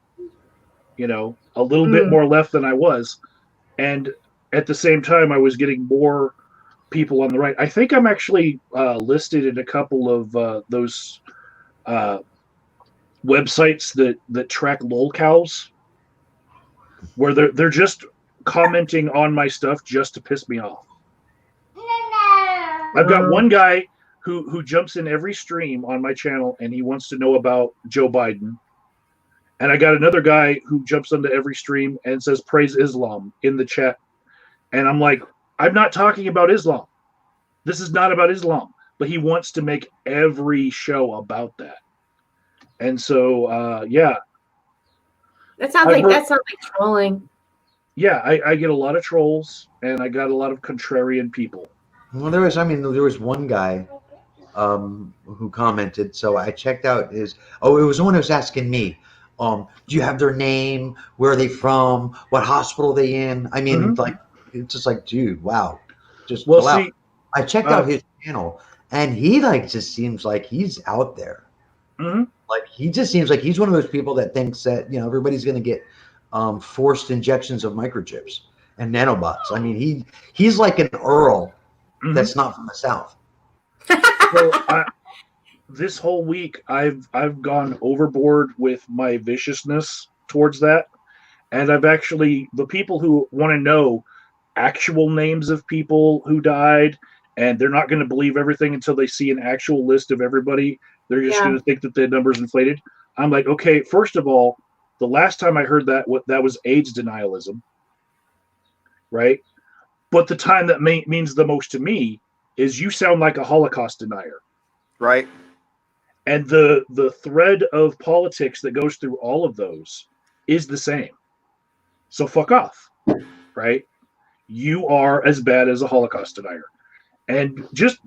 a little bit more left than I was. And at the same time, I was getting more people on the right. I think I'm actually listed in a couple of those websites that track lolcows, where they're just commenting on my stuff just to piss me off. I've got one guy who jumps in every stream on my channel, and he wants to know about Joe Biden. And I got another guy who jumps into every stream and says praise Islam in the chat. And I'm like, I'm not talking about Islam. This is not about Islam. But he wants to make every show about that. And so, yeah. That sounds like trolling. Yeah, I get a lot of trolls, and I got a lot of contrarian people. Well, there was one guy who commented. So I checked out it was the one who was asking me, do you have their name? Where are they from? What hospital are they in? I mean, like, it's just like, dude, wow. Just well, see, I checked out his channel, and he just seems like he's out there. Like, he just seems like he's one of those people that thinks that everybody's going to get forced injections of microchips and nanobots. I mean, he's like an Earl that's not from the South. So this whole week, I've gone overboard with my viciousness towards that, and I've actually, the people who want to know actual names of people who died, and they're not going to believe everything until they see an actual list of everybody. They're just going to think that the number's inflated. I'm like, okay, first of all, the last time I heard that was AIDS denialism, right? But the time that means the most to me is you sound like a Holocaust denier. Right. And the thread of politics that goes through all of those is the same. So fuck off, right? You are as bad as a Holocaust denier. And just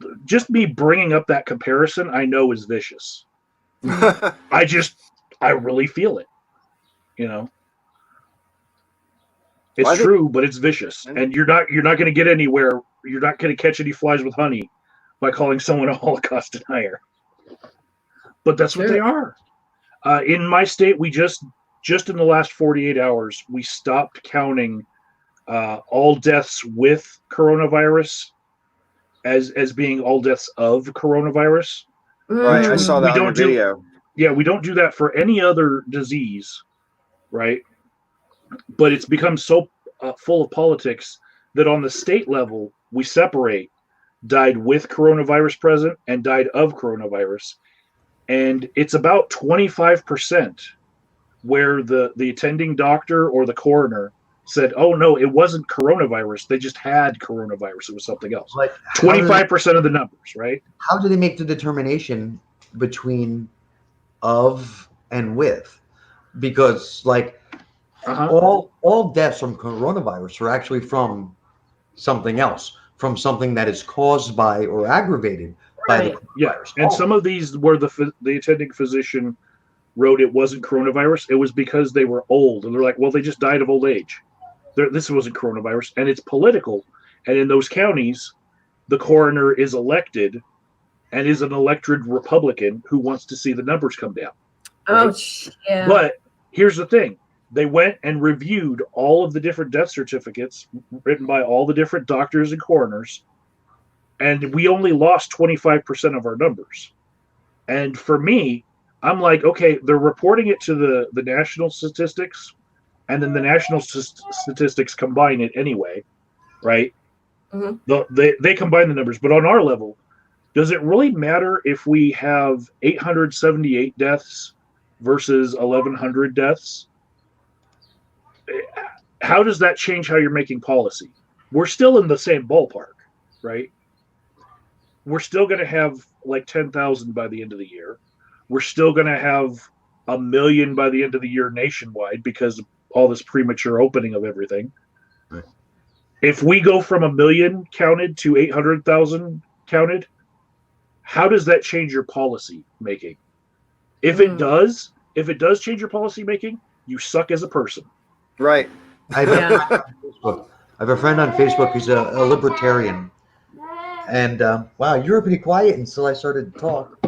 me bringing up that comparison, I know is vicious. I really feel it. It's true, but it's vicious, and you're not going to get anywhere. You're not going to catch any flies with honey by calling someone a Holocaust denier. But that's what they are. In my state, we just in the last 48 hours, we stopped counting all deaths with coronavirus as being all deaths of coronavirus. Right, I saw that on the video. Yeah, we don't do that for any other disease, right? But it's become so full of politics that on the state level, we separate died with coronavirus present and died of coronavirus. And it's about 25% where the attending doctor or the coroner said, oh, no, it wasn't coronavirus. They just had coronavirus. It was something else. Like 25% of the numbers, right? How do they make the determination between of and with? Because, like, all deaths from coronavirus are actually from something else, from something that is caused by or aggravated by the coronavirus. And some of these where the attending physician wrote it wasn't coronavirus, it was because they were old. And they're like, well, they just died of old age. This wasn't coronavirus. And it's political. And in those counties, the coroner is elected and is an elected Republican who wants to see the numbers come down. Right? Oh, yeah. But here's the thing. They went and reviewed all of the different death certificates written by all the different doctors and coroners, and we only lost 25% of our numbers. And for me, I'm like, okay, they're reporting it to the national statistics, and then the national statistics combine it anyway, right? They combine the numbers. But on our level, does it really matter if we have 878 deaths versus 1,100 deaths? How does that change how you're making policy? We're still in the same ballpark, right? We're still going to have like 10,000 by the end of the year. We're still going to have 1 million by the end of the year nationwide because of all this premature opening of everything. Right. If we go from 1 million counted to 800,000 counted, how does that change your policy making? If it does change your policy making, you suck as a person. Right. I have a friend on Facebook who's a libertarian. And wow, you were pretty quiet until I started to talk.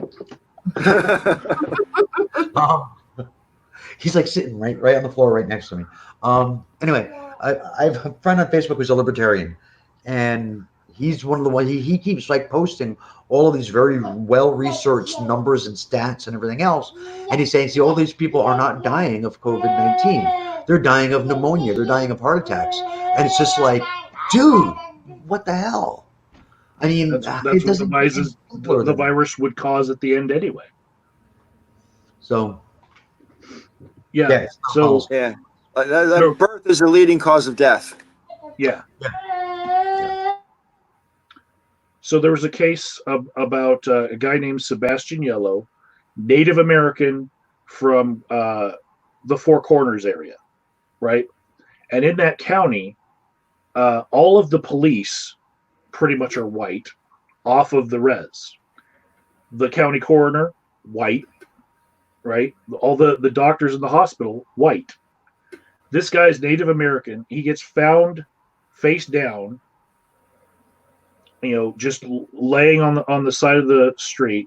He's like sitting right on the floor right next to me. Anyway, I have a friend on Facebook who's a libertarian, and he's one of the ones he keeps like posting all of these very well researched numbers and stats and everything else, and he's saying, see, all these people are not dying of COVID-19; they're dying of pneumonia, they're dying of heart attacks, and it's just like, dude, what the hell? I mean, that's what the virus would cause at the end anyway. So, yeah. So yeah, birth is the leading cause of death. Yeah. So there was a case about a guy named Sebastian Yellow, Native American from the Four Corners area, right? And in that county, all of the police pretty much are white off of the res. The county coroner, white, right? All the doctors in the hospital, white. This guy's Native American. He gets found face down, just laying on the side of the street.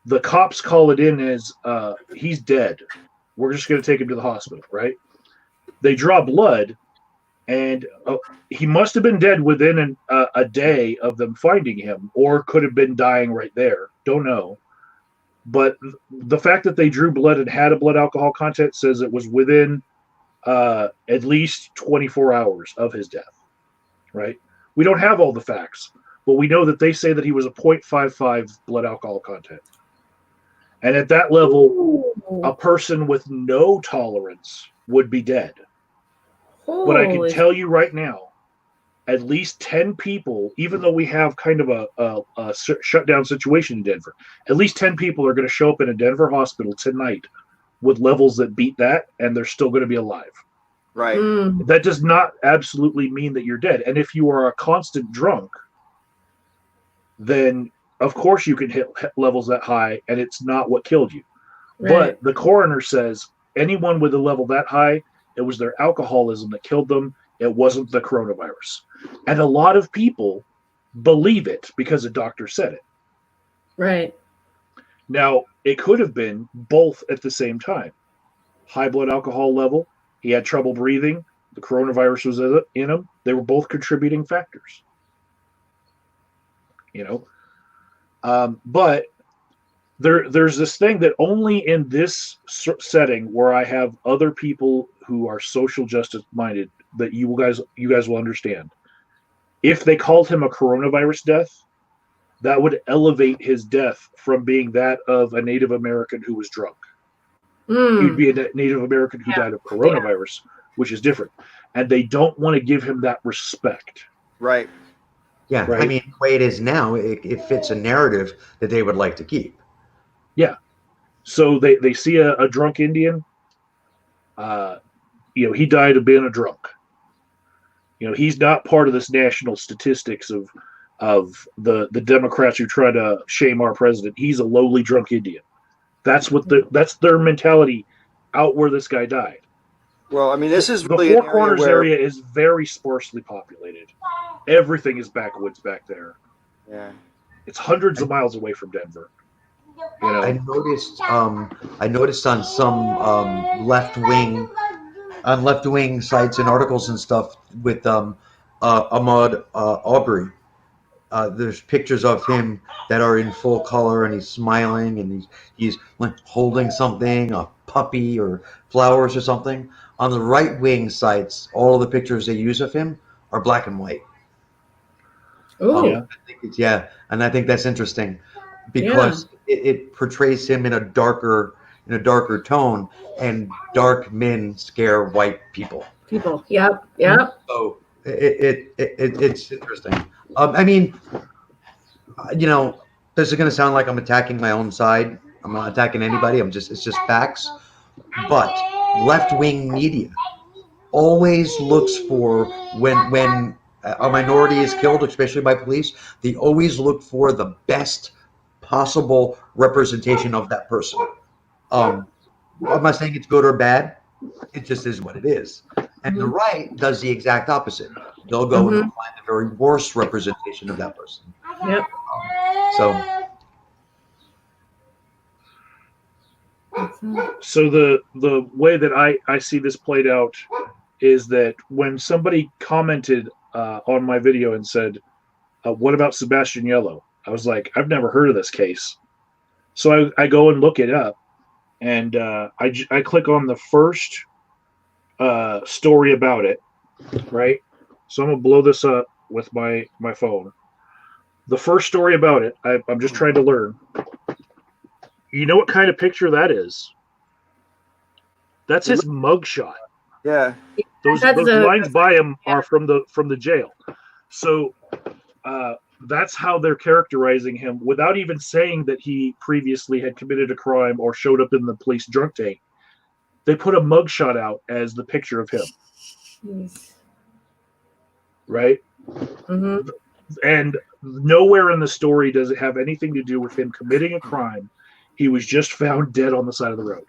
The cops call it in as he's dead. We're just going to take him to the hospital, right? They draw blood, and he must have been dead within a day of them finding him, or could have been dying right there. Don't know. But the fact that they drew blood and had a blood alcohol content says it was within at least 24 hours of his death, right? We don't have all the facts, but we know that they say that he was a 0.55 blood alcohol content. And at that level, a person with no tolerance would be dead. But I can tell you right now, at least 10 people, even though we have kind of a shutdown situation in Denver, at least 10 people are going to show up in a Denver hospital tonight with levels that beat that, and they're still going to be alive. Right. That does not absolutely mean that you're dead. And if you are a constant drunk, then of course you can hit levels that high, and it's not what killed you. Right. But the coroner says anyone with a level that high, it was their alcoholism that killed them. It wasn't the coronavirus. And a lot of people believe it because a doctor said it. Right. Now, it could have been both at the same time. High blood alcohol level, he had trouble breathing, the coronavirus was in him. They were both contributing factors. But there's this thing that only in this setting where I have other people who are social justice minded that you guys will understand. If they called him a coronavirus death, that would elevate his death from being that of a Native American who was drunk. He'd be a Native American who died of coronavirus, which is different. And they don't want to give him that respect. Right. Yeah. Right? I mean, the way it is now, it fits a narrative that they would like to keep. Yeah. So they see a drunk Indian. He died of being a drunk. He's not part of this national statistics of the Democrats who try to shame our president. He's a lowly drunk Indian. That's their mentality out where this guy died. Well, I mean, this is really the Four Corners area is very sparsely populated. Everything is backwoods back there. Yeah. It's hundreds of miles away from Denver. I noticed on some left wing sites and articles and stuff with Ahmaud Arbery. There's pictures of him that are in full color, and he's smiling, and he's like holding something, a puppy or flowers or something. On the right wing sites, all of the pictures they use of him are black and white. Oh, and I think that's interesting because it portrays him in a darker tone, and dark men scare white people. Yep. So it's interesting. I mean, this is going to sound like I'm attacking my own side. I'm not attacking anybody. It's just facts. But left-wing media always looks for when a minority is killed, especially by police, they always look for the best possible representation of that person. I'm not saying it's good or bad. It just is what it is. And the right does the exact opposite. They'll go and they'll find the very worst representation of that person. Yep. So the way that I see this played out is that when somebody commented on my video and said, what about Sebastian Yellow? I was like, I've never heard of this case. So I go and look it up, and I click on the first story about it, right? So I'm going to blow this up with my phone. The first story about it, I'm just trying to learn. You know what kind of picture that is? That's his mugshot. Yeah. Those lines by him are from the jail. So that's how they're characterizing him without even saying that he previously had committed a crime or showed up in the police drunk tank. They put a mugshot out as the picture of him. Jeez. Right? Mm-hmm. And nowhere in the story does it have anything to do with him committing a crime. He was just found dead on the side of the road.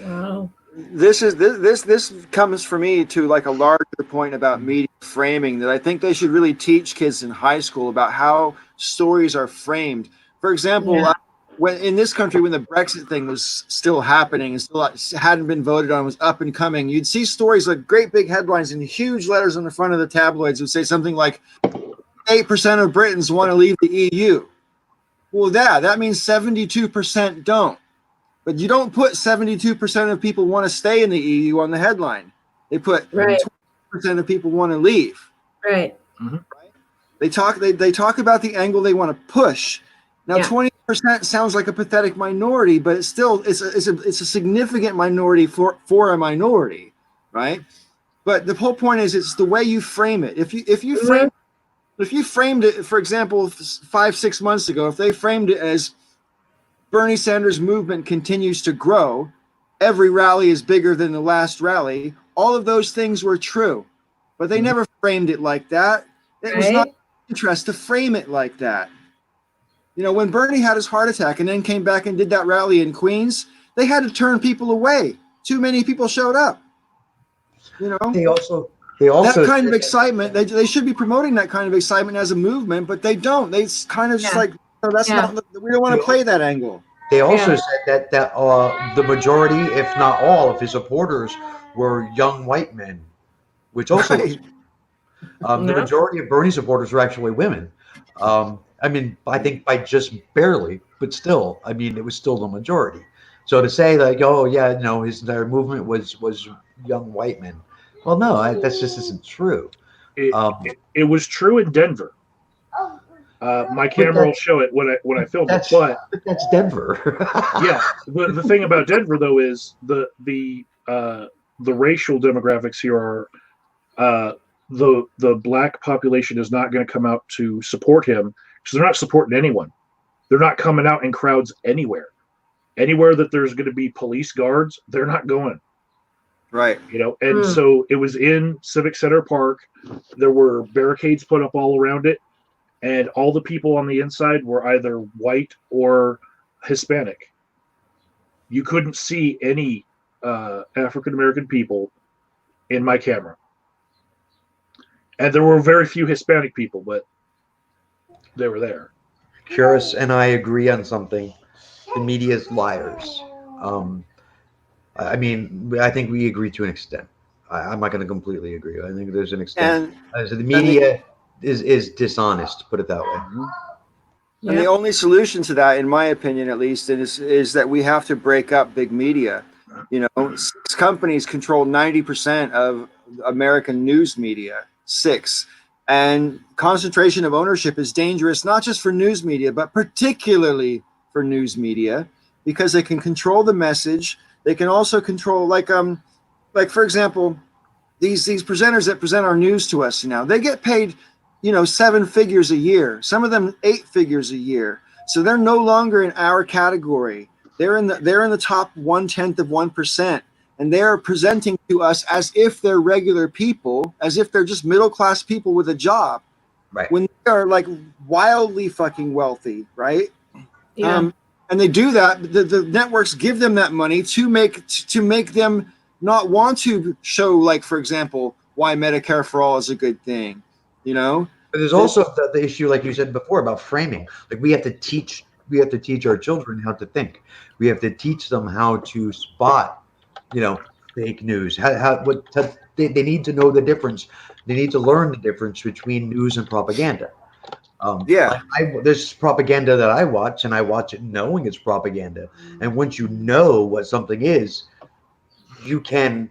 Wow. This comes for me to like a larger point about media framing that I think they should really teach kids in high school about how stories are framed. For example, when in this country, when the Brexit thing was still happening and still hadn't been voted on, was up and coming, you'd see stories like great big headlines and huge letters on the front of the tabloids would say something like 8% of Britons want to leave the EU. Well, that means 72% don't. But you don't put 72% of people want to stay in the EU on the headline. They put 20% of people want to leave. Right. Mm-hmm. They talk about the angle they want to push. Now, 20% sounds like a pathetic minority, but it's still it's a significant minority for a minority, right? But the whole point is it's the way you frame it. If you framed it, for example, 5-6 months ago, if they framed it as Bernie Sanders' movement continues to grow, every rally is bigger than the last rally, all of those things were true. But they never framed it like that. It was not interest to frame it like that. You know, when Bernie had his heart attack and then came back and did that rally in Queens, they had to turn people away. Too many people showed up. You know, They also that kind of excitement. They should be promoting that kind of excitement as a movement, but they don't. They kind of just like, no, that's not. We don't want to play that angle. They also said that the majority, if not all, of his supporters were young white men, which also the majority of Bernie supporters were actually women. I mean, I think by just barely, but still, I mean, it was still the majority. So to say like, oh yeah, no, their movement was young white men. Well, no, that just isn't true. It was true in Denver. My camera will show it when I film it, but that's Denver. Yeah, the thing about Denver though is the racial demographics here are the black population is not going to come out to support him because they're not supporting anyone. They're not coming out in crowds anywhere. Anywhere that there's going to be police guards, they're not going. Right. You know, and so it was in Civic Center Park. There were barricades put up all around it. And all the people on the inside were either white or Hispanic. You couldn't see any African-American people in my camera. And there were very few Hispanic people, but they were there. Curis and I agree on something. The media is liars. I mean, I think we agree to an extent. I'm not going to completely agree. I think there's an extent. So the media is dishonest, put it that way. And the only solution to that, in my opinion at least, is that we have to break up big media. You know, 6 companies control 90% of American news media. 6. And concentration of ownership is dangerous, not just for news media, but particularly for news media, because they can control the message. They can also control, like for example, these presenters that present our news to us now, they get paid, 7 figures a year, some of them 8 figures a year. So they're no longer in our category. They're in the top 1/10 of 1%. And they're presenting to us as if they're regular people, as if they're just middle-class people with a job. Right. When they are like wildly fucking wealthy, right? Yeah. And they do that. The networks give them that money to make them not want to show, like, for example, why Medicare for all is a good thing. You know, But there's also the issue, like you said before, about framing. Like we have to teach our children how to think. We have to teach them how to spot, fake news. They need to know the difference. They need to learn the difference between news and propaganda. yeah, There's propaganda that I watch, and I watch it knowing it's propaganda. And once you know what something is, you can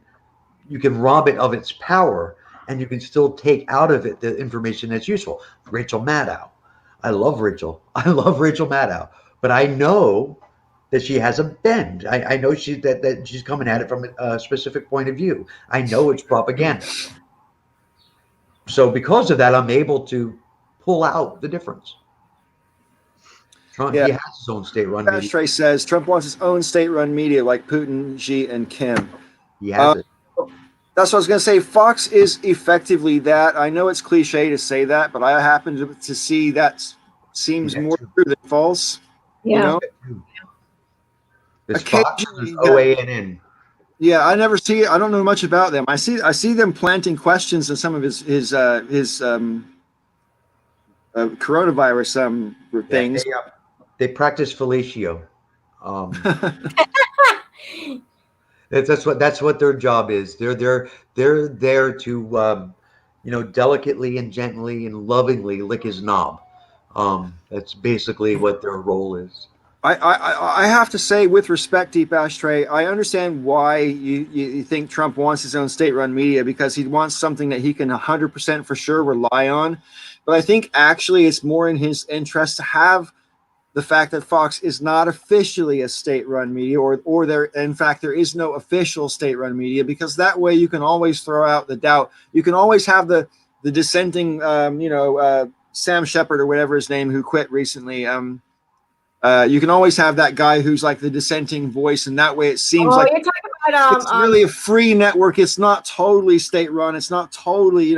rob it of its power, and you can still take out of it the information that's useful. Rachel Maddow, I love Rachel. I love Rachel Maddow, but I know that she has a bend. I know that she's coming at it from a specific point of view. I know it's propaganda. So because of that, I'm able to pull out the difference. Trump, yeah. he has his own state-run media. Ashtray says Trump wants his own state-run media like Putin, Xi, and Kim. He has it. That's what I was going to say. Fox is effectively that. I know it's cliche to say that, but I happen to see that seems more true than false. Yeah. You know? It's Fox and OANN. Yeah, I never see it. I don't know much about them. I see them planting questions in some of his coronavirus things. They practice fellatio. That's what their job is. They're there to delicately and gently and lovingly lick his knob. That's basically what their role is. I have to say, with respect, Deep Ashtray, I understand why you think Trump wants his own state-run media, because he wants something that he can 100% for sure rely on. But I think actually it's more in his interest to have the fact that Fox is not officially a state-run media, or there, in fact, there is no official state-run media, because that way you can always throw out the doubt. You can always have the dissenting, Sam Shepard or whatever his name, who quit recently. You can always have that guy who's like the dissenting voice, and that way it seems like you're talking about it's really a free network. It's not totally state-run. It's not totally,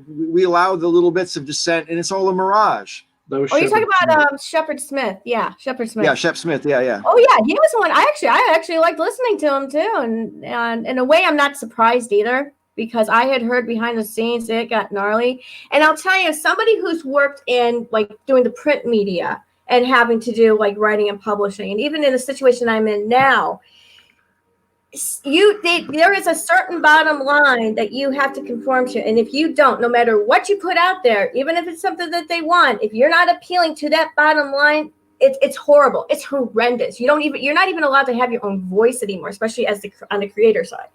we allow the little bits of dissent, and it's all a mirage. You're talking about Shepard Smith. Yeah, Shepard Smith. Yeah, Shep Smith. Yeah. Oh yeah, he was the one. I actually liked listening to him too, and in a way, I'm not surprised either, because I had heard behind the scenes it got gnarly. And I'll tell you, somebody who's worked in like doing the print media and having to do like writing and publishing, and even in the situation I'm in now, there is a certain bottom line that you have to conform to, and if you don't, no matter what you put out there, even if it's something that they want, if you're not appealing to that bottom line, it's horrible. It's horrendous. You're not even allowed to have your own voice anymore, especially on the creator side.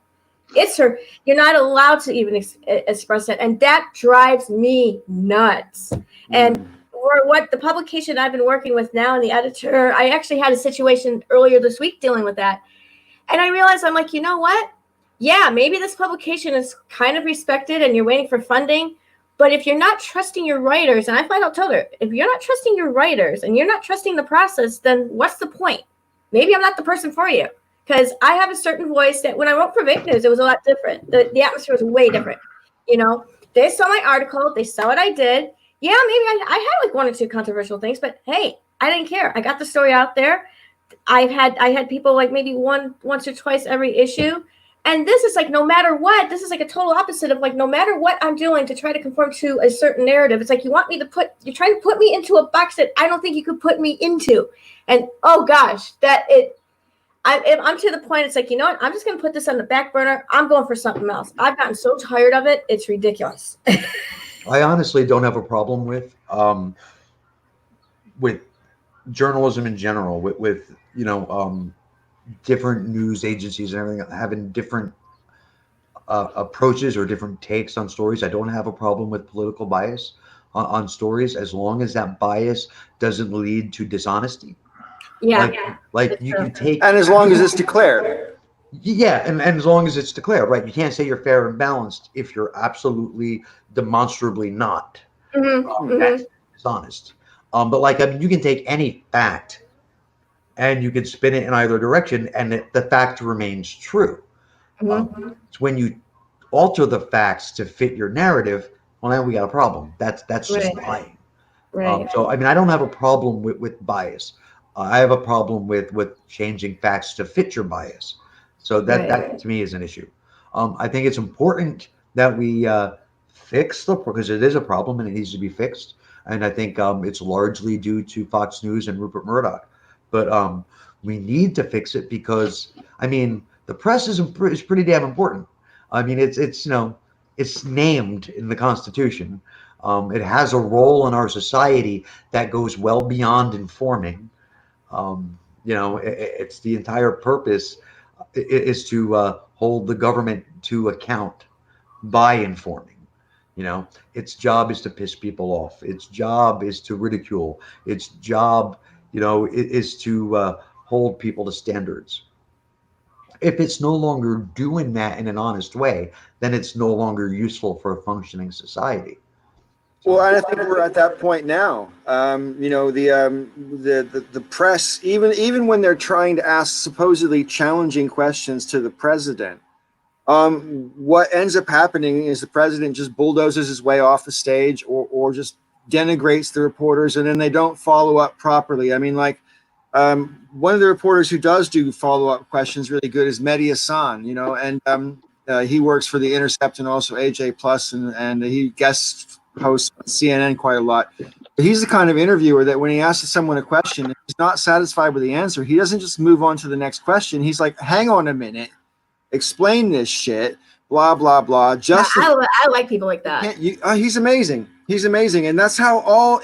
You're not allowed to even express that, and that drives me nuts. And for what the publication I've been working with now, and the editor, I actually had a situation earlier this week dealing with that. And I realized, I'm like, you know what? Yeah, maybe this publication is kind of respected and you're waiting for funding. But if you're not trusting your writers, and I flat out told her, if you're not trusting your writers and you're not trusting the process, then what's the point? Maybe I'm not the person for you. Because I have a certain voice that when I wrote for Fake News, it was a lot different. The atmosphere was way different. They saw my article. They saw what I did. Yeah, maybe I had like one or two controversial things, but hey, I didn't care. I got the story out there. I had people like maybe once or twice every issue. And this is like, no matter what, this is like a total opposite of like, no matter what I'm doing to try to conform to a certain narrative, it's like you're trying to put me into a box that I don't think you could put me into. And oh gosh, I'm to the point, it's like, you know what, I'm just going to put this on the back burner. I'm going for something else. I've gotten so tired of it. It's ridiculous. I honestly don't have a problem with journalism in general, with different news agencies and everything having different approaches or different takes on stories. I don't have a problem with political bias on stories, as long as that bias doesn't lead to dishonesty. Yeah. Like you can take, and as long as it's declared. Yeah, and as long as it's declared, right? You can't say you're fair and balanced if you're absolutely demonstrably not. That's dishonest. But like, I mean, you can take any fact and you can spin it in either direction, and the fact remains true. It's when you alter the facts to fit your narrative, well, now we got a problem. That's just lying. Right. So, I mean, I don't have a problem with bias. I have a problem with changing facts to fit your bias. So that to me is an issue. I think it's important that we fix because it is a problem and it needs to be fixed. And I think it's largely due to Fox News and Rupert Murdoch. But we need to fix it because I mean the press is pretty damn important. I mean it's it's named in the Constitution. It has a role in our society that goes well beyond informing. It's the entire purpose is to hold the government to account by informing. Its job is to piss people off. Its job is to ridicule. Its job, is to hold people to standards. If it's no longer doing that in an honest way, then it's no longer useful for a functioning society. Well, and I think we're at that point now. The press, even when they're trying to ask supposedly challenging questions to the president, what ends up happening is the president just bulldozes his way off the stage, or just denigrates the reporters, and then they don't follow up properly. I mean, like one of the reporters who does do follow up questions really good is Mehdi Hassan, and he works for The Intercept and also AJ Plus, and he guest hosts on CNN quite a lot. But he's the kind of interviewer that when he asks someone a question and he's not satisfied with the answer, he doesn't just move on to the next question. He's like, hang on a minute, explain this shit, blah, blah, blah. I like people like that. He's amazing. He's amazing. And that's how all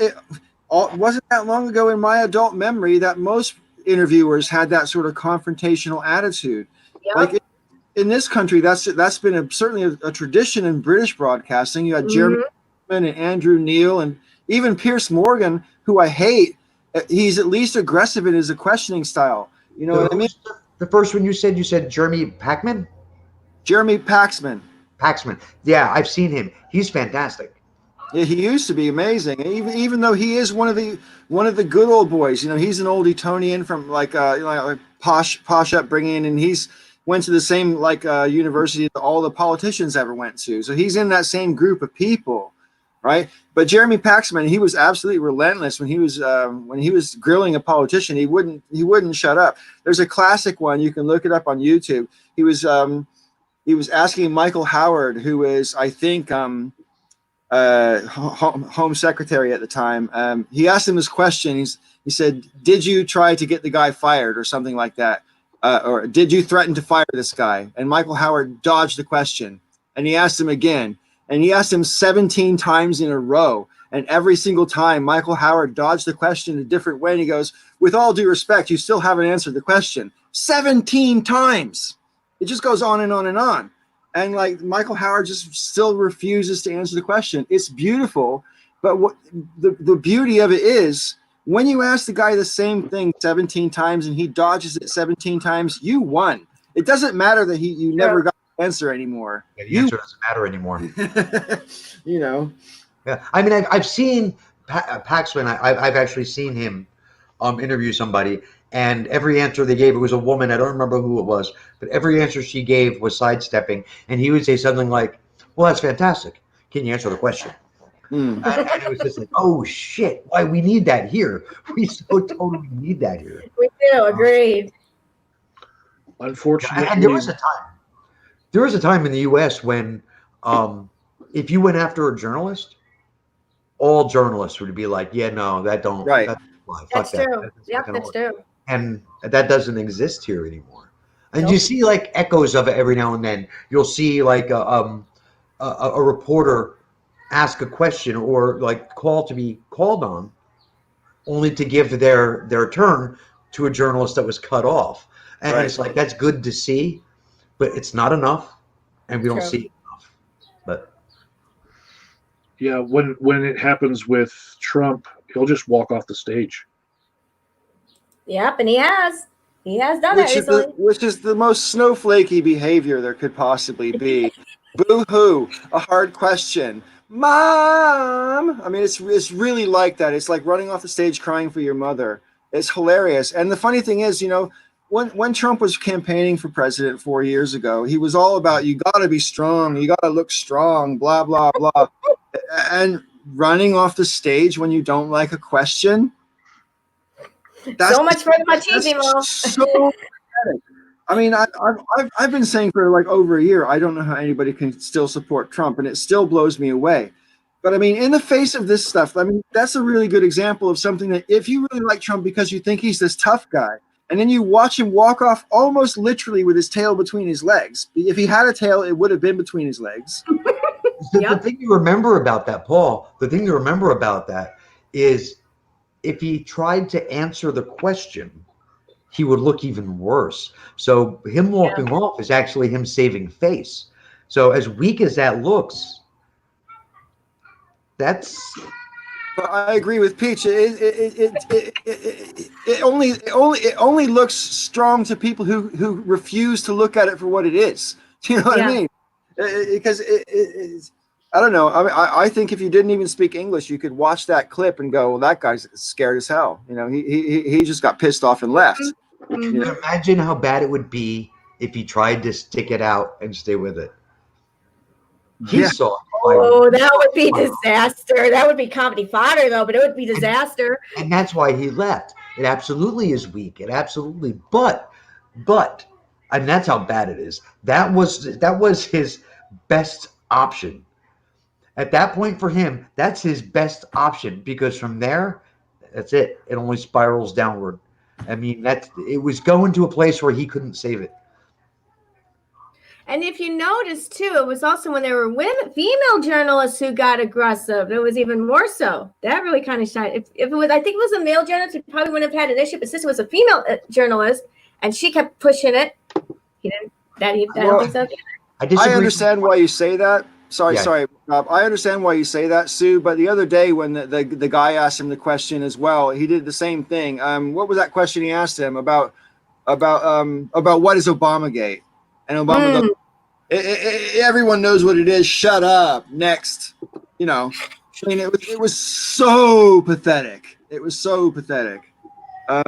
wasn't that long ago in my adult memory that most interviewers had that sort of confrontational attitude. Yep. Like in this country, that's been certainly a tradition in British broadcasting. You had Jeremy and Andrew Neil and even Pierce Morgan, who I hate. He's at least aggressive in his questioning style. You know what I mean? The first one you said Jeremy Paxman? Jeremy Paxman. Yeah, I've seen him. He's fantastic. Yeah, he used to be amazing. Even though he is one of the good old boys. He's an old Etonian from like posh upbringing, and he's went to the same university that all the politicians ever went to. So he's in that same group of people. Right, but Jeremy Paxman, he was absolutely relentless when he was grilling a politician. He wouldn't shut up. There's a classic one, you can look it up on YouTube. He was asking Michael Howard, who is I think Home Secretary at the time. He asked him this question. He said, "Did you try to get the guy fired or something like that, or did you threaten to fire this guy?" And Michael Howard dodged the question, and he asked him again. And he asked him 17 times in a row. And every single time, Michael Howard dodged the question a different way. And he goes, "With all due respect, you still haven't answered the question." 17 times. It just goes on and on and on. And Michael Howard just still refuses to answer the question. It's beautiful. But what the beauty of it is, when you ask the guy the same thing 17 times and he dodges it 17 times, you won. It doesn't matter that you never got answer anymore. Yeah, the answer doesn't matter anymore. Yeah, I mean, I've seen Paxman. I've actually seen him interview somebody, and every answer they gave, it was a woman. I don't remember who it was, but every answer she gave was sidestepping, and he would say something like, "Well, that's fantastic. Can you answer the question?" And it was just like, "Oh shit! Why we need that here? We so totally need that here." We do. Agreed. Unfortunately, and there was a time in the U.S. when, if you went after a journalist, all journalists would be like, "Yeah, no, that don't." Right. That's true. Yep, that's true. And that doesn't exist here anymore. And you see echoes of it every now and then. You'll see a reporter ask a question or call to be called on, only to give their turn to a journalist that was cut off. And it's like, that's good to see, but it's not enough, and we don't see it enough. But yeah, when it happens with Trump, he'll just walk off the stage. Yep, and he has done it recently. Which is the most snowflakey behavior there could possibly be. Boo-hoo, a hard question. Mom! I mean, it's really like that. It's like running off the stage crying for your mother. It's hilarious. And the funny thing is, when Trump was campaigning for president 4 years ago, he was all about, you got to be strong, you got to look strong, blah, blah, blah. And running off the stage when you don't like a question, That's So much for the machismo. so pathetic. I mean, I've been saying for like over a year, I don't know how anybody can still support Trump, and it still blows me away. But I mean, in the face of this stuff, I mean, that's a really good example of something that if you really like Trump because you think he's this tough guy, and then you watch him walk off almost literally with his tail between his legs. If he had a tail, it would have been between his legs. The thing you remember about that, Paul, the thing you remember about that is if he tried to answer the question, he would look even worse. So him walking off is actually him saving face. So as weak as that looks, that's. But I agree with Peach. It only looks strong to people who refuse to look at it for what it is. You know what I mean? Because I don't know. I mean, I think if you didn't even speak English, you could watch that clip and go, "Well, that guy's scared as hell." You know, he just got pissed off and left. Mm-hmm. You know? Imagine how bad it would be if he tried to stick it out and stay with it. He saw it. Oh, that would be disaster. That would be comedy fodder, though, but it would be disaster. And that's why he left. It absolutely is weak. It absolutely, but, and that's how bad it is. That was his best option. At that point for him, that's his best option because from there, that's it. It only spirals downward. I mean, it was going to a place where he couldn't save it. And if you notice too, it was also when there were female journalists who got aggressive. It was even more so. That really kind of shined. If it was, I think it was a male journalist, we probably wouldn't have had an issue. But since it was a female journalist and she kept pushing it, he didn't. I don't think so. I understand why you say that. Sorry, Bob. I understand why you say that, Sue. But the other day when the guy asked him the question as well, he did the same thing. What was that question he asked him about what is Obamagate? And Obama goes, everyone knows what it is. Shut up. Next. You know, I mean, it was so pathetic. It was so pathetic. And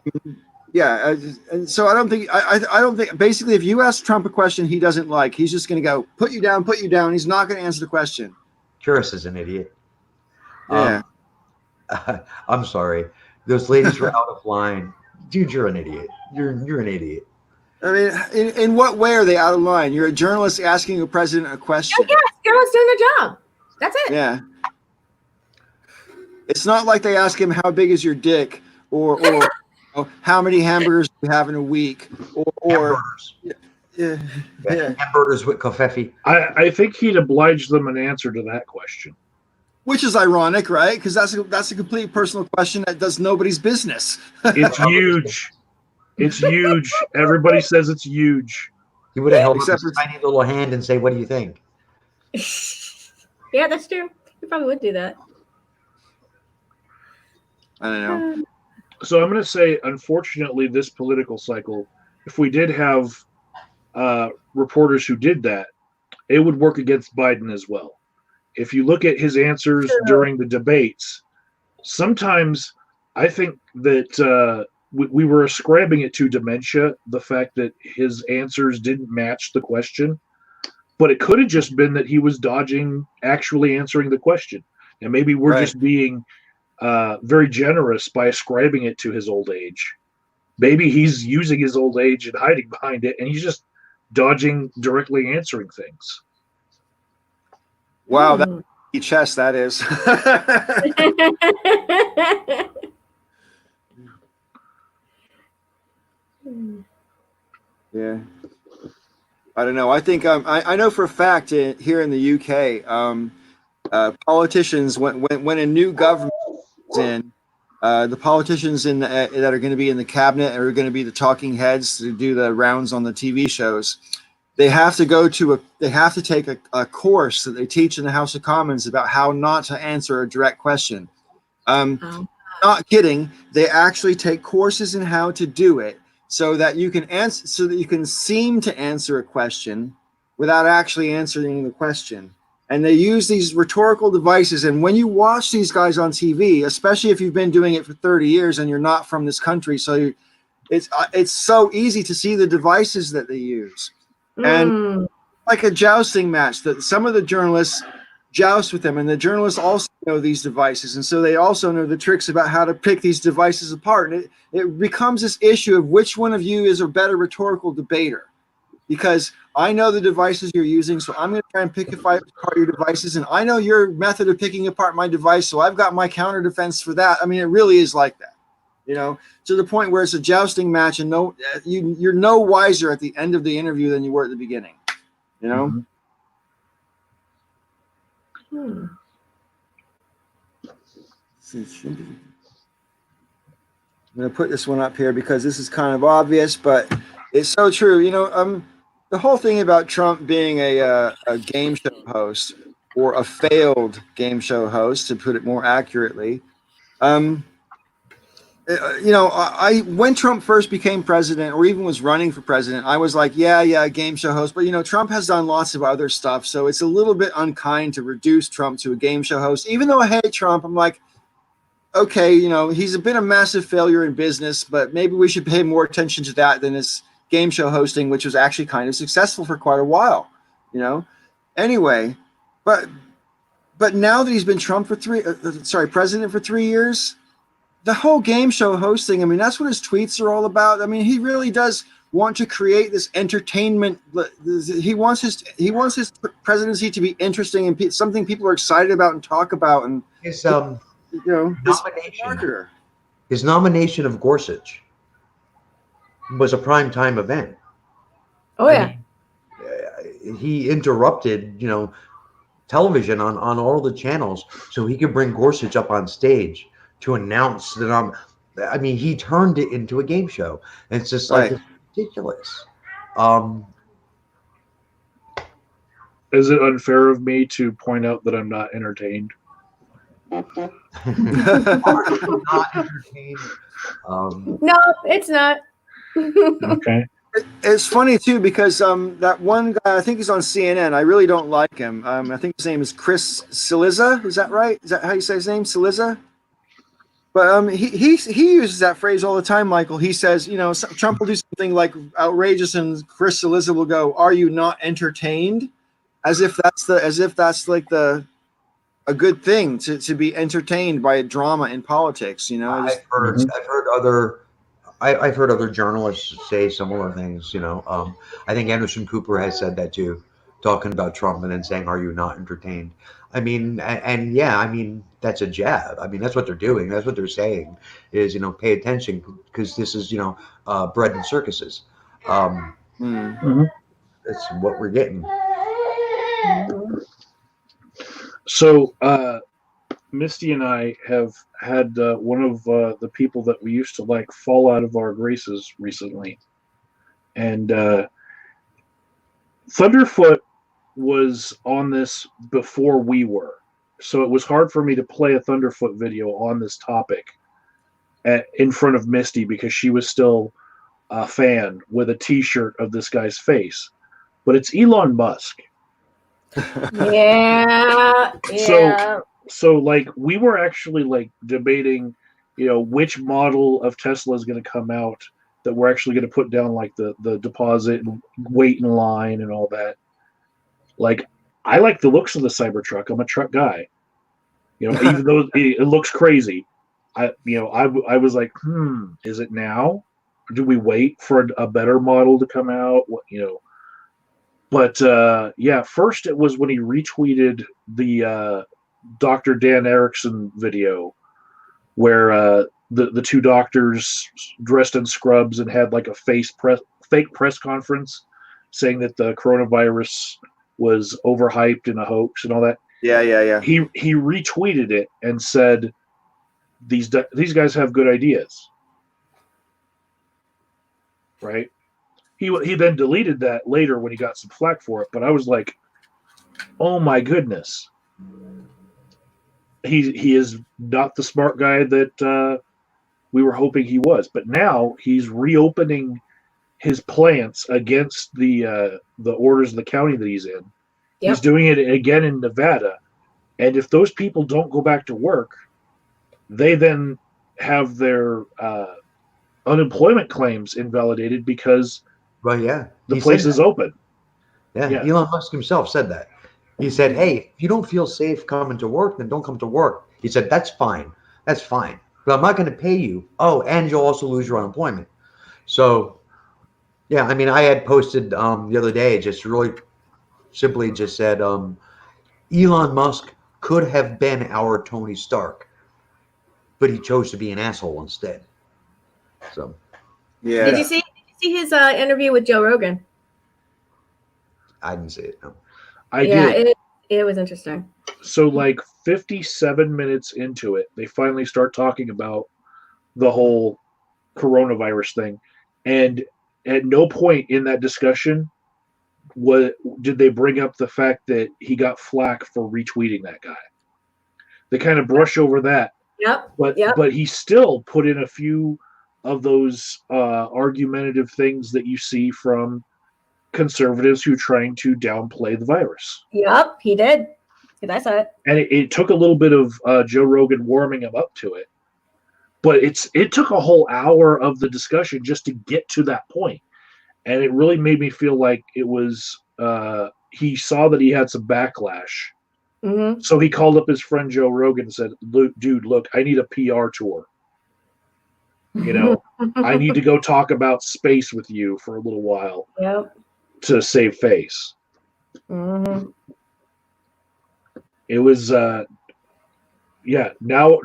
so I don't think. Basically, if you ask Trump a question he doesn't like, he's just going to go put you down. He's not going to answer the question. Juris is an idiot. Yeah. I'm sorry. Those ladies were out of line. Dude, you're an idiot. You're an idiot. I mean, in what way are they out of line? You're a journalist asking a president a question. Yes, journalists doing their job. That's it. Yeah. It's not like they ask him, how big is your dick? Or how many hamburgers do you have in a week? Or hamburgers with kofefi. I think he'd oblige them an answer to that question. Which is ironic, right? Because that's a complete personal question that does nobody's business. It's huge. It's huge. Everybody says it's huge. He would have held up his tiny little hand and say, "What do you think?" Yeah, that's true. He probably would do that. I don't know. So I'm going to say, unfortunately, this political cycle, if we did have reporters who did that, it would work against Biden as well. If you look at his answers during the debates, sometimes I think that we were ascribing it to dementia, the fact that his answers didn't match the question. But it could have just been that he was dodging actually answering the question. And maybe we're just being very generous by ascribing it to his old age. Maybe he's using his old age and hiding behind it, and he's just dodging directly answering things. Wow, that's chess, that is. Yeah. I don't know. I think I know for a fact here in the UK, politicians when a new government is in, the politicians that are going to be in the cabinet are going to be the talking heads to do the rounds on the TV shows. They have to take a course that they teach in the House of Commons about how not to answer a direct question. Not kidding. They actually take courses in how to do it so that you can answer, so that you can seem to answer a question without actually answering the question. And they use these rhetorical devices. And when you watch these guys on TV, especially if you've been doing it for 30 years and you're not from this country, so it's so easy to see the devices that they use. And like a jousting match, that some of the journalists joust with them, and the journalists also know these devices, and so they also know the tricks about how to pick these devices apart. And it becomes this issue of which one of you is a better rhetorical debater, because I know the devices you're using, so I'm going to try and pick apart your devices, and I know your method of picking apart my device, so I've got my counter defense for that. I mean, it really is like that, you know, to the point where it's a jousting match, and you're no wiser at the end of the interview than you were at the beginning, you know. Hmm. I'm going to put this one up here because this is kind of obvious, but it's so true. You know, the whole thing about Trump being a game show host, or a failed game show host, to put it more accurately. You know, when Trump first became president, or even was running for president, I was like, yeah, game show host. But, you know, Trump has done lots of other stuff, so it's a little bit unkind to reduce Trump to a game show host. Even though I hate Trump, I'm like, okay, you know, he's been a massive failure in business, but maybe we should pay more attention to that than his game show hosting, which was actually kind of successful for quite a while, you know. Anyway, but now that he's been president for 3 years, the whole game show hosting, I mean, that's what his tweets are all about. I mean, he really does want to create this entertainment. He wants his presidency to be interesting and something people are excited about and talk about. And His you know, nomination, his nomination of Gorsuch was a primetime event. Oh yeah. He interrupted, you know, television on all the channels so he could bring Gorsuch up on stage to announce that I mean, he turned it into a game show. And it's just like, it's ridiculous. Is it unfair of me to point out that I'm not entertained? Are you not entertained? No, it's not. Okay. It's funny too, because that one guy, I think he's on CNN. I really don't like him. I think his name is Chris Cillizza. Is that right? Is that how you say his name, Cillizza? But he uses that phrase all the time, Michael. He says, you know, Trump will do something like outrageous, and Chris Cillizza will go, "Are you not entertained?" As if that's like a good thing to be entertained by a drama in politics. You know, I've heard other journalists say similar things. You know, I think Anderson Cooper has said that too, talking about Trump and then saying, "Are you not entertained?" I mean, and yeah, I mean, that's a jab. I mean, that's what they're doing. That's what they're saying is, you know, pay attention because this is, you know, bread and circuses. That's what we're getting. So, Misty and I have had one of the people that we used to like fall out of our graces recently. And Thunderfoot was on this before we were. So it was hard for me to play a Thunderfoot video on this topic in front of Misty because she was still a fan with a t-shirt of this guy's face. But it's Elon Musk. Yeah. So like we were actually like debating, you know, which model of Tesla is going to come out that we're actually going to put down like the deposit and wait in line and all that. Like I like the looks of the Cybertruck. I'm a truck guy. You know, even though it looks crazy, I was like, is it now? Or do we wait for a better model to come out? What, you know? But yeah, first it was when he retweeted the Dr. Dan Erickson video where the two doctors dressed in scrubs and had like a fake press conference saying that the coronavirus was overhyped and a hoax and all that. Yeah. He retweeted it and said, these guys have good ideas. Right? He then deleted that later when he got some flack for it, but I was like, oh my goodness. He is not the smart guy that we were hoping he was. But now he's reopening his plants against the orders of the county that he's in. Yep. He's doing it again in Nevada. And if those people don't go back to work, they then have their unemployment claims invalidated because the place is open. Yeah, Elon Musk himself said that. He said, hey, if you don't feel safe coming to work, then don't come to work. He said, that's fine. That's fine. But I'm not going to pay you. Oh, and you'll also lose your unemployment. So, yeah, I mean, I had posted the other day, just really simply just said, Elon Musk could have been our Tony Stark, but he chose to be an asshole instead. So, Yeah. Did you see his interview with Joe Rogan? I didn't see it. No. I did. It was interesting. So like 57 minutes into it, they finally start talking about the whole coronavirus thing. And at no point in that discussion did they bring up the fact that he got flack for retweeting that guy. They kind of brush over that. Yep. But he still put in a few of those argumentative things that you see from conservatives who are trying to downplay the virus. Yep, he did. That's it. And it took a little bit of Joe Rogan warming him up to it. But it took a whole hour of the discussion just to get to that point. And it really made me feel like it was he saw that he had some backlash. Mm-hmm. So he called up his friend Joe Rogan and said, dude, look, I need a PR tour. You know, I need to go talk about space with you for a little while. Yep. To save face. Mm-hmm. It was yeah, now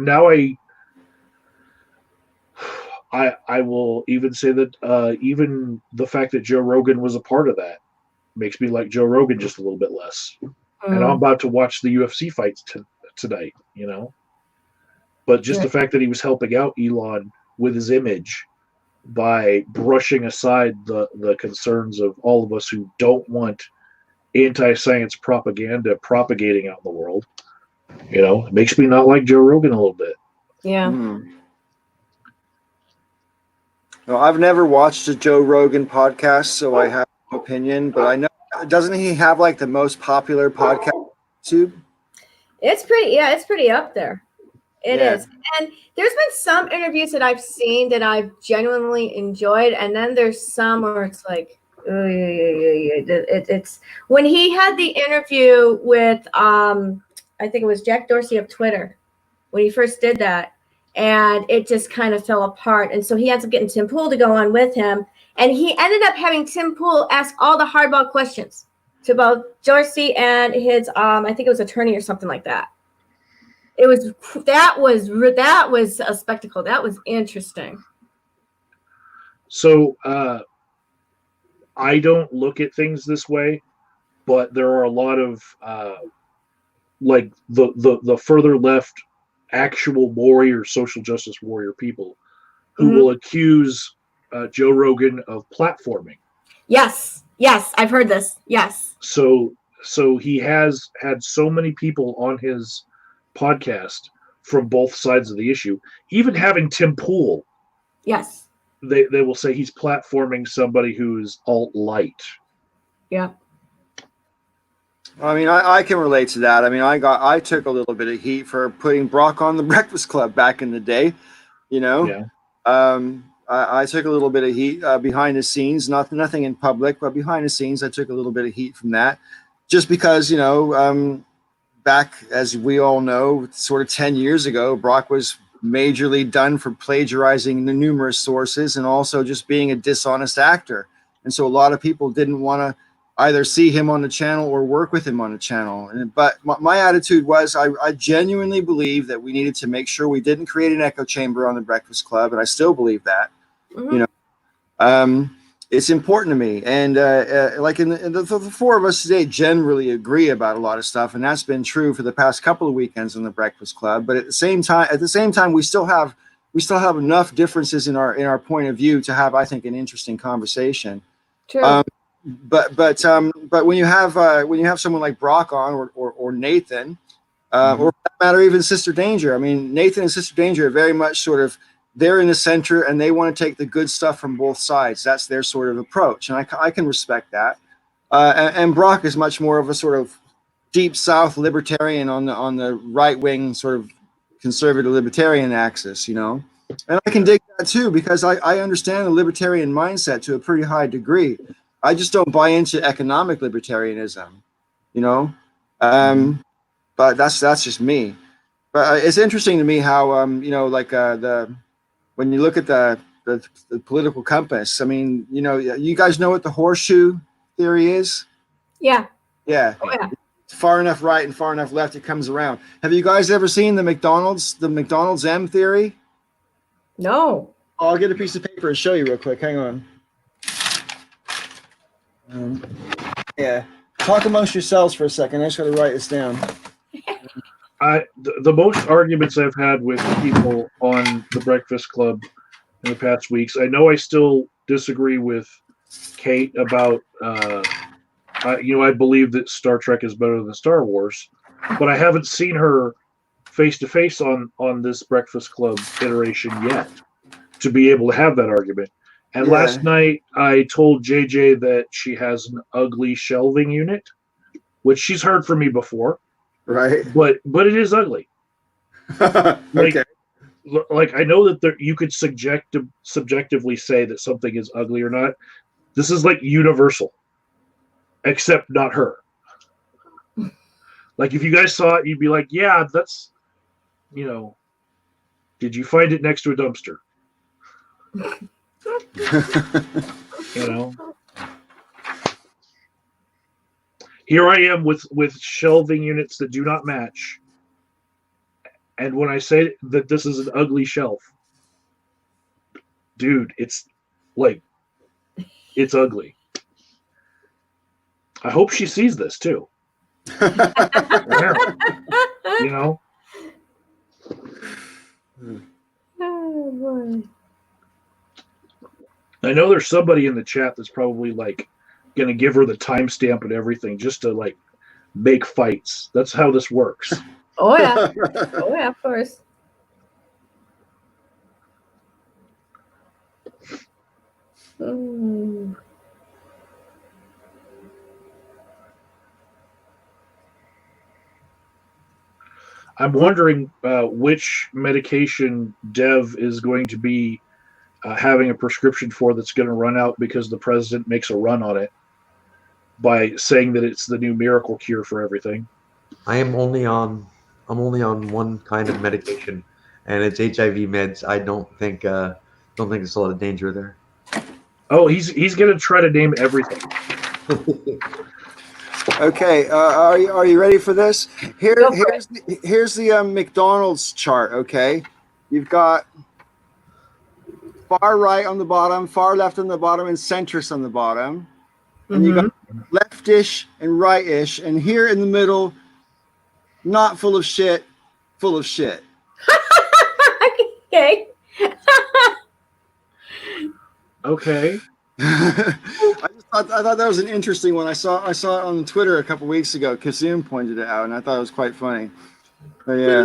I will even say that even the fact that Joe Rogan was a part of that makes me like Joe Rogan just a little bit less. Mm-hmm. And I'm about to watch the UFC fights tonight, you know. But just the fact that he was helping out Elon with his image by brushing aside the concerns of all of us who don't want anti-science propaganda propagating out in the world, you know, it makes me not like Joe Rogan a little bit. Yeah. Well, I've never watched a Joe Rogan podcast, so I have no opinion, but I know, doesn't he have like the most popular podcast on YouTube? It's pretty up there. It is. And there's been some interviews that I've seen that I've genuinely enjoyed, and then there's some where it's like, it's when he had the interview with I think it was Jack Dorsey of Twitter when he first did that, and it just kind of fell apart. And so he ends up getting Tim Pool to go on with him, and he ended up having Tim Pool ask all the hardball questions to both Dorsey and his I think it was attorney or something like that. That was a spectacle. That was interesting. So I don't look at things this way, but there are a lot of like the further left actual warrior, social justice warrior people who will accuse Joe Rogan of platforming. Yes, I've heard this. Yes. So he has had so many people on his podcast from both sides of the issue, even having Tim Pool. Yes. They will say he's platforming somebody who's alt-light. Yeah. I mean, I can relate to that. I mean, I took a little bit of heat for putting Brock on the Breakfast Club back in the day, you know. Yeah. I took a little bit of heat behind the scenes, nothing in public, but behind the scenes, I took a little bit of heat from that, just because, you know, back, as we all know, sort of 10 years ago, Brock was majorly done for plagiarizing the numerous sources and also just being a dishonest actor. And so a lot of people didn't want to either see him on the channel or work with him on the channel. But my attitude was I genuinely believe that we needed to make sure we didn't create an echo chamber on the Breakfast Club. And I still believe that, you know, it's important to me. And like the four of us today generally agree about a lot of stuff. And that's been true for the past couple of weekends on the Breakfast Club. But at the same time, we still have enough differences in our point of view to have, I think, an interesting conversation. True. But when you have someone like Brock on or Nathan, or for that matter, even Sister Danger. I mean, Nathan and Sister Danger are very much sort of, they're in the center and they want to take the good stuff from both sides. That's their sort of approach. And I can respect that. And Brock is much more of a sort of deep South libertarian on the right wing sort of conservative libertarian axis, you know. And I can dig that too, because I understand the libertarian mindset to a pretty high degree. I just don't buy into economic libertarianism, you know. But that's just me. But it's interesting to me how like when you look at the political compass. I mean, you guys know what the horseshoe theory is? Yeah. Yeah. Oh, yeah. Far enough right and far enough left, it comes around. Have you guys ever seen the McDonald's M theory? No. Oh, I'll get a piece of paper and show you real quick. Hang on. Yeah. Talk amongst yourselves for a second. I just got to write this down. The most arguments I've had with people on the Breakfast Club in the past weeks, I know I still disagree with Kate about, I believe that Star Trek is better than Star Wars, but I haven't seen her face to face on this Breakfast Club iteration yet to be able to have that argument. And last night I told JJ that she has an ugly shelving unit, which she's heard from me before. Right. But it is ugly. Okay. Like I know that you could subjectively say that something is ugly or not. This is like universal, except not her. Like if you guys saw it, you'd be like, yeah, that's, did you find it next to a dumpster? Here I am with shelving units that do not match. And when I say that this is an ugly shelf, dude, it's ugly. I hope she sees this too. Oh, boy. I know there's somebody in the chat that's probably gonna give her the timestamp and everything just to make fights. That's how this works. Oh yeah. Oh yeah, of course. I'm wondering which medication Dev is going to be having a prescription for that's going to run out because the president makes a run on it by saying that it's the new miracle cure for everything. I'm only on one kind of medication, and it's HIV meds. I don't think there's a lot of danger there. Oh, he's going to try to name everything. Okay, are you ready for this? Here's the McDonald's chart. Okay, you've got far right on the bottom, far left on the bottom, and centrist on the bottom, and you got leftish and rightish, and here in the middle, not full of shit, full of shit. Okay. Okay. I thought that was an interesting one. I saw it on Twitter a couple weeks ago. Kazoom pointed it out, and I thought it was quite funny. But yeah,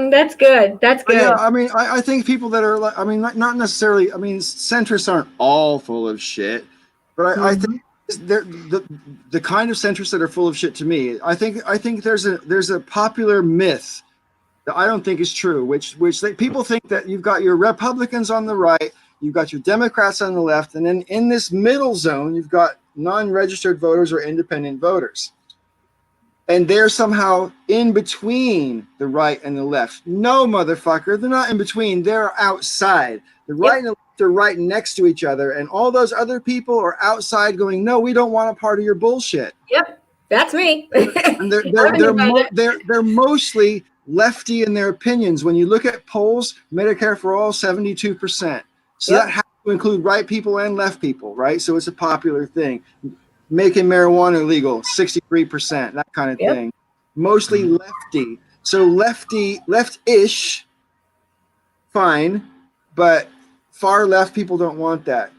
that's good. That's good. Yeah, I mean, I think people that are not necessarily. I mean, centrists aren't all full of shit, but I think the kind of centrists that are full of shit to me. I think there's a popular myth that I don't think is true, which people think that you've got your Republicans on the right. You've got your Democrats on the left, and then in this middle zone, you've got non-registered voters or independent voters. And they're somehow in between the right and the left. No, motherfucker, they're not in between. They're outside. The right and the left are right next to each other, and all those other people are outside going, no, we don't want a part of your bullshit. Yep, that's me. And they're mostly lefty in their opinions. When you look at polls, Medicare for All, 72%. So that has to include right people and left people, right? So it's a popular thing. Making marijuana legal, 63%, that kind of thing. Mostly lefty. So left-ish, fine, but far left people don't want that.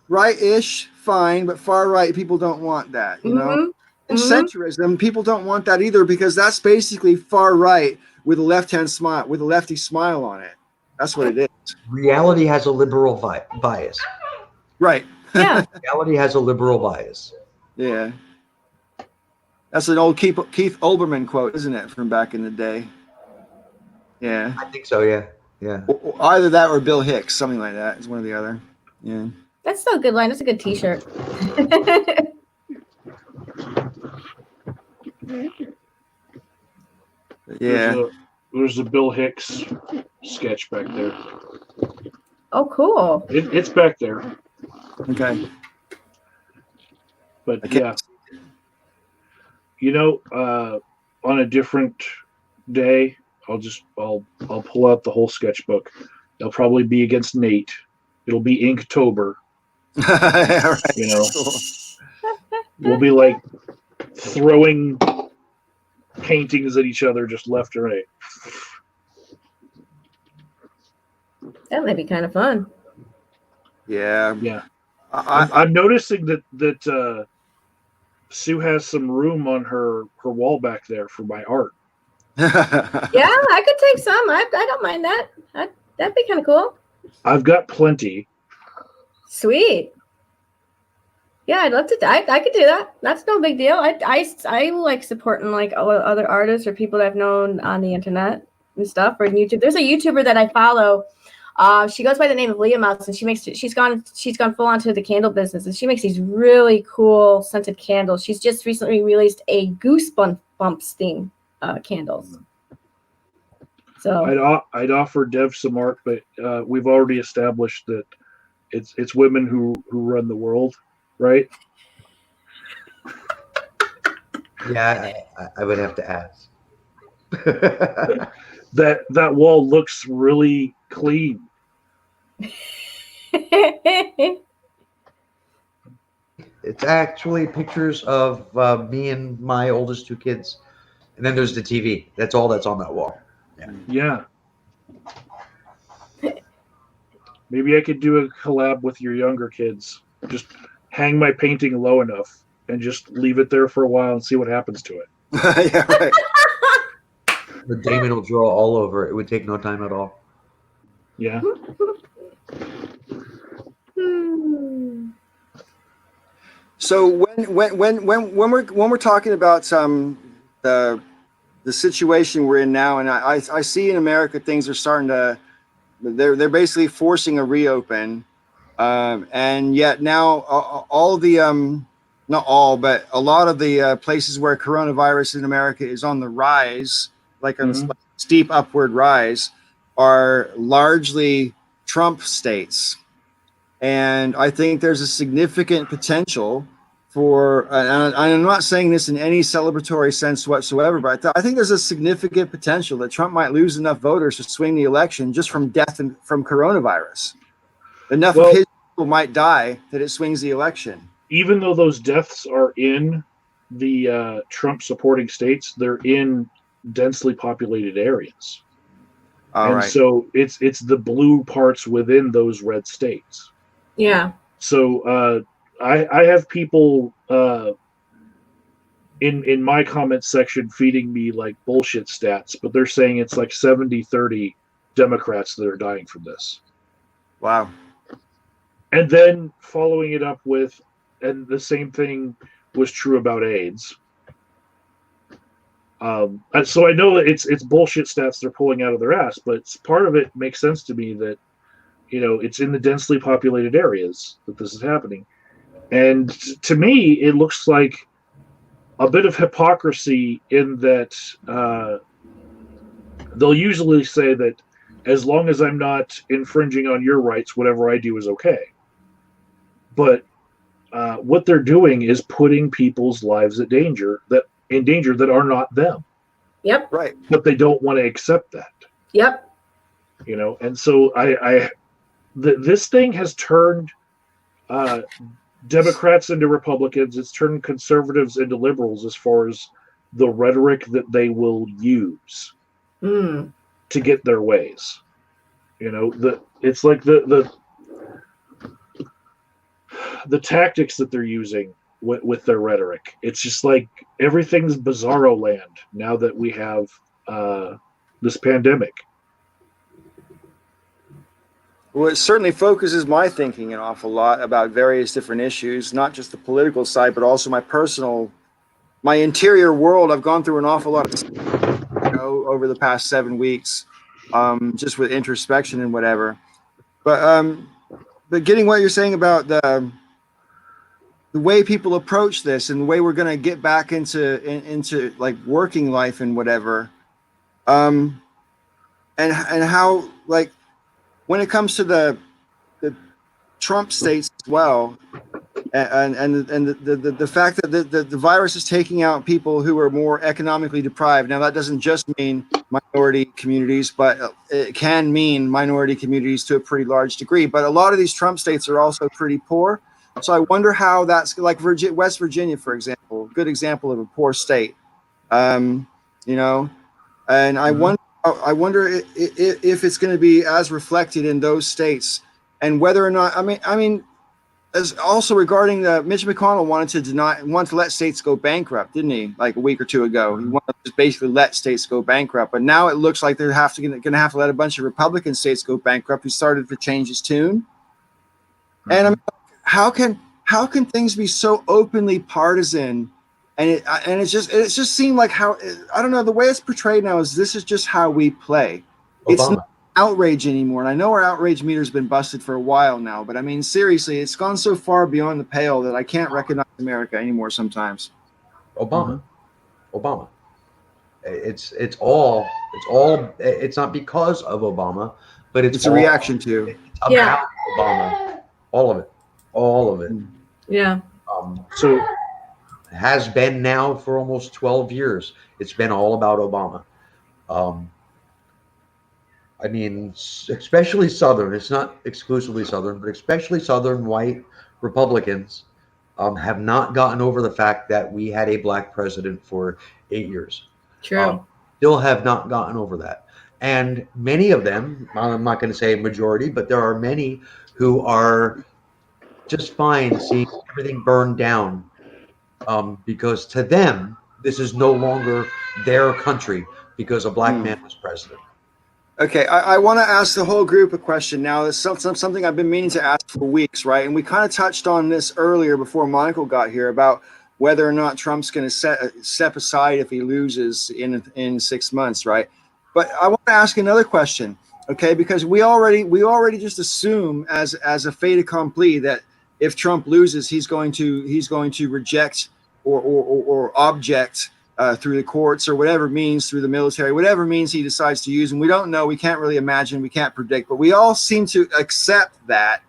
Right-ish, fine, but far right people don't want that, you know? And centrism, people don't want that either because that's basically far right with a left-hand smile, with a lefty smile on it. That's what it is. Reality has a liberal bias. Right. Yeah. Reality has a liberal bias. Yeah. That's an old Keith Olbermann quote, isn't it, from back in the day? Yeah. I think so, yeah. Yeah. Either that or Bill Hicks, something like that. It's one or the other. Yeah. That's still a good line. That's a good t-shirt. Yeah. There's a Bill Hicks sketch back there. Oh, cool. It's back there. Okay. But Okay. yeah, on a different day, I'll pull out the whole sketchbook. It'll probably be against Nate. It'll be Inktober. All right. Cool. We'll be like throwing paintings at each other just left and right. That might be kind of fun. Yeah. Yeah. I'm noticing that Sue has some room on her wall back there for my art. Yeah, I could take some. I don't mind that. That'd be kind of cool. I've got plenty. Sweet. Yeah, I'd love to. I could do that. That's no big deal. I like supporting like other artists or people that I've known on the internet and stuff or on YouTube. There's a YouTuber that I follow. She goes by the name of Leah Mouse, and she's gone full onto the candle business, and she makes these really cool scented candles. She's just recently released a Goosebumps theme candles. So I'd offer Dev some art, but we've already established that it's women who run the world, right? Yeah, I would have to ask. That wall looks really clean. It's actually pictures of me and my oldest two kids, and then there's the TV. That's all that's on that wall. Yeah. Maybe I could do a collab with your younger kids. Just hang my painting low enough and just leave it there for a while and see what happens to it. Yeah, right. The Damon will draw all over. It would take no time at all. Yeah. So when we're talking about the situation we're in now, and I see in America things are starting to they're basically forcing a reopen, and yet now all the not all but a lot of the places where coronavirus in America is on the rise, like a steep upward rise, are largely Trump states. And I think there's a significant potential for, and I'm not saying this in any celebratory sense whatsoever, but I think there's a significant potential that Trump might lose enough voters to swing the election just from death and from coronavirus. Enough of his people might die that it swings the election. Even though those deaths are in the Trump supporting states, they're in densely populated areas. So it's the blue parts within those red states. Yeah. So I have people in my comment section feeding me like bullshit stats, but they're saying it's like 70-30 Democrats that are dying from this. Wow. And then following it up with, and the same thing was true about AIDS. So I know that it's bullshit stats they're pulling out of their ass, but part of it makes sense to me that, it's in the densely populated areas that this is happening. And to me, it looks like a bit of hypocrisy in that they'll usually say that as long as I'm not infringing on your rights, whatever I do is okay. But what they're doing is putting people's lives in danger that are not them. Yep. Right. But they don't want to accept that. Yep. And so this thing has turned Democrats into Republicans. It's turned conservatives into liberals as far as the rhetoric that they will use to get their ways. It's like the tactics that they're using with their rhetoric. It's just like everything's bizarro land now that we have this pandemic. Well, it certainly focuses my thinking an awful lot about various different issues, not just the political side, but also my interior world. I've gone through an awful lot of over the past 7 weeks, just with introspection and whatever. But getting what you're saying about the way people approach this and the way we're going to get back into like working life and whatever, and how, like, when it comes to the Trump states as well, and the fact that the virus is taking out people who are more economically deprived. Now, that doesn't just mean minority communities, but it can mean minority communities to a pretty large degree. But a lot of these Trump states are also pretty poor. So I wonder how that's, like West Virginia, for example, good example of a poor state. You know, and I wonder if it's going to be as reflected in those states, and whether or not. I mean, as also regarding Mitch McConnell wanted to let states go bankrupt, didn't he? Like a week or two ago, he wanted to just basically let states go bankrupt. But now it looks like they're going to have to let a bunch of Republican states go bankrupt. He started to change his tune, and I mean, how can things be so openly partisan? And it just seemed like how, I don't know, the way it's portrayed now is this is just how we play. Obama. It's not outrage anymore. And I know our outrage meter's been busted for a while now, but I mean, seriously, it's gone so far beyond the pale that I can't recognize America anymore sometimes. Obama. It's not because of Obama, but it's a reaction to. It's about Obama. All of it. Yeah. So has been now for almost 12 years. It's been all about Obama. I mean, especially Southern, it's not exclusively Southern, but especially Southern white Republicans have not gotten over the fact that we had a black president for 8 years. True. Still have not gotten over that. And many of them, I'm not going to say majority, but there are many who are just fine seeing everything burned down, because to them, this is no longer their country because a black man was president. Okay, I want to ask the whole group a question now. It's something I've been meaning to ask for weeks, right? And we kind of touched on this earlier before Monica got here about whether or not Trump's going to step aside if he loses in 6 months, right? But I want to ask another question, okay? Because we already just assume as a fait accompli that if Trump loses, he's going to reject or object through the courts or whatever means, through the military, whatever means he decides to use. And we don't know, we can't really imagine, we can't predict, but we all seem to accept that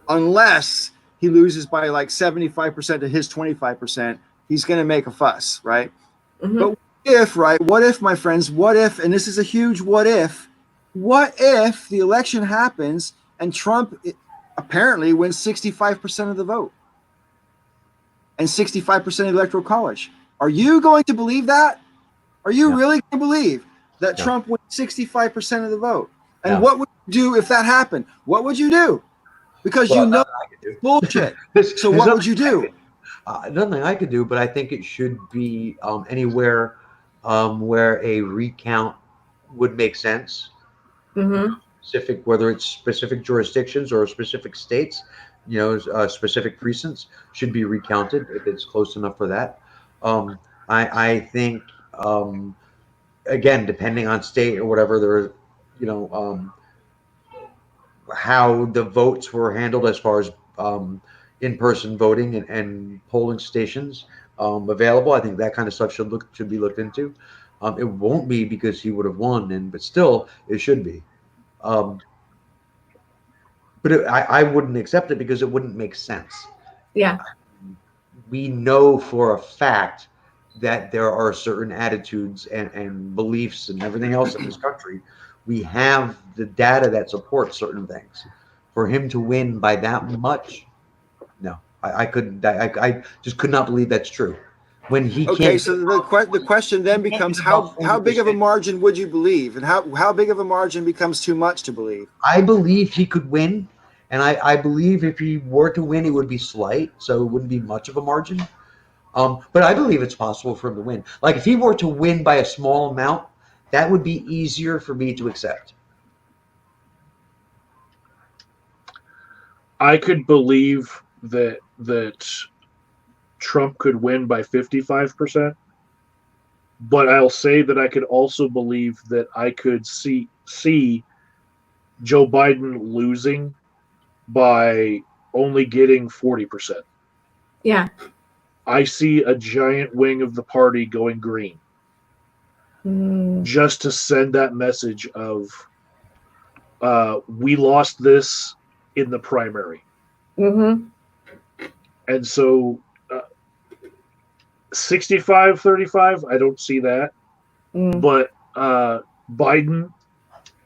unless he loses by like 75% to his 25%, he's going to make a fuss, right? Mm-hmm. But what if, my friends, and this is a huge what if the election happens and Trump apparently wins 65% of the vote and 65% of the electoral college? Are you going to believe that? Are you really going to believe that Trump wins 65% of the vote? And what would you do if that happened? What would you do? Because bullshit. So what would you do? Nothing I could do, but I think it should be anywhere where a recount would make sense. Mm-hmm. Whether it's specific jurisdictions or specific states, specific precincts should be recounted if it's close enough for that. I think, again, depending on state or whatever, there, how the votes were handled as far as in-person voting and polling stations available. I think that kind of stuff should be looked into. It won't be because he would have won, but still, it should be. But I wouldn't accept it because it wouldn't make sense. Yeah. We know for a fact that there are certain attitudes and beliefs and everything else in this country. We have the data that supports certain things. For him to win by that much, no, I couldn't. I just could not believe that's true. When he okay, so the question then becomes how big of a margin would you believe, and how big of a margin becomes too much to believe? I believe he could win, and I believe if he were to win, it would be slight, so it wouldn't be much of a margin. But I believe it's possible for him to win. Like if he were to win by a small amount, that would be easier for me to accept. I could believe that Trump could win by 55%, but I'll say that I could also believe that I could see Joe Biden losing by only getting 40%. Yeah. I see a giant wing of the party going green. just to send that message of we lost this in the primary. Mm-hmm. And so 65-35, I don't see that. But Biden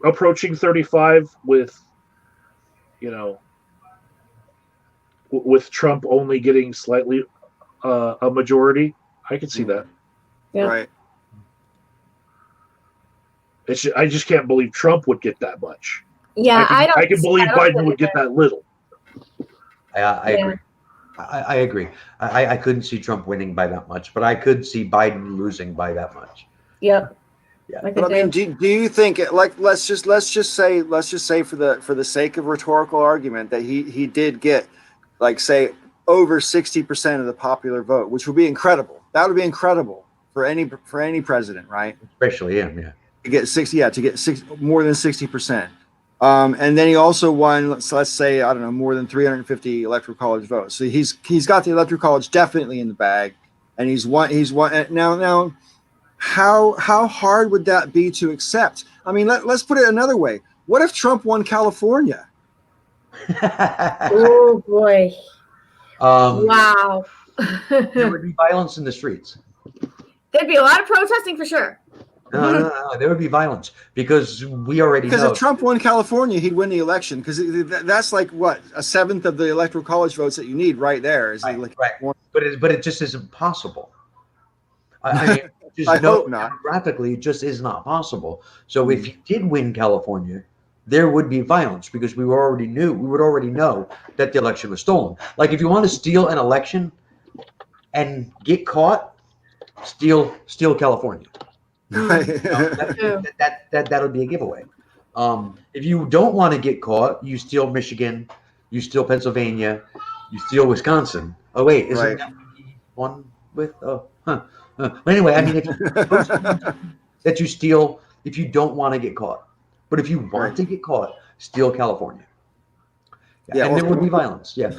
approaching 35 with, with Trump only getting slightly a majority, I can see that. Yeah. Right. I just can't believe Trump would get that much. Yeah, I can believe Biden would get that little. I agree. I agree. I couldn't see Trump winning by that much, but I could see Biden losing by that much. Yep. Yeah. I But I mean, do you think, like, let's just say for the sake of rhetorical argument that he did get, like, say, over 60% of the popular vote, which would be incredible. That would be incredible for any president, right? Especially him, yeah. To get more than 60%. And then he also won, let's say, I don't know, more than 350 electoral college votes. So he's got the electoral college definitely in the bag, and he's won now. How hard would that be to accept? I mean, let's put it another way. What if Trump won California? Oh boy! Wow. There would be violence in the streets. There'd be a lot of protesting for sure. No, there would be violence because we already know. Because if Trump won California, he'd win the election. Because that's like what, a seventh of the electoral college votes that you need right there. Is right, like, right. But it just isn't possible. I mean, just I hope not. Demographically, it just is not possible. So if you did win California, there would be violence because we would already know that the election was stolen. Like if you want to steal an election and get caught, steal California. That'll be a giveaway. If you don't want to get caught, you steal Michigan, you steal Pennsylvania, you steal Wisconsin. Oh wait, isn't that one with? But anyway, I mean, if that you steal, if you don't want to get caught, but if you want to get caught, steal California. Yeah, and there would be violence. Yeah,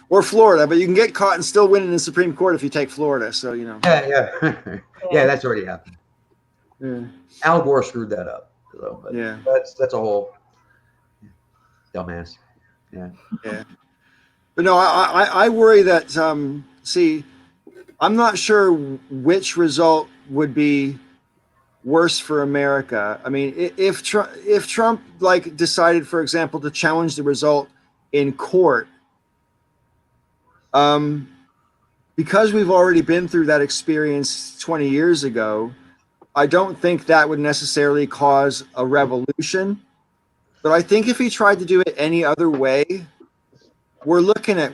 or Florida, but you can get caught and still win in the Supreme Court if you take Florida. So Yeah, that's already happened. Yeah. Al Gore screwed that up. So, but yeah, that's a whole dumbass. Yeah. But no, I worry that see, I'm not sure which result would be worse for America. I mean, if Trump like decided, for example, to challenge the result in court, because we've already been through that experience 20 years ago, I don't think that would necessarily cause a revolution. But I think if he tried to do it any other way, we're looking at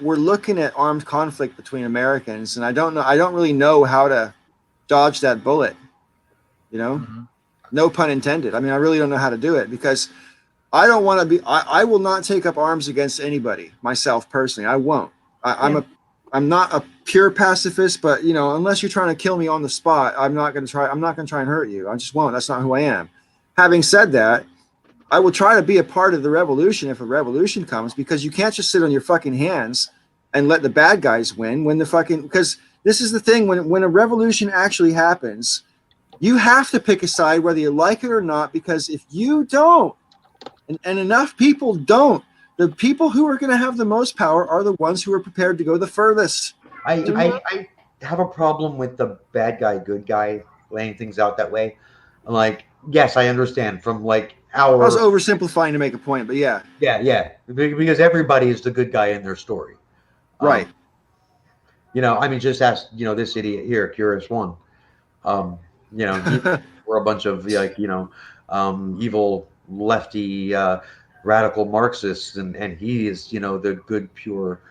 armed conflict between Americans, and I don't really know how to dodge that bullet. No pun intended. I mean, I really don't know how to do it because I don't want to be. I will not take up arms against anybody. Myself personally, I won't. I'm not a pure pacifist, but unless you're trying to kill me on the spot, I'm not going to try and hurt you. I just won't. That's not who I am. Having said that, I will try to be a part of the revolution if a revolution comes, because you can't just sit on your fucking hands and let the bad guys win because this is the thing, when a revolution actually happens, you have to pick a side whether you like it or not, because if you don't, and enough people don't, the people who are going to have the most power are the ones who are prepared to go the furthest. I have a problem with the bad guy, good guy laying things out that way. Like, yes, I understand from like I was oversimplifying to make a point, but yeah, because everybody is the good guy in their story, right? I mean, just ask this idiot here, Curious One. We're a bunch of evil lefty radical Marxists, and he is the good pure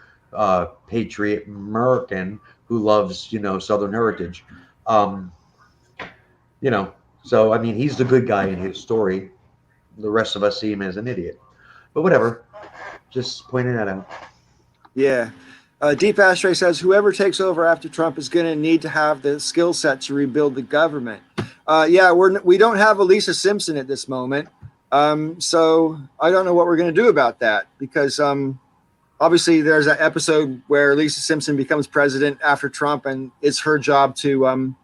patriot American who loves Southern heritage. So I mean, he's the good guy in his story. The rest of us see him as an idiot, but whatever. Just pointing that out. Yeah. Deep Ashtray says whoever takes over after Trump is going to need to have the skill set to rebuild the government. We don't have a Lisa Simpson at this moment, so I don't know what we're going to do about that, because obviously there's that episode where Lisa Simpson becomes president after Trump, and it's her job to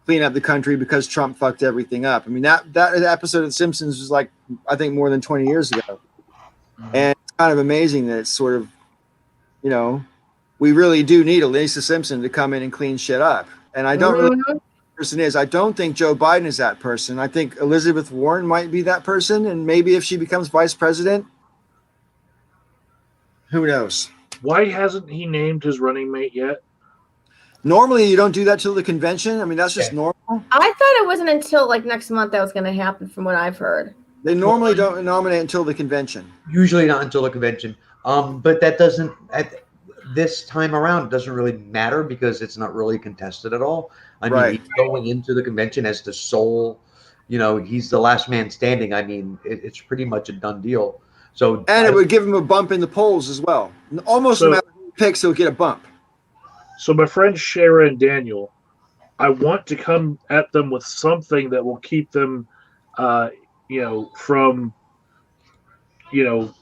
clean up the country because Trump fucked everything up. I mean, that episode of The Simpsons was like, I think, more than 20 years ago. And it's kind of amazing that it's sort of, you know, we really do need a Lisa Simpson to come in and clean shit up. And I don't really know who that person is. I don't think Joe Biden is that person. I think Elizabeth Warren might be that person. And maybe if she becomes vice president, who knows? Why hasn't he named his running mate yet? Normally, you don't do that till the convention. I mean, that's just normal. I thought it wasn't until like next month that was going to happen, from what I've heard. They normally don't nominate until the convention. Usually not until the convention. But that doesn't, at this time around, it doesn't really matter because it's not really contested at all. I mean, he's going into the convention as the sole, you know, he's the last man standing. I mean, it's pretty much a done deal. So, and it would give him a bump in the polls as well. Almost no matter who he picks, he'll get a bump. So my friends Shara and Daniel, I want to come at them with something that will keep them, you know, from, you know,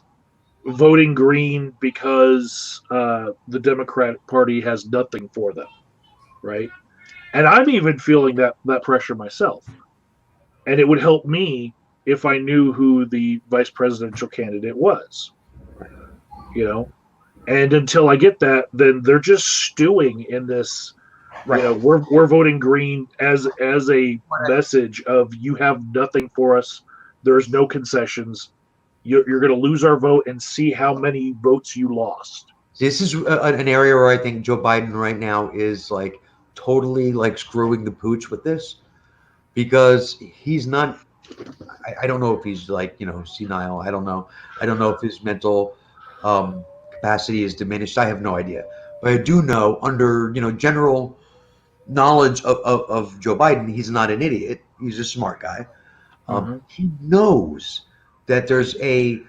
voting green because the Democratic Party has nothing for them, right? And I'm even feeling that pressure myself. And it would help me if I knew who the vice presidential candidate was, you know? And until I get that, then they're just stewing in this, you know, we're voting green as a message of you have nothing for us. There's no concessions. You're going to lose our vote and see how many votes you lost. This is an area where I think Joe Biden right now is like totally like screwing the pooch with this, because he's not, I don't know if he's like, you know, senile. I don't know if his mental capacity is diminished. I have no idea. But I do know, under, you know, general knowledge of Joe Biden, he's not an idiot. He's a smart guy. He knows that there's a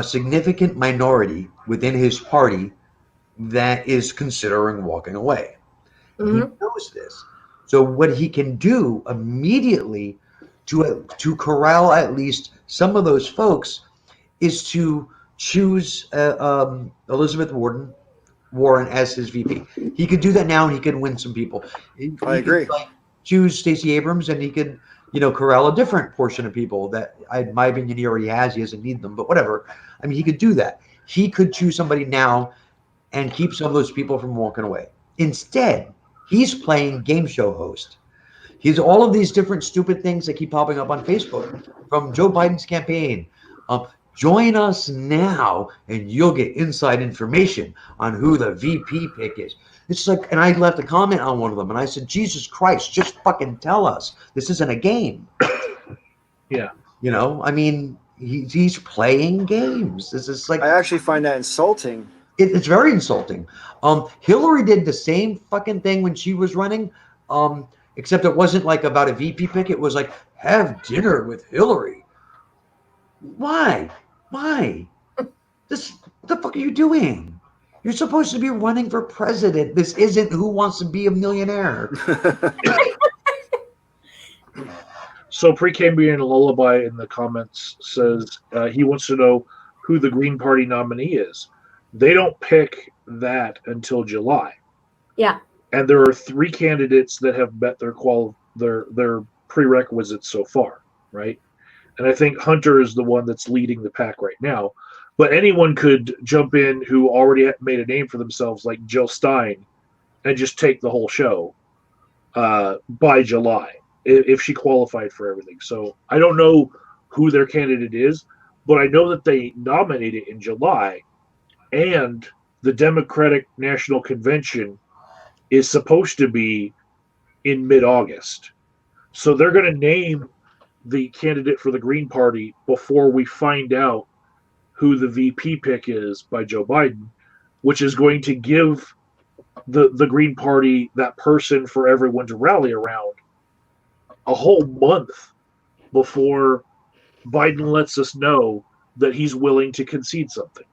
significant minority within his party that is considering walking away. He knows this. So what he can do immediately to corral at least some of those folks is to choose Elizabeth Warren as his VP. He could do that now, and he could win some people. I agree. Could, like, choose Stacey Abrams, and he could, you know, corral a different portion of people that, in my opinion, he already has. He doesn't need them, but whatever. I mean, he could do that. He could choose somebody now and keep some of those people from walking away. Instead, he's playing game show host. He's all of these different stupid things that keep popping up on Facebook from Joe Biden's campaign. Join us now, and you'll get inside information on who the VP pick is. It's like, and I left a comment on one of them, and I said, Jesus Christ, just fucking tell us. This isn't a game. Yeah. You know, I mean, he's playing games. This is like, I actually find that insulting. It's very insulting. Hillary did the same fucking thing when she was running, except it wasn't like about a VP pick. It was like, have dinner with Hillary. Why? What the fuck are you doing? You're supposed to be running for president. This isn't Who Wants to Be a Millionaire. So Precambrian Lullaby in the comments says he wants to know who the Green Party nominee is. They don't pick that until July. Yeah. And there are 3 candidates that have met their prerequisites so far, right? And I think Hunter is the one that's leading the pack right now. But anyone could jump in who already made a name for themselves, like Jill Stein, and just take the whole show by July if she qualified for everything. So I don't know who their candidate is, but I know that they nominated in July, and the Democratic National Convention is supposed to be in mid-August. So they're going to name the candidate for the Green Party before we find out who the VP pick is by Joe Biden, which is going to give the Green Party, that person for everyone to rally around, a whole month before Biden lets us know that he's willing to concede something.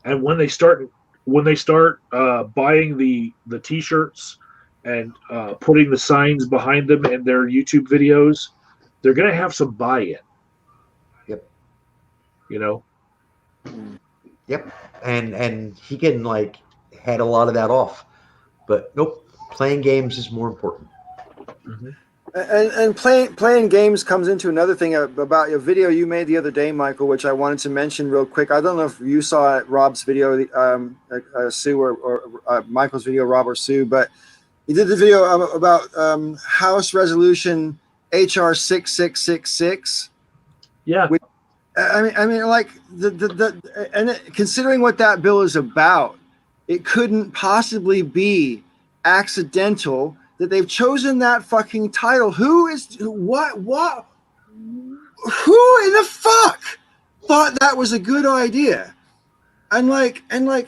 And when they start buying the T-shirts and putting the signs behind them in their YouTube videos, they're going to have some buy-in. Yep. You know? Yep. And he can like head a lot of that off. But nope, playing games is more important. And playing games comes into another thing about a video you made the other day, Michael, which I wanted to mention real quick. I don't know if you saw it, Rob's video, Sue, or Michael's video, Rob or Sue, but he did the video about House Resolution HR 6666. Yeah. Which, I mean, like considering what that bill is about, it couldn't possibly be accidental that they've chosen that fucking title. Who in the fuck thought that was a good idea? And like, well,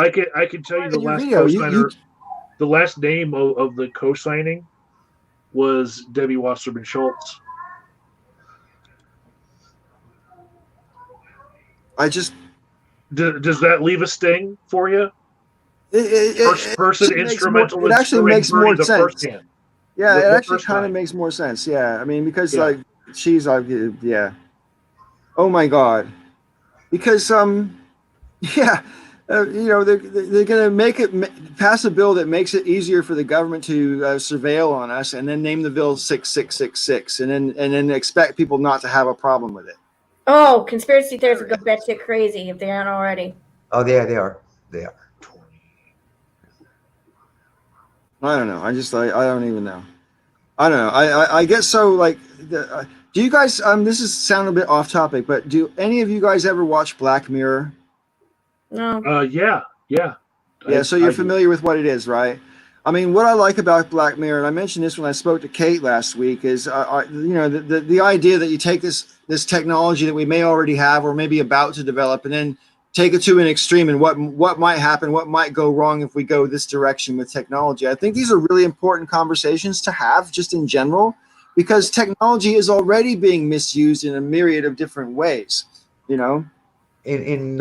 I can tell you the last video, co-signer, the last name of the co-signing was Debbie Wasserman Schultz. Does that leave a sting for you? First person instrumental. It actually makes more sense. Yeah, it actually kind of makes more sense. Yeah, I mean, because like she's like, yeah. Oh my God, because yeah, you know, they're gonna pass a bill that makes it easier for the government to surveil on us, and then name the bill 6666, and then expect people not to have a problem with it. Oh, conspiracy theories would go batshit crazy if they aren't already. Oh, yeah, they are. They are. I don't know. I don't even know. I don't know. I get so like. Do you guys? This is sound a bit off topic, but do any of you guys ever watch Black Mirror? No. Yeah. So you're familiar with what it is, right? I mean, what I like about Black Mirror, and I mentioned this when I spoke to Kate last week, is you know, the idea that you take this technology that we may already have or maybe about to develop, and then take it to an extreme, and what might happen, what might go wrong if we go this direction with technology. I think these are really important conversations to have just in general, because technology is already being misused in a myriad of different ways, you know? In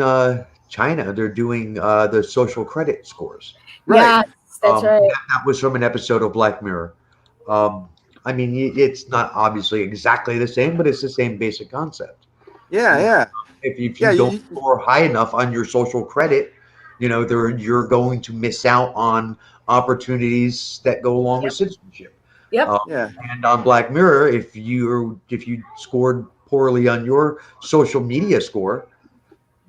China, they're doing the social credit scores. Right. Yes, that's right. That was from an episode of Black Mirror. I mean, it's not obviously exactly the same, but it's the same basic concept. Yeah. If you don't score high enough on your social credit, you know, you're going to miss out on opportunities that go along with citizenship. Yep. And on Black Mirror, if you scored poorly on your social media score,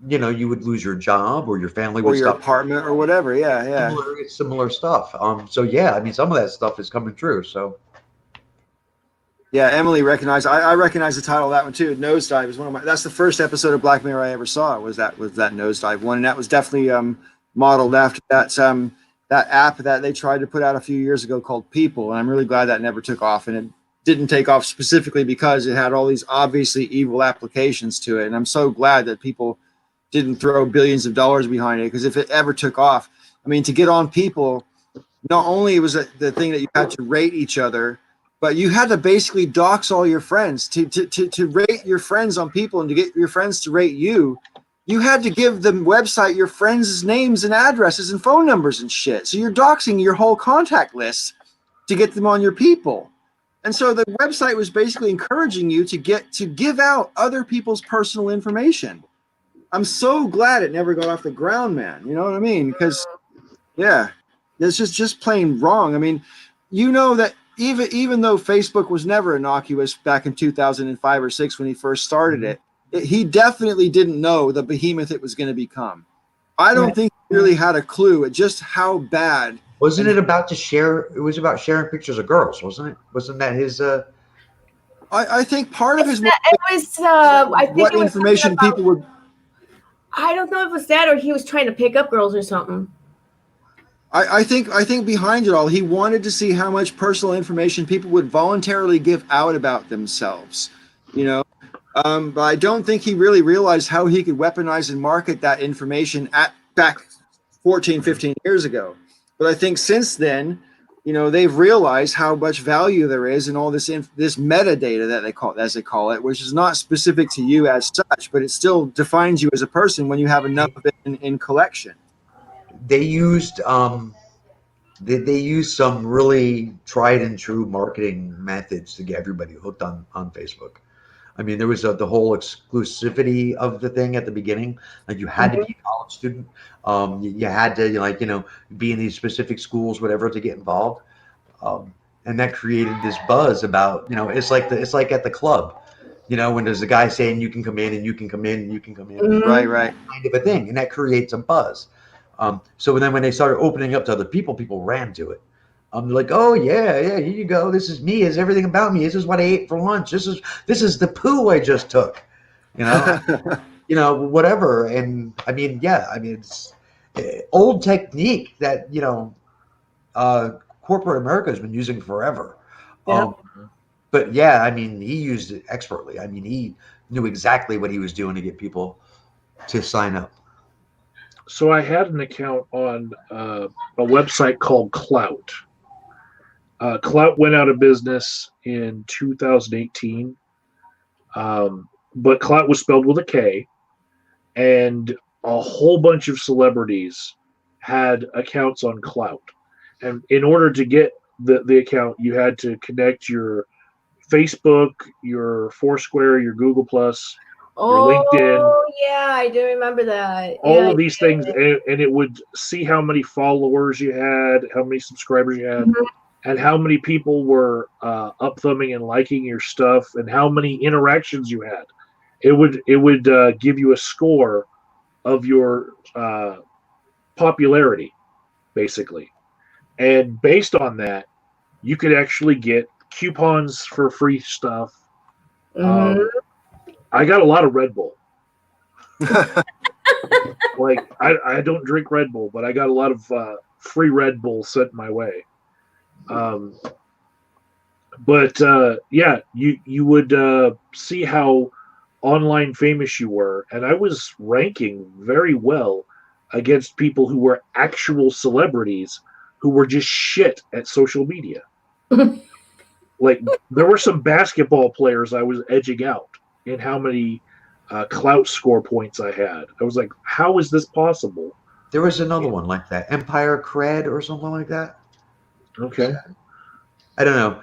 you know, you would lose your job, or your family would stop, apartment or whatever. Yeah. Similar stuff. So yeah, I mean, some of that stuff is coming true. So. Yeah, Emily recognized. I recognize the title of that one too. Nosedive is one of my. That's the first episode of Black Mirror I ever saw. Was that Nosedive one, and that was definitely modeled after that app that they tried to put out a few years ago called People, and I'm really glad that never took off, and it didn't take off specifically because it had all these obviously evil applications to it, and I'm so glad that people didn't throw billions of dollars behind it, because if it ever took off, I mean, to get on People, not only was it the thing that you had to rate each other, but you had to basically dox all your friends to rate your friends on People, and to get your friends to rate you. You had to give the website your friends' names and addresses and phone numbers and shit. So you're doxing your whole contact list to get them on your People. And so the website was basically encouraging you to give out other people's personal information. I'm so glad it never got off the ground, man. You know what I mean? Because, yeah, it's just plain wrong. I mean, you know that even though Facebook was never innocuous back in 2005 or 6 when he first started it, he definitely didn't know the behemoth it was going to become. I don't think he really had a clue at just how bad. Wasn't it about to share? It was about sharing pictures of girls, wasn't it? Wasn't that his? I think part of his. It was. I think what it was information about, people would. I don't know if it was that, or he was trying to pick up girls or something. I think behind it all, he wanted to see how much personal information people would voluntarily give out about themselves, you know. But I don't think he really realized how he could weaponize and market that information back 14, 15 years ago. But I think since then, you know, they've realized how much value there is in all this metadata that they call it, which is not specific to you as such, but it still defines you as a person when you have enough of it in collection. They used some really tried and true marketing methods to get everybody hooked on Facebook. I mean, there was the whole exclusivity of the thing at the beginning. Like, you had to be a college student. You had to, like, you know, be in these specific schools, whatever, to get involved. and that created this buzz about, it's like at the club, when there's a guy saying you can come in and you can come in and you can come in, Right, right. kind of a thing, and that creates a buzz. So then when they started opening up to other people ran to it. I'm like, oh yeah, here you go. This is me. It's everything about me. This is what I ate for lunch. This is the poo I just took. Whatever. And I mean, it's old technique that corporate America has been using forever. Yep. But yeah, I mean, he used it expertly. I mean, he knew exactly what he was doing to get people to sign up. So I had an account on a website called Clout. Clout went out of business in 2018, but Clout was spelled with a K, and a whole bunch of celebrities had accounts on Clout. And in order to get the account, you had to connect your Facebook, your Foursquare, your Google Plus, your LinkedIn. Oh yeah, I do remember that. All of these things, and it would see how many followers you had, how many subscribers you had, and how many people were up thumbing and liking your stuff, and how many interactions you had. It would give you a score of your popularity, basically, and based on that, you could actually get coupons for free stuff. I got a lot of Red Bull. Like I don't drink Red Bull, but I got a lot of free Red Bull sent my way. But yeah, you would see how online famous you were, and I was ranking very well against people who were actual celebrities who were just shit at social media. Like there were some basketball players I was edging out in how many Clout score points I had. I was like, how is this possible? There was another one like that, Empire Cred or something like that. Okay. I don't know.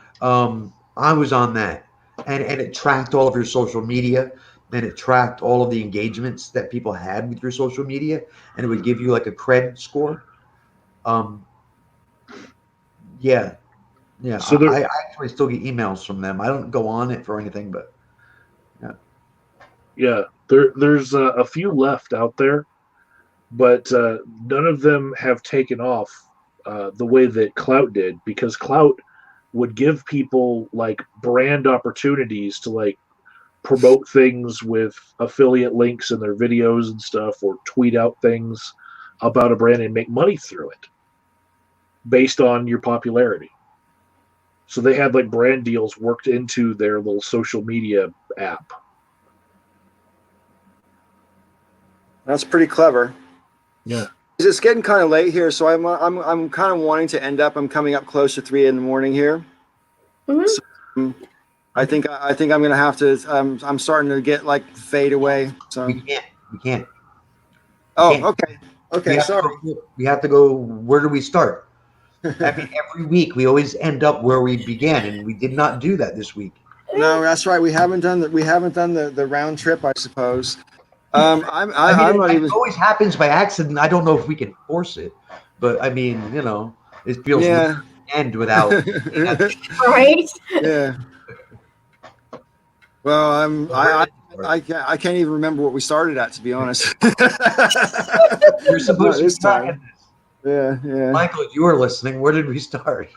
I was on that, and it tracked all of your social media, and it tracked all of the engagements that people had with your social media, and it would give you like a cred score. Yeah. So I actually still get emails from them. I don't go on it for anything, but yeah. There's a few left out there, but none of them have taken off the way that Clout did, because Clout would give people like brand opportunities to like promote things with affiliate links in their videos and stuff, or tweet out things about a brand and make money through it based on your popularity. So they had like brand deals worked into their little social media app. That's pretty clever. Yeah. It's getting kind of late here, so I'm kind of wanting to end up. I'm coming up close to 3 a.m. here. So, I think I'm gonna have to. I'm starting to get like fade away. So we can't. Oh, okay. Sorry. We have to go. Where do we start? I mean, every week we always end up where we began, and we did not do that this week. No, that's right. We haven't done the round trip, I suppose. I'm not even. It always happens by accident. I don't know if we can force it, but I mean, it feels weird to end without. Right. Yeah. Well, I can't even remember what we started at, to be honest. You're supposed to be time. Yeah. Michael, you were listening. Where did we start?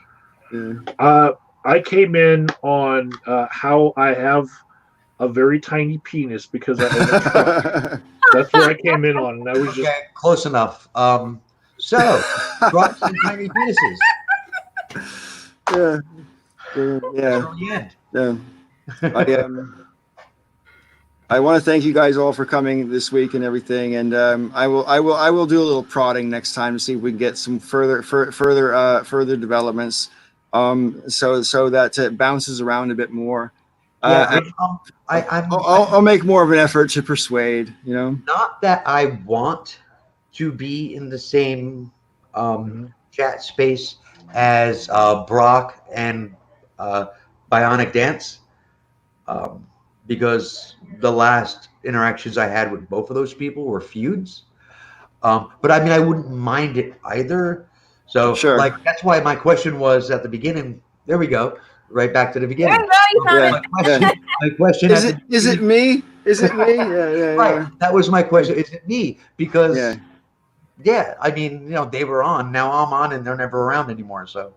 Yeah. I came in on how I have a very tiny penis because I own a truck. That's where I came in on, and I was just close enough. So trucks and tiny penises. Yeah. I want to thank you guys all for coming this week and everything, and I will do a little prodding next time to see if we can get some further developments, so that it bounces around a bit more. I'll make more of an effort to persuade. Not that I want to be in the same chat space as Brock and Bionic Dance, because the last interactions I had with both of those people were feuds. But I mean, I wouldn't mind it either. So, sure. Like, that's why my question was at the beginning, There we go. Right back to the There beginning. you go. You got Yeah, it. My question Is it me? Is it me? Right. That was my question. Is it me? Because Yeah. I mean, they were on. Now I'm on, and they're never around anymore. So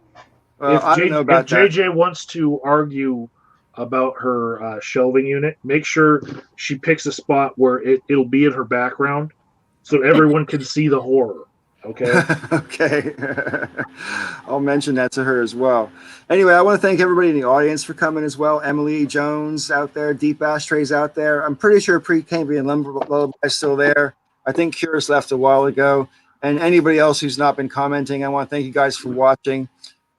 Well, I don't know If about that. JJ wants to argue about her shelving unit, make sure she picks a spot where it'll be in her background, so everyone can see the horror. Okay. Okay. I'll mention that to her as well. Anyway, I want to thank everybody in the audience for coming as well. Emily Jones out there, Deep Ashtrays out there. I'm pretty sure Pre-Cambrian Lullaby is still there. I think Curious left a while ago. And anybody else who's not been commenting, I want to thank you guys for watching.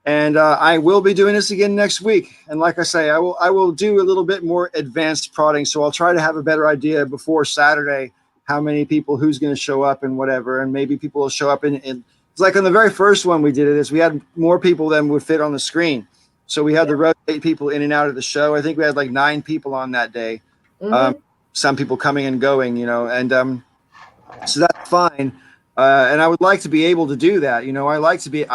And I will be doing this again next week. And like I say, I will do a little bit more advanced prodding. So I'll try to have a better idea before Saturday how many people, who's going to show up and whatever. And maybe people will show up in it's like on the very first one we did it is we had more people than would fit on the screen. So we had to rotate people in and out of the show. I think we had like 9 people on that day. Some people coming and going, and so that's fine. And I would like to be able to do that. I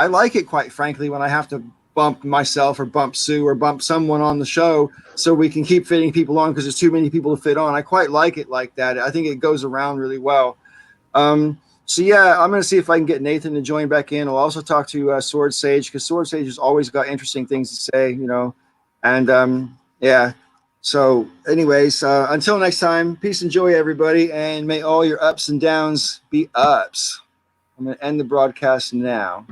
like it, quite frankly, when I have to bump myself or bump Sue or bump someone on the show so we can keep fitting people on because there's too many people to fit on. I quite like it like that. I think it goes around really well. So yeah, I'm going to see if I can get Nathan to join back in. I'll also talk to Sword Sage because Sword Sage has always got interesting things to say, and yeah. So anyways, until next time, peace and joy, everybody, and may all your ups and downs be ups. I'm going to end the broadcast now.